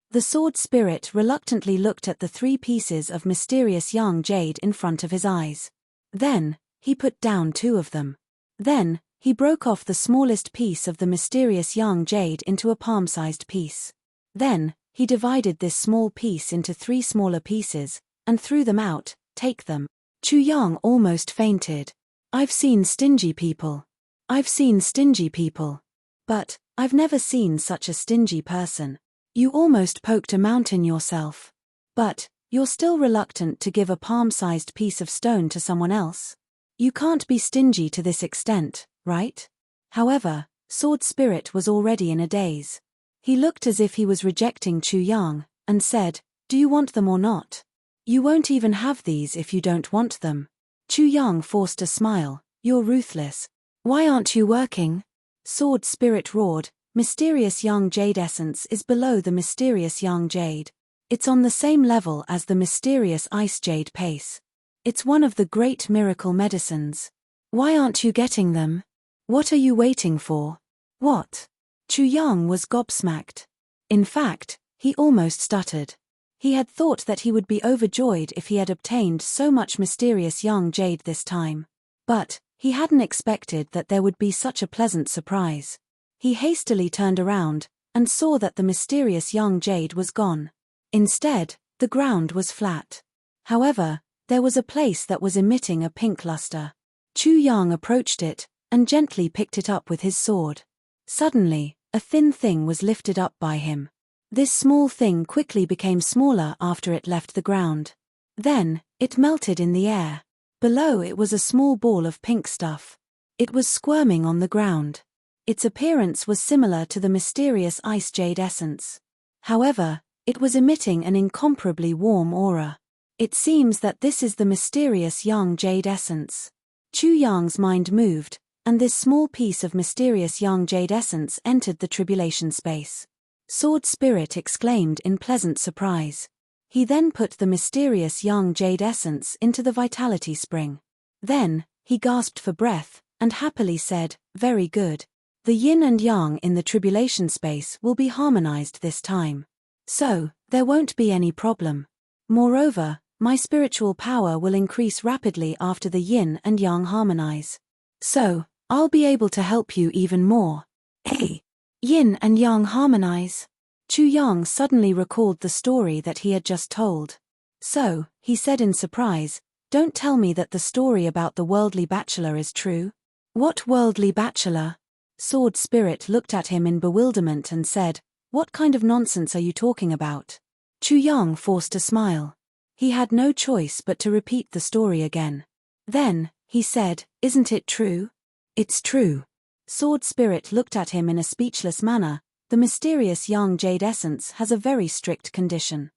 The Sword Spirit reluctantly looked at the 3 pieces of mysterious young jade in front of his eyes. Then, he put down 2 of them. Then, he broke off the smallest piece of the mysterious young jade into a palm-sized piece. Then, he divided this small piece into 3 smaller pieces, and threw them out. "Take them." Chu Yang almost fainted. "I've seen stingy people. I've seen stingy people. But, I've never seen such a stingy person. You almost poked a mountain yourself. But, You're still reluctant to give a palm-sized piece of stone to someone else? You can't be stingy to this extent, right? However, Sword Spirit was already in a daze. He looked as if he was rejecting Chu Yang, and said, "Do you want them or not? You won't even have these if you don't want them." Chu Yang forced a smile. "You're ruthless. Why aren't you working?" Sword Spirit roared, "Mysterious Young Jade Essence is below the Mysterious Young Jade. It's on the same level as the Mysterious Ice Jade Pace. It's one of the great miracle medicines. Why aren't you getting them? What are you waiting for?" "What?" Chu Yang was gobsmacked. In fact, he almost stuttered. He had thought that he would be overjoyed if he had obtained so much Mysterious Young Jade this time. But he hadn't expected that there would be such a pleasant surprise. He hastily turned around, and saw that the Mysterious Young Jade was gone. Instead, the ground was flat. However, there was a place that was emitting a pink luster. Chu Yang approached it, and gently picked it up with his sword. Suddenly, a thin thing was lifted up by him. This small thing quickly became smaller after it left the ground. Then, it melted in the air. Below it was a small ball of pink stuff. It was squirming on the ground. Its appearance was similar to the Mysterious Ice Jade Essence. However, it was emitting an incomparably warm aura. It seems that this is the Mysterious Young Jade Essence. Chu Yang's mind moved, and this small piece of Mysterious Young Jade Essence entered the tribulation space. Sword Spirit exclaimed in pleasant surprise. He then put the Mysterious Young Jade Essence into the Vitality Spring. Then, he gasped for breath, and happily said, "Very good. The yin and yang in the tribulation space will be harmonized this time. So, there won't be any problem. Moreover, my spiritual power will increase rapidly after the yin and yang harmonize. So, I'll be able to help you even more." "Hey! Yin and yang harmonize?" Chu Yang suddenly recalled the story that he had just told. "So," he said in surprise, "don't tell me that the story about the worldly bachelor is true." "What worldly bachelor?" Sword Spirit looked at him in bewilderment and said, "What kind of nonsense are you talking about?" Chu Yang forced a smile. He had no choice but to repeat the story again. Then, he said, "Isn't it true?" "It's true." Sword Spirit looked at him in a speechless manner. "The Mysterious Young Jade Essence has a very strict condition.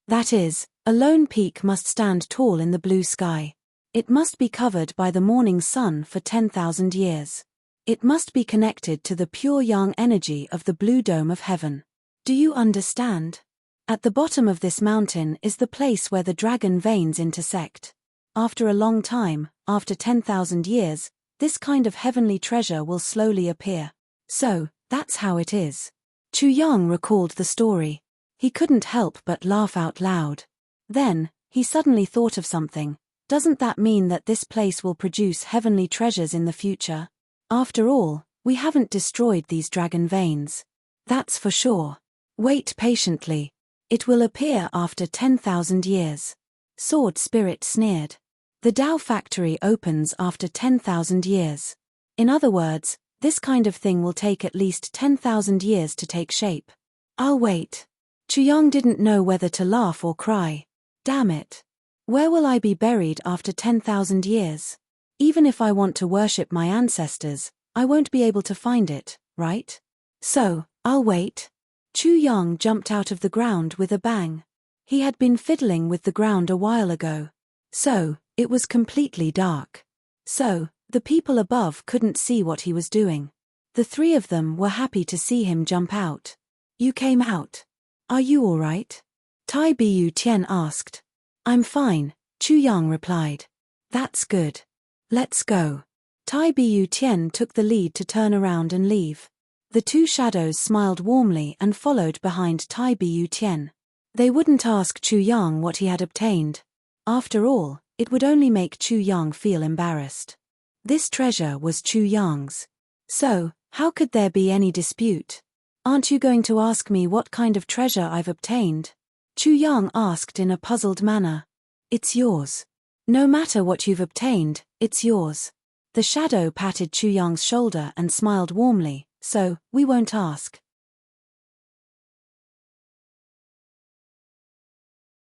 That is, a lone peak must stand tall in the blue sky. It must be covered by the morning sun for 10,000 years. It must be connected to the pure yang energy of the blue dome of heaven. Do you understand? At the bottom of this mountain is the place where the dragon veins intersect. After a long time, after 10,000 years, this kind of heavenly treasure will slowly appear. So, that's how it is." Chu Yang recalled the story. He couldn't help but laugh out loud. Then, he suddenly thought of something. Doesn't that mean that this place will produce heavenly treasures in the future? After all, we haven't destroyed these dragon veins. That's for sure. Wait patiently. It will appear after 10,000 years. Sword Spirit sneered. The Tao factory opens after 10,000 years. In other words, this kind of thing will take at least 10,000 years to take shape. I'll wait. Chu Yang didn't know whether to laugh or cry. Damn it. Where will I be buried after 10,000 years? Even if I want to worship my ancestors, I won't be able to find it, right? So, I'll wait. Chu Yang jumped out of the ground with a bang. He had been fiddling with the ground a while ago. So, it was completely dark. So, the people above couldn't see what he was doing. The three of them were happy to see him jump out. "You came out. Are you all right?" Tai Bu Tian asked. "I'm fine," Chu Yang replied. "That's good. Let's go." Tai Bu Tian took the lead to turn around and leave. The two shadows smiled warmly and followed behind Tai Bu Tian. They wouldn't ask Chu Yang what he had obtained. After all, it would only make Chu Yang feel embarrassed. This treasure was Chu Yang's. So, how could there be any dispute? "Aren't you going to ask me what kind of treasure I've obtained?" Chu Yang asked in a puzzled manner. "It's yours. No matter what you've obtained, it's yours." The shadow patted Chu Yang's shoulder and smiled warmly. "So, we won't ask."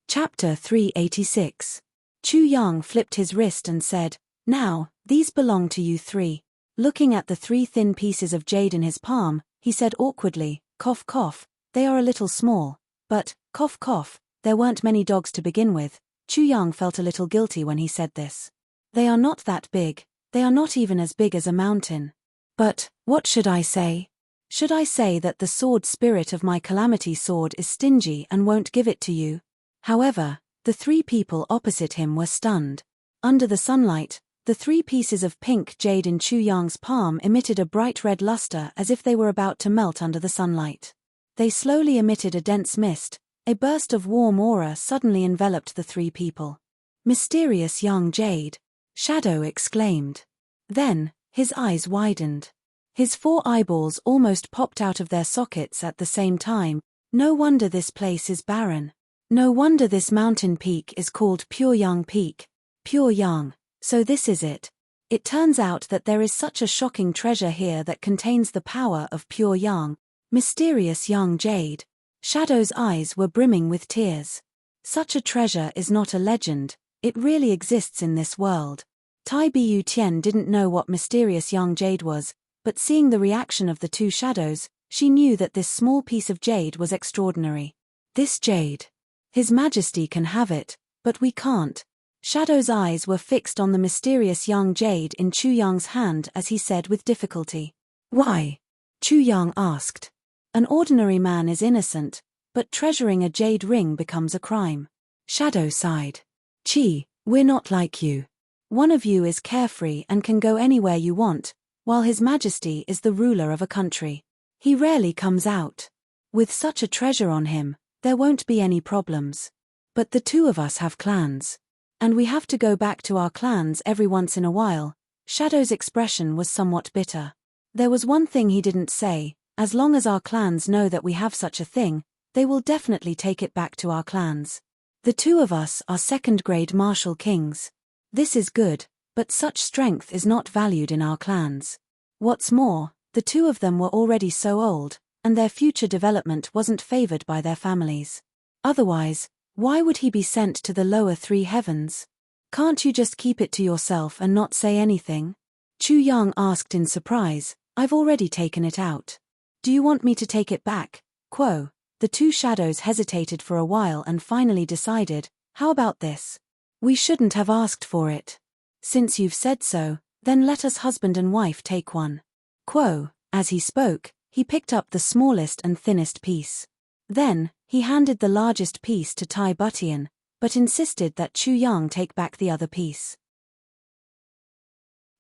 Chapter 386. Chu Yang flipped his wrist and said, "Now, these belong to you three." Looking at the 3 thin pieces of jade in his palm, he said awkwardly, "Cough cough, they are a little small, but, cough cough, there weren't many dogs to begin with." Chu Yang felt a little guilty when he said this. "They are not that big, they are not even as big as a mountain. But, what should I say? Should I say that the sword spirit of my calamity sword is stingy and won't give it to you?" However, the 3 people opposite him were stunned. Under the sunlight, the 3 pieces of pink jade in Chu Yang's palm emitted a bright red luster as if they were about to melt under the sunlight. They slowly emitted a dense mist. A burst of warm aura suddenly enveloped the 3 people. "Mysterious young jade," Shadow exclaimed. Then, his eyes widened. His 4 eyeballs almost popped out of their sockets at the same time. "No wonder this place is barren. No wonder this mountain peak is called Pure Yang Peak. Pure Yang. So this is it. It turns out that there is such a shocking treasure here that contains the power of Pure Yang. Mysterious young jade." Shadow's eyes were brimming with tears. Such a treasure is not a legend, it really exists in this world. Tai Bu Tian didn't know what mysterious young jade was, but seeing the reaction of the 2 shadows, she knew that this small piece of jade was extraordinary. "This jade. His Majesty can have it, but we can't." Shadow's eyes were fixed on the mysterious young jade in Chu Yang's hand as he said with difficulty. "Why?" Chu Yang asked. "An ordinary man is innocent, but treasuring a jade ring becomes a crime." Shadow sighed. "Chi, we're not like you. One of you is carefree and can go anywhere you want, while His Majesty is the ruler of a country. He rarely comes out. With such a treasure on him, there won't be any problems. But the 2 of us have clans. And we have to go back to our clans every once in a while." Shadow's expression was somewhat bitter. There was one thing he didn't say: as long as our clans know that we have such a thing, they will definitely take it back to our clans. The 2 of us are 2nd-grade martial kings. This is good, but such strength is not valued in our clans. What's more, the 2 of them were already so old, and their future development wasn't favored by their families. Otherwise, why would he be sent to the lower 3 heavens? Can't you just keep it to yourself and not say anything? Chu Yang asked in surprise. "I've already taken it out. Do you want me to take it back, Quo?" The 2 shadows hesitated for a while and finally decided, "How about this? We shouldn't have asked for it. Since you've said so, then let us husband and wife take one." Quo, as he spoke, he picked up the smallest and thinnest piece. Then, he handed the largest piece to Tai Bu, but insisted that Chu Yang take back the other piece.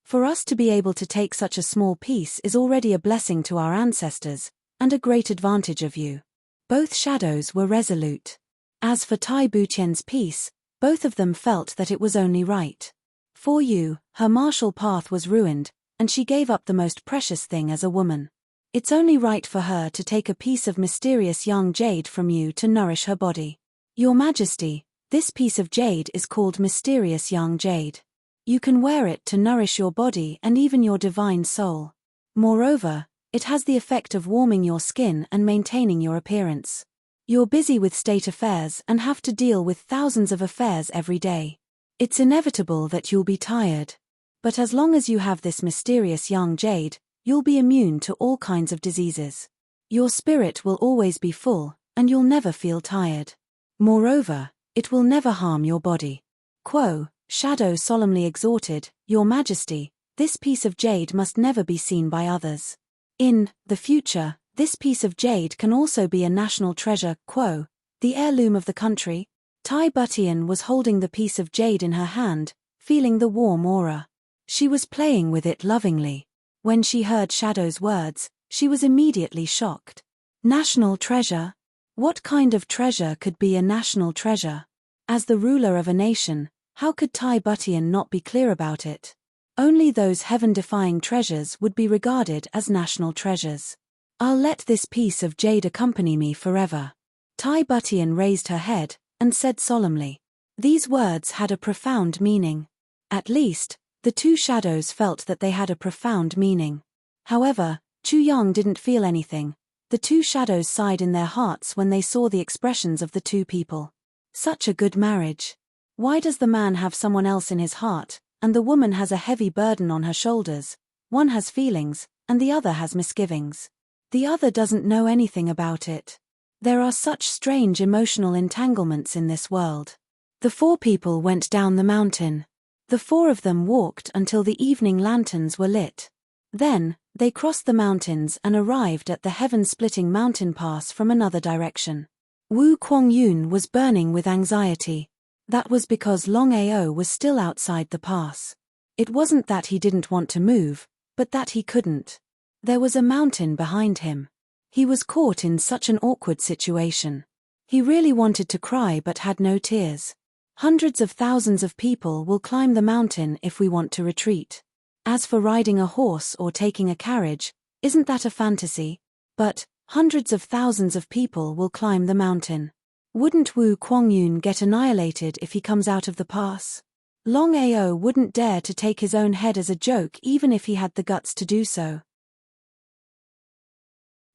"For us to be able to take such a small piece is already a blessing to our ancestors, and a great advantage of you." Both shadows were resolute. As for Tai Bu Tian's piece, both of them felt that it was only right. For you, her martial path was ruined, and she gave up the most precious thing as a woman. It's only right for her to take a piece of mysterious young jade from you to nourish her body. Your Majesty, this piece of jade is called mysterious young jade. You can wear it to nourish your body and even your divine soul. Moreover, it has the effect of warming your skin and maintaining your appearance. You're busy with state affairs and have to deal with thousands of affairs every day. It's inevitable that you'll be tired. But as long as you have this mysterious young jade, you'll be immune to all kinds of diseases. Your spirit will always be full, and you'll never feel tired. Moreover, it will never harm your body." Quo, Shadow solemnly exhorted, "Your Majesty, this piece of jade must never be seen by others. In the future, this piece of jade can also be a national treasure, Quo, the heirloom of the country." Tai Bu was holding the piece of jade in her hand, feeling the warm aura. She was playing with it lovingly. When she heard Shadow's words, she was immediately shocked. National treasure? What kind of treasure could be a national treasure? As the ruler of a nation, how could Tai Bu not be clear about it? Only those heaven-defying treasures would be regarded as national treasures. "I'll let this piece of jade accompany me forever." Tai Bu raised her head and said solemnly. These words had a profound meaning. At least, the 2 shadows felt that they had a profound meaning. However, Chu Yang didn't feel anything. The 2 shadows sighed in their hearts when they saw the expressions of the 2 people. Such a good marriage. Why does the man have someone else in his heart, and the woman has a heavy burden on her shoulders? One has feelings, and the other has misgivings. The other doesn't know anything about it. There are such strange emotional entanglements in this world. The four people went down the mountain. The four of them walked until the evening lanterns were lit. Then, they crossed the mountains and arrived at the heaven-splitting mountain pass from another direction. Wu Kuang-yun was burning with anxiety. That was because Long Ao was still outside the pass. It wasn't that he didn't want to move, but that he couldn't. There was a mountain behind him. He was caught in such an awkward situation. He really wanted to cry but had no tears. Hundreds of thousands of people will climb the mountain if we want to retreat. As for riding a horse or taking a carriage, isn't that a fantasy? But hundreds of thousands of people will climb the mountain. Wouldn't Wu Kuang-yun get annihilated if he comes out of the pass? Long Ao wouldn't dare to take his own head as a joke even if he had the guts to do so.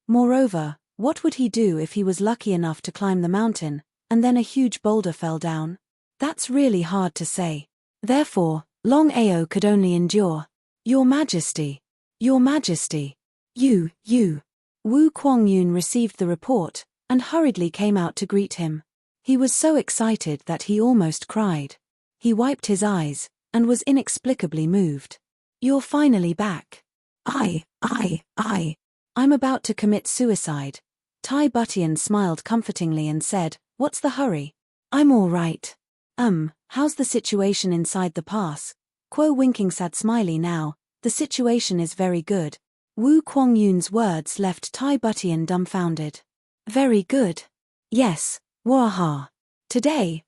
Moreover, what would he do if he was lucky enough to climb the mountain, and then a huge boulder fell down? That's really hard to say. Therefore, Long Ao could only endure. Your Majesty. Your Majesty. You. Wu Kuang-yun received the report, and hurriedly came out to greet him. He was so excited that he almost cried. He wiped his eyes, and was inexplicably moved. You're finally back. I'm about to commit suicide. Tai Butian smiled comfortingly and said, What's the hurry? I'm all right. How's the situation inside the pass? Kuo winking sad smiley now, the situation is very good. Wu Kuang-yun's words left Tai Butian dumbfounded. Very good. Yes, waha. Today,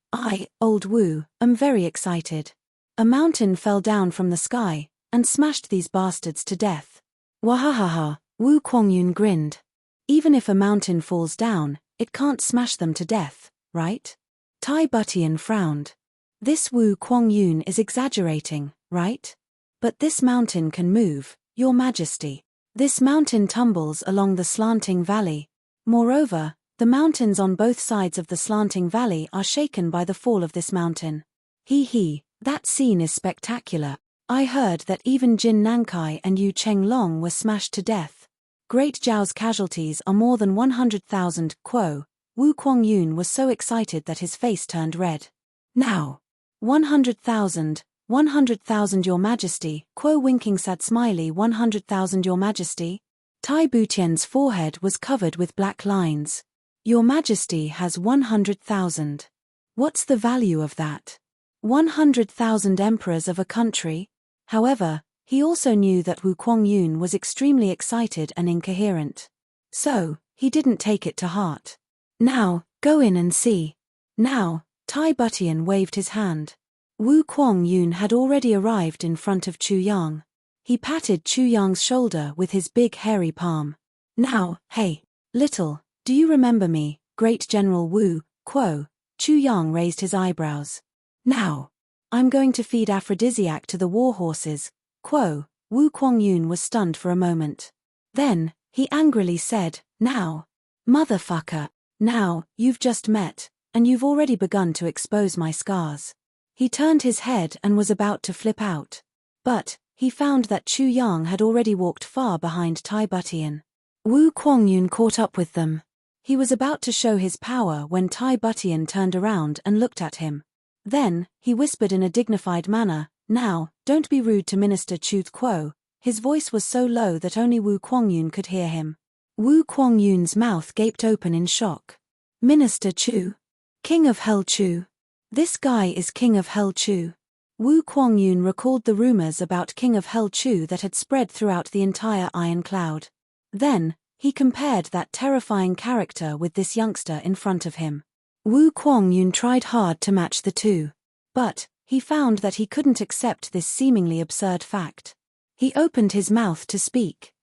Old Wu, am very excited. A mountain fell down from the sky, and smashed these bastards to death. Wahahaha, Wu Kuang-yun grinned. Even if a mountain falls down, it can't smash them to death, right? Tai Butian frowned. This Wu Kuang-yun is exaggerating, right? But this mountain can move, Your Majesty. This mountain tumbles along the slanting valley. Moreover, the mountains on both sides of the slanting valley are shaken by the fall of this mountain. That scene is spectacular. I heard that even Jin Nankai and Yu Chenglong were smashed to death. Great Zhao's casualties are more than 100,000, Quo. Wu Kuang-yun was so excited that his face turned red. Now. 100,000, 100,000 Your Majesty, Quo winking sad smiley 100,000 Your Majesty. Tai Butian's forehead was covered with black lines. Your Majesty has 100,000. What's the value of that? 100,000 emperors of a country? However, he also knew that Wu Kuang-yun was extremely excited and incoherent. So, he didn't take it to heart. Now, go in and see. Now, Tai Butian waved his hand. Wu Kuang-yun had already arrived in front of Chu Yang. He patted Chu Yang's shoulder with his big hairy palm. Now, hey, little, do you remember me, Great General Wu, Quo? Chu Yang raised his eyebrows. Now, I'm going to feed aphrodisiac to the war horses, Quo. Wu Kuang-yun was stunned for a moment. Then, he angrily said, Now. Motherfucker. Now, you've just met, and you've already begun to expose my scars. He turned his head and was about to flip out. But, he found that Chu Yang had already walked far behind Tai Butian. Wu Kuang-yun caught up with them. He was about to show his power when Tai Butian turned around and looked at him. Then, he whispered in a dignified manner, Now, don't be rude to Minister Chu Quo. His voice was so low that only Wu Kuang-yun could hear him. Wu Kuang-yun's mouth gaped open in shock. Minister Chu? King of Hell Chu? This guy is King of Hell Chu. Wu Kuang-yun recalled the rumors about King of Hell Chu that had spread throughout the entire Iron Cloud. Then, he compared that terrifying character with this youngster in front of him. Wu Kuang-yun tried hard to match the two. But, he found that he couldn't accept this seemingly absurd fact. He opened his mouth to speak.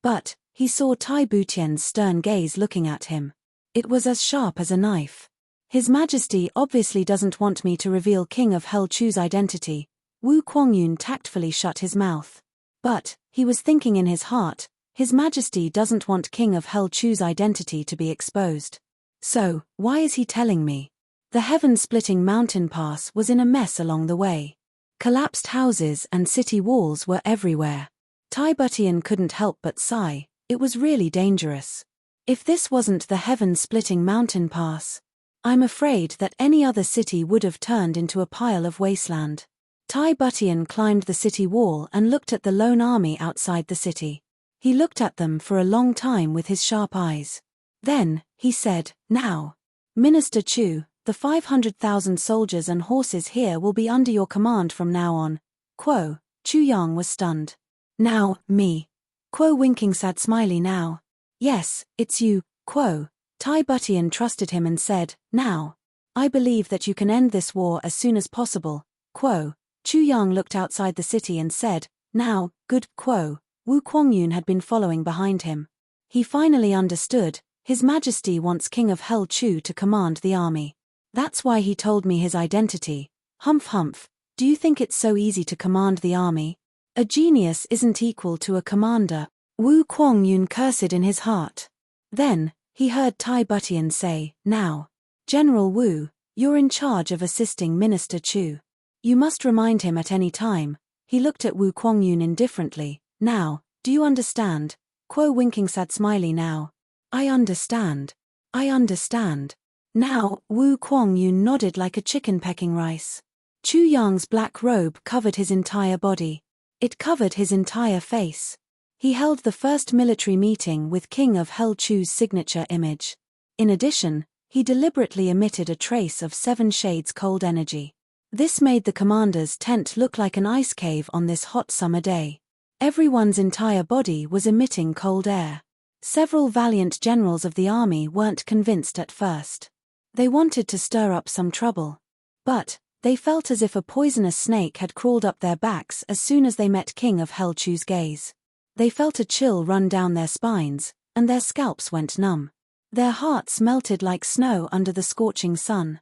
But, he saw Tai Butian's stern gaze looking at him. It was as sharp as a knife. His Majesty obviously doesn't want me to reveal King of Hell Chu's identity. Wu Kuang-yun tactfully shut his mouth. But, he was thinking in his heart, His Majesty doesn't want King of Hell Chu's identity to be exposed. So, why is he telling me? The heaven-splitting mountain pass was in a mess along the way. Collapsed houses and city walls were everywhere. Tibetan couldn't help but sigh. It was really dangerous. If this wasn't the heaven-splitting mountain pass, I'm afraid that any other city would have turned into a pile of wasteland. Tibetan climbed the city wall and looked at the lone army outside the city. He looked at them for a long time with his sharp eyes. Then, he said, "Now, Minister Chu, the 500,000 soldiers and horses here will be under your command from now on." Quo. Chu Yang was stunned. "Now, me?" Quo, winking sad smiley. "Now. Yes, it's you, Quo." Tibetan trusted him and said, "Now. I believe that you can end this war as soon as possible, Quo." Chu Yang looked outside the city and said, "Now, good, Quo." Wu Kuangyun had been following behind him. He finally understood. His Majesty wants King of Hell Chu to command the army. That's why he told me his identity. Humph humph. Do you think it's so easy to command the army? A genius isn't equal to a commander. Wu Kuangyun cursed in his heart. Then, he heard Tibetan say, "Now, General Wu, you're in charge of assisting Minister Chu. You must remind him at any time." He looked at Wu Kuangyun indifferently. "Now, do you understand?" Quo, winking sad smiley. "Now. I understand. I understand." Now, Wu Kuangyun nodded like a chicken pecking rice. Chu Yang's black robe covered his entire body. It covered his entire face. He held the first military meeting with King of Hell Chu's signature image. In addition, he deliberately emitted a trace of 7 shades cold energy. This made the commander's tent look like an ice cave on this hot summer day. Everyone's entire body was emitting cold air. Several valiant generals of the army weren't convinced at first. They wanted to stir up some trouble. But, they felt as if a poisonous snake had crawled up their backs as soon as they met King of Hell Chu's gaze. They felt a chill run down their spines, and their scalps went numb. Their hearts melted like snow under the scorching sun.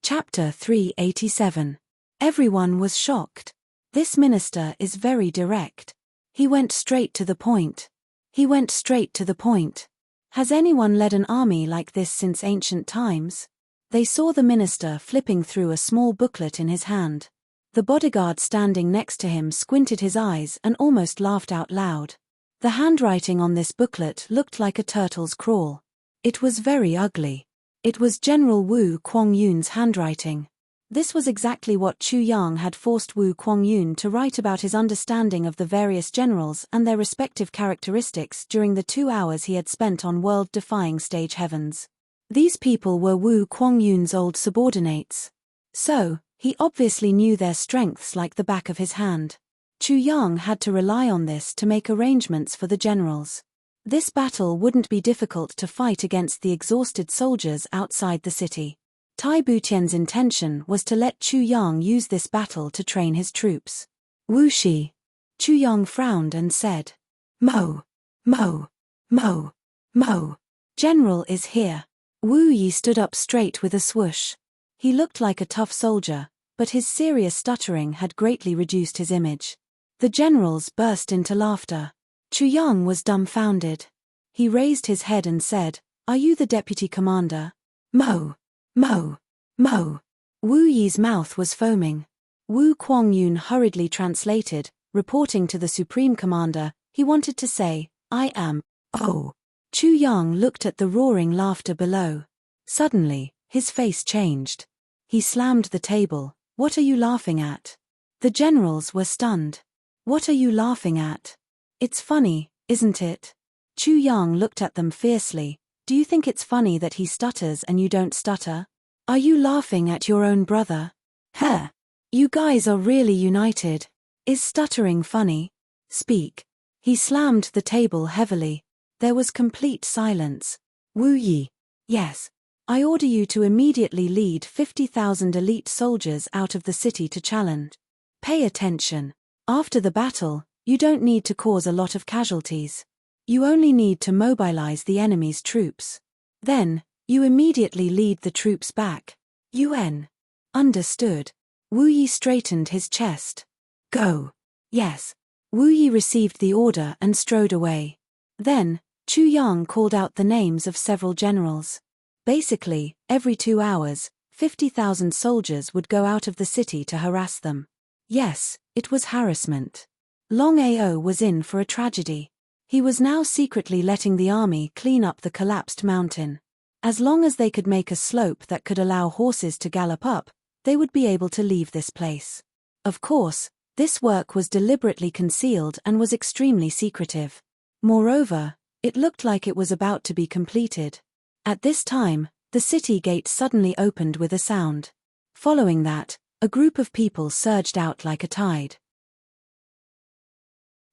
Chapter 387. Everyone was shocked. This minister is very direct. He went straight to the point. He went straight to the point. Has anyone led an army like this since ancient times? They saw the minister flipping through a small booklet in his hand. The bodyguard standing next to him squinted his eyes and almost laughed out loud. The handwriting on this booklet looked like a turtle's crawl. It was very ugly. It was General Wu Kuangyun's handwriting. This was exactly what Chu Yang had forced Wu Kuangyun to write about his understanding of the various generals and their respective characteristics during the 2 hours he had spent on world-defying stage heavens. These people were Wu Kuangyun's old subordinates. So, he obviously knew their strengths like the back of his hand. Chu Yang had to rely on this to make arrangements for the generals. This battle wouldn't be difficult to fight against the exhausted soldiers outside the city. Tai Butian's intention was to let Chu Yang use this battle to train his troops. Wu Shi. Chu Yang frowned and said, "Mo, Mo, Mo, Mo. General is here." Wu Yi stood up straight with a swoosh. He looked like a tough soldier, but his serious stuttering had greatly reduced his image. The generals burst into laughter. Chu Yang was dumbfounded. He raised his head and said, "Are you the deputy commander?" "Mo, Mo, Mo." Wu Yi's mouth was foaming. Wu Kuangyun hurriedly translated, reporting to the supreme commander. He wanted to say, "I am." "Oh." Chu Yang looked at the roaring laughter below. Suddenly, his face changed. He slammed the table. "What are you laughing at?" The generals were stunned. "What are you laughing at? It's funny, isn't it?" Chu Yang looked at them fiercely. "Do you think it's funny that he stutters and you don't stutter? Are you laughing at your own brother? Heh! You guys are really united. Is stuttering funny? Speak." He slammed the table heavily. There was complete silence. Wu Yi. "Yes. I order you to immediately lead 50,000 elite soldiers out of the city to challenge. Pay attention. After the battle, you don't need to cause a lot of casualties. You only need to mobilize the enemy's troops. Then, you immediately lead the troops back. UN. Understood." Wu Yi straightened his chest. "Go." "Yes." Wu Yi received the order and strode away. Then, Chu Yang called out the names of several generals. Basically, every 2 hours, 50,000 soldiers would go out of the city to harass them. Yes, it was harassment. Long Ao was in for a tragedy. He was now secretly letting the army clean up the collapsed mountain. As long as they could make a slope that could allow horses to gallop up, they would be able to leave this place. Of course, this work was deliberately concealed and was extremely secretive. Moreover, it looked like it was about to be completed. At this time, the city gate suddenly opened with a sound. Following that, a group of people surged out like a tide.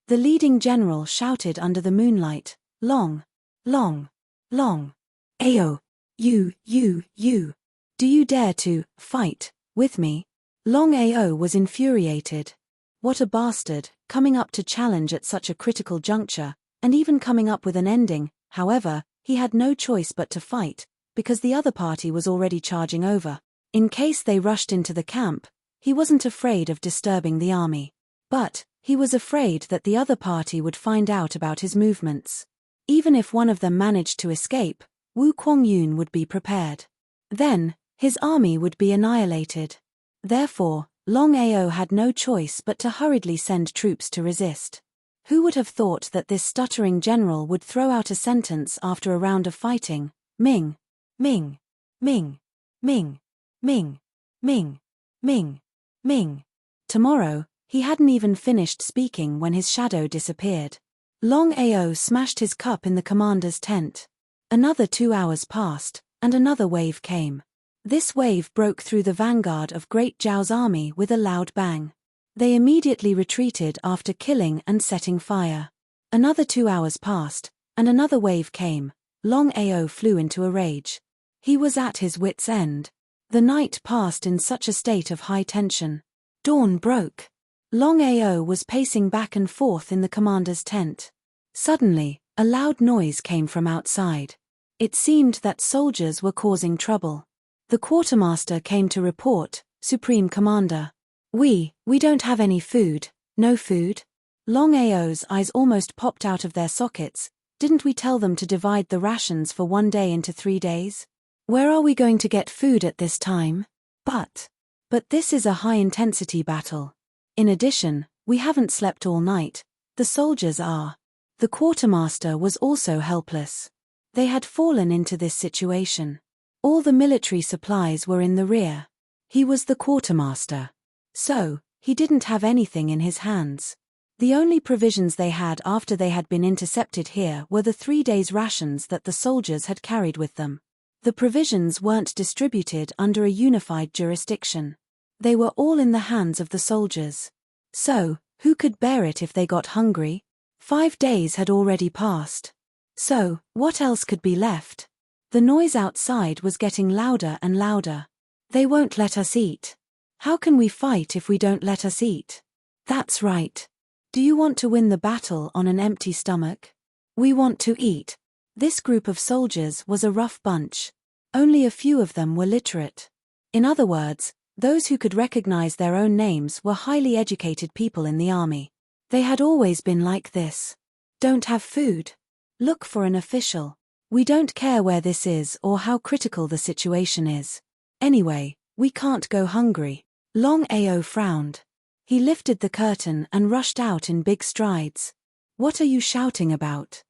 The leading general shouted under the moonlight, "Long, long, long. Ao, you. Do you dare to fight with me?" Long Ao was infuriated. What a bastard, coming up to challenge at such a critical juncture, and even coming up with an ending. However, he had no choice but to fight, because the other party was already charging over. In case they rushed into the camp, he wasn't afraid of disturbing the army. But he was afraid that the other party would find out about his movements. Even if one of them managed to escape, Wu Kuangyun would be prepared. Then, his army would be annihilated. Therefore, Long Ao had no choice but to hurriedly send troops to resist. Who would have thought that this stuttering general would throw out a sentence after a round of fighting? Ming, Ming, Ming, Ming, Ming, Ming, Ming, Ming. Tomorrow, he hadn't even finished speaking when his shadow disappeared. Long Ao smashed his cup in the commander's tent. Another 2 hours passed, and another wave came. This wave broke through the vanguard of Great Zhao's army with a loud bang. They immediately retreated after killing and setting fire. Another 2 hours passed, and another wave came. Long Ao flew into a rage. He was at his wits' end. The night passed in such a state of high tension. Dawn broke. Long Ao was pacing back and forth in the commander's tent. Suddenly, a loud noise came from outside. It seemed that soldiers were causing trouble. The quartermaster came to report, "Supreme Commander. We don't have any food." "No food?" Long Ao's eyes almost popped out of their sockets. "Didn't we tell them to divide the rations for 1 day into 3 days? Where are we going to get food at this time?" But this is a high-intensity battle. In addition, we haven't slept all night. The soldiers are. The quartermaster was also helpless. They had fallen into this situation. All the military supplies were in the rear. He was the quartermaster. So, he didn't have anything in his hands. The only provisions they had after they had been intercepted here were the 3 days' rations that the soldiers had carried with them. The provisions weren't distributed under a unified jurisdiction. They were all in the hands of the soldiers. So, who could bear it if they got hungry? 5 days had already passed. So, what else could be left? The noise outside was getting louder and louder. "They won't let us eat. How can we fight if we don't let us eat?" "That's right. Do you want to win the battle on an empty stomach? We want to eat." This group of soldiers was a rough bunch. Only a few of them were literate. In other words, those who could recognize their own names were highly educated people in the army. They had always been like this. "Don't have food? Look for an official. We don't care where this is or how critical the situation is. Anyway, we can't go hungry." Long Ao frowned. He lifted the curtain and rushed out in big strides. "What are you shouting about?"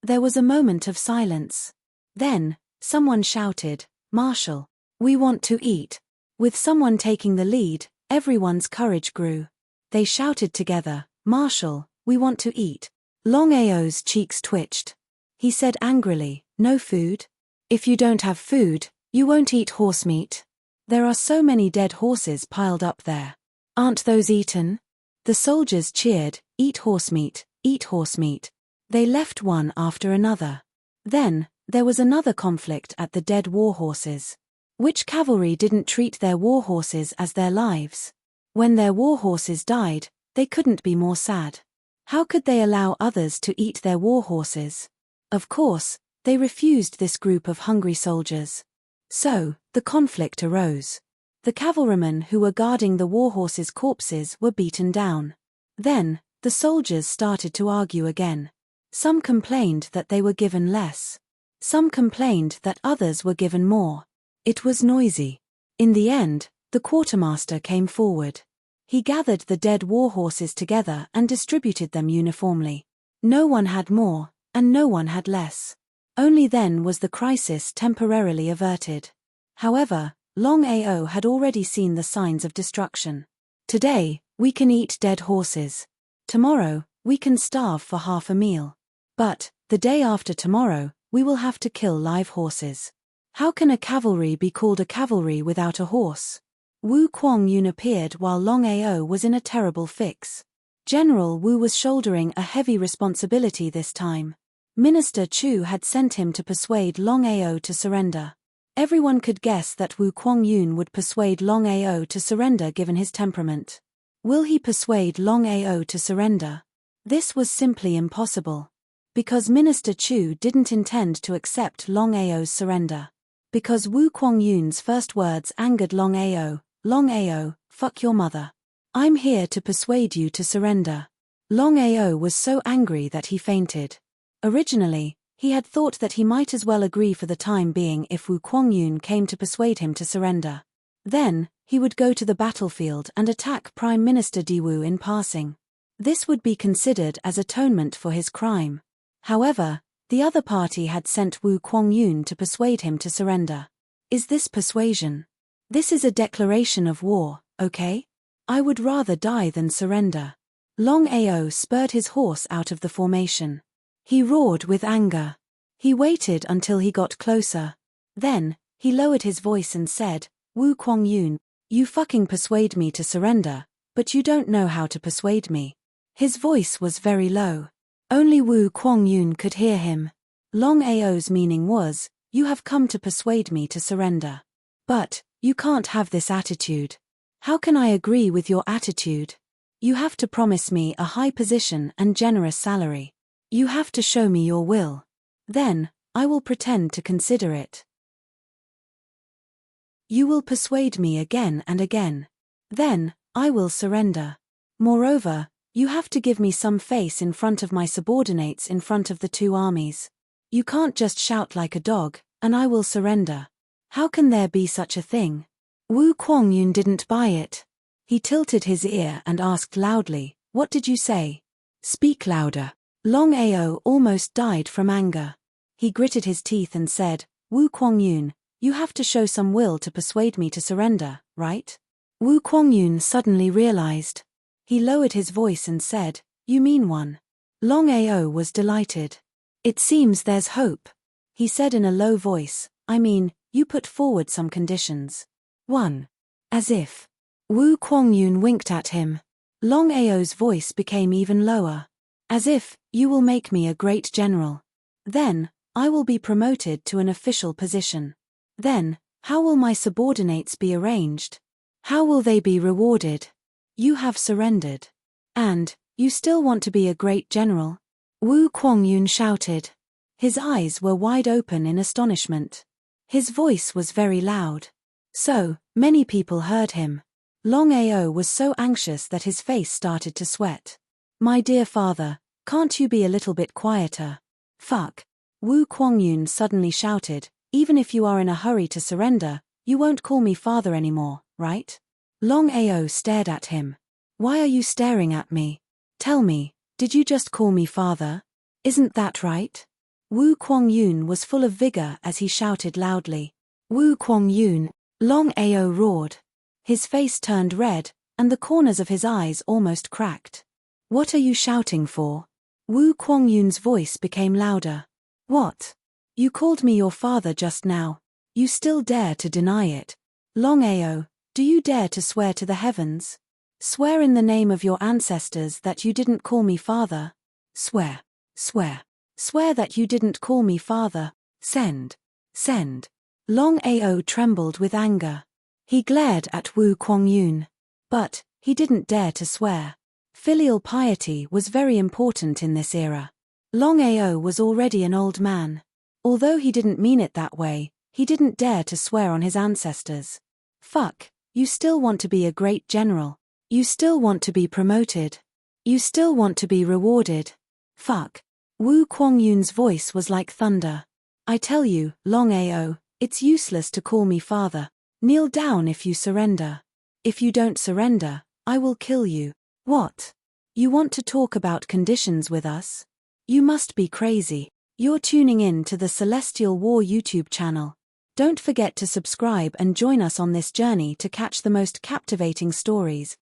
There was a moment of silence. Then, someone shouted, "Marshal, we want to eat." With someone taking the lead, everyone's courage grew. They shouted together, "Marshal, we want to eat." Long Ao's cheeks twitched. He said angrily, "No food? If you don't have food, you won't eat horse meat. There are so many dead horses piled up there. Aren't those eaten?" The soldiers cheered, "Eat horse meat, eat horse meat." They left one after another. Then, there was another conflict at the dead war horses. Which cavalry didn't treat their war horses as their lives? When their war horses died, they couldn't be more sad. How could they allow others to eat their war horses? Of course, they refused this group of hungry soldiers. So, the conflict arose. The cavalrymen who were guarding the war horses' corpses were beaten down. Then, The soldiers started to argue again. Some complained that they were given less. Some complained that others were given more. It was noisy. In the end, the quartermaster came forward. He gathered the dead war horses together and distributed them uniformly. No one had more, and no one had less. Only then was the crisis temporarily averted. However, Long Ao had already seen the signs of destruction. Today, we can eat dead horses. Tomorrow, we can starve for half a meal. But, the day after tomorrow, we will have to kill live horses. How can a cavalry be called a cavalry without a horse? Wu Kuang-yun appeared while Long Ao was in a terrible fix. General Wu was shouldering a heavy responsibility this time. Minister Chu had sent him to persuade Long Ao to surrender. Everyone could guess that Wu Kuang-yun would persuade Long Ao to surrender given his temperament. Will he persuade Long Ao to surrender? This was simply impossible. Because Minister Chu didn't intend to accept Long Ao's surrender. Because Wu Kuang-yun's first words angered Long Ao. Long Ao, fuck your mother. I'm here to persuade you to surrender. Long Ao was so angry that he fainted. Originally, he had thought that he might as well agree for the time being if Wu Kuang-yun came to persuade him to surrender. Then, he would go to the battlefield and attack Prime Minister Diwu in passing. This would be considered as atonement for his crime. However, the other party had sent Wu Kuang-yun to persuade him to surrender. Is this persuasion? This is a declaration of war, okay? I would rather die than surrender. Long Ao spurred his horse out of the formation. He roared with anger. He waited until he got closer. Then, he lowered his voice and said, Wu Kuang-yun, you fucking persuade me to surrender, but you don't know how to persuade me. His voice was very low. Only Wu Kuang-yun could hear him. Long Ao's meaning was, you have come to persuade me to surrender. But, you can't have this attitude. How can I agree with your attitude? You have to promise me a high position and generous salary. You have to show me your will. Then, I will pretend to consider it. You will persuade me again and again. Then, I will surrender. Moreover, you have to give me some face in front of my subordinates in front of the two armies. You can't just shout like a dog, and I will surrender. How can there be such a thing? Wu Kuang-yun didn't buy it. He tilted his ear and asked loudly, what did you say? Speak louder. Long Ao almost died from anger. He gritted his teeth and said, Wu Kuang-yun, you have to show some will to persuade me to surrender, right? Wu Kuang-yun suddenly realized. He lowered his voice and said, you mean one. Long Ao was delighted. It seems there's hope. He said in a low voice, I mean, you put forward some conditions. 1. As if. Wu Kuang-yun winked at him. Long Ao's voice became even lower. As if, you will make me a great general. Then, I will be promoted to an official position. Then, how will my subordinates be arranged? How will they be rewarded? You have surrendered. And, you still want to be a great general? Wu Kuang-yun shouted. His eyes were wide open in astonishment. His voice was very loud. So, many people heard him. Long Ao was so anxious that his face started to sweat. My dear father, can't you be a little bit quieter? Fuck. Wu Kuang-yun suddenly shouted, even if you are in a hurry to surrender, you won't call me father anymore, right? Long Ao stared at him. Why are you staring at me? Tell me, did you just call me father? Isn't that right? Wu Kuang-yun was full of vigor as he shouted loudly. Wu Kuang-yun, Long Ao roared. His face turned red, and the corners of his eyes almost cracked. What are you shouting for? Wu Kuang-yun's voice became louder. What? You called me your father just now. You still dare to deny it. Long Ao, do you dare to swear to the heavens? Swear in the name of your ancestors that you didn't call me father. Swear. Swear. Swear that you didn't call me father. Send. Send. Long Ao trembled with anger. He glared at Wu Kuang-yun. But, he didn't dare to swear. Filial piety was very important in this era. Long Ao was already an old man. Although he didn't mean it that way, he didn't dare to swear on his ancestors. Fuck, you still want to be a great general. You still want to be promoted. You still want to be rewarded. Fuck. Wu Kuangyun's voice was like thunder. I tell you, Long Ao, it's useless to call me father. Kneel down if you surrender. If you don't surrender, I will kill you. What? You want to talk about conditions with us? You must be crazy. You're tuning in to the Celestial War YouTube channel. Don't forget to subscribe and join us on this journey to catch the most captivating stories.